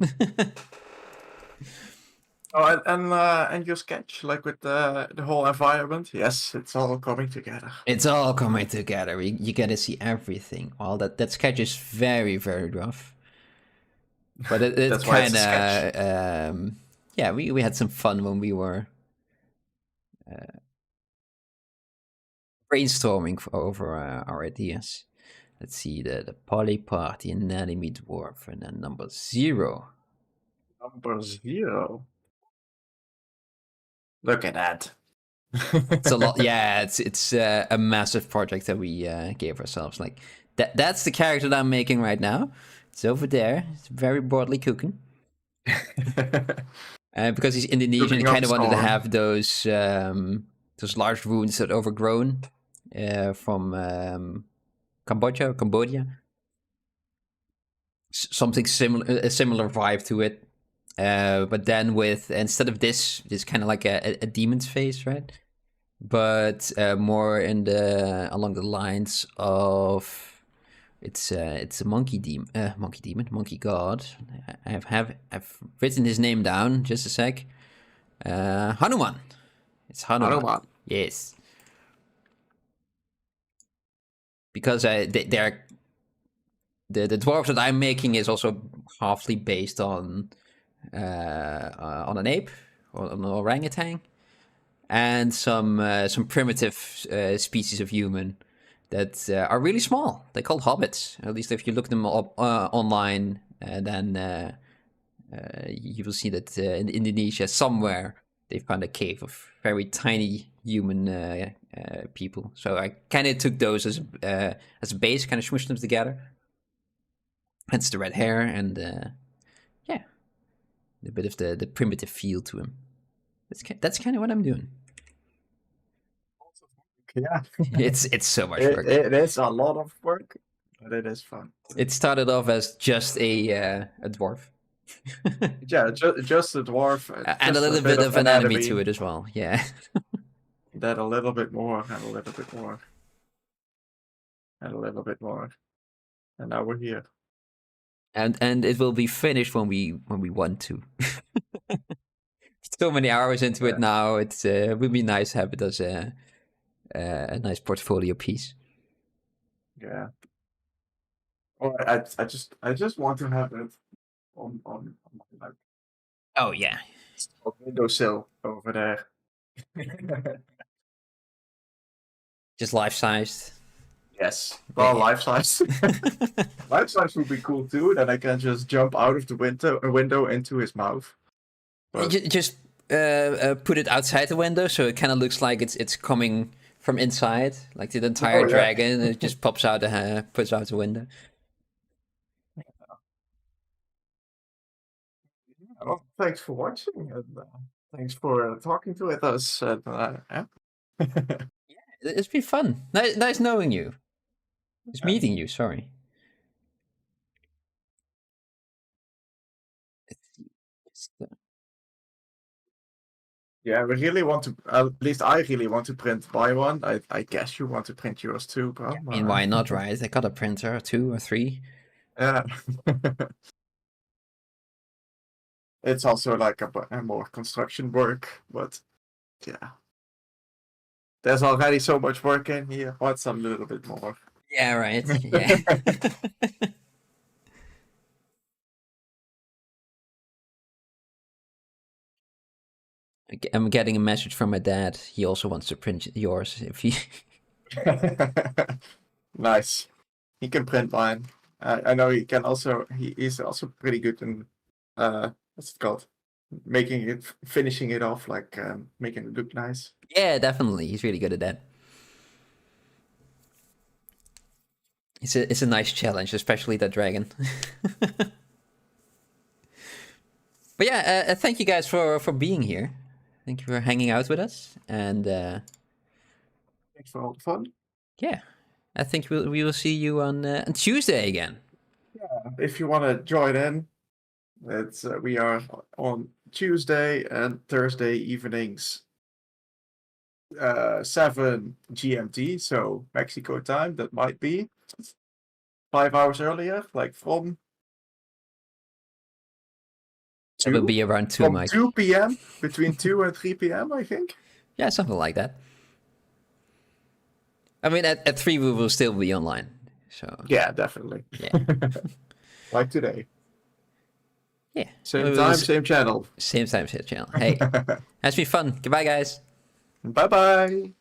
oh, and your sketch, like with the whole environment. Yes, it's all coming together. It's all coming together. You get to see everything. Well, that sketch is very, very rough. But it's kind of yeah. We had some fun when we were brainstorming over our ideas. Let's see the PolyParty anatomy dwarf, and then number 0. Number 0. Look at that. It's a lot. Yeah, it's a massive project that we gave ourselves. Like that's the character that I'm making right now. It's over there. It's very broadly cooking. Because he's Indonesian, he kind of wanted to have those large wounds that overgrown from Cambodia. Something similar, a similar vibe to it. But then with, instead of this kind of like a demon's face, right? But more along the lines of it's a monkey god. I've written his name down. Just a sec. Hanuman. It's Hanuman. Yes. Because they're the dwarf that I'm making is also halfly based on an ape or an orangutan, and some primitive species of human that are really small. They're called hobbits. At least if you look them up online, then you will see that in Indonesia somewhere they found a cave of very tiny human people. So I kind of took those as a base, kind of smushed them together. Hence the red hair and yeah, a bit of the primitive feel to him. That's kind of what I'm doing. Yeah, It's so much work. it is a lot of work, but it is fun. It started off as just a dwarf. Yeah, just a dwarf. And a little bit of anatomy to it as well, yeah. Then a little bit more, and a little bit more. And a little bit more. And now we're here. And it will be finished when we want to. So many hours into it now. It would be nice to have it as a nice portfolio piece. Yeah. Or I just want to have it on like Oh yeah. a windowsill over there. Just life-sized. Yes. Well, life size. Life size would be cool too. Then I can just jump out of the window into his mouth. But... Just put it outside the window, so it kind of looks like it's coming from inside, like the entire dragon. It just pops out puts out the window. Well, thanks for watching, and thanks for talking with us. And, yeah. It's been fun. Nice knowing you. It's meeting you. Sorry. Yeah, we really want to. At least I really want to print my one. I guess you want to print yours too, Bram. Yeah, I mean, why not, right? I got a printer, 2 or 3. Yeah. It's also like a more construction work, but yeah. There's already so much work in here. What's a little bit more? Yeah, right. Yeah. I'm getting a message from my dad. He also wants to print yours. If he Nice. He can print mine. I know he can also. He's also pretty good in what's it called? Finishing it off, like making it look nice. Yeah, definitely. He's really good at that. It's a nice challenge, especially that dragon. But yeah, thank you guys for being here. Thank you for hanging out with us, and thanks for all the fun. Yeah, I think we will see you on Tuesday again. Yeah, if you want to join in, it's we are on Tuesday and Thursday evenings, 7 GMT, so Mexico time. That might be 5 hours earlier, like from. It will be around 2, Mike. 2 p.m. Between 2 and 3 p.m. I think. Yeah, something like that. I mean, at 3 we will still be online. So yeah, definitely. Yeah. Like today. Yeah. Same time, same channel. Same time, same channel. Hey, that's been fun. Goodbye, guys. Bye bye.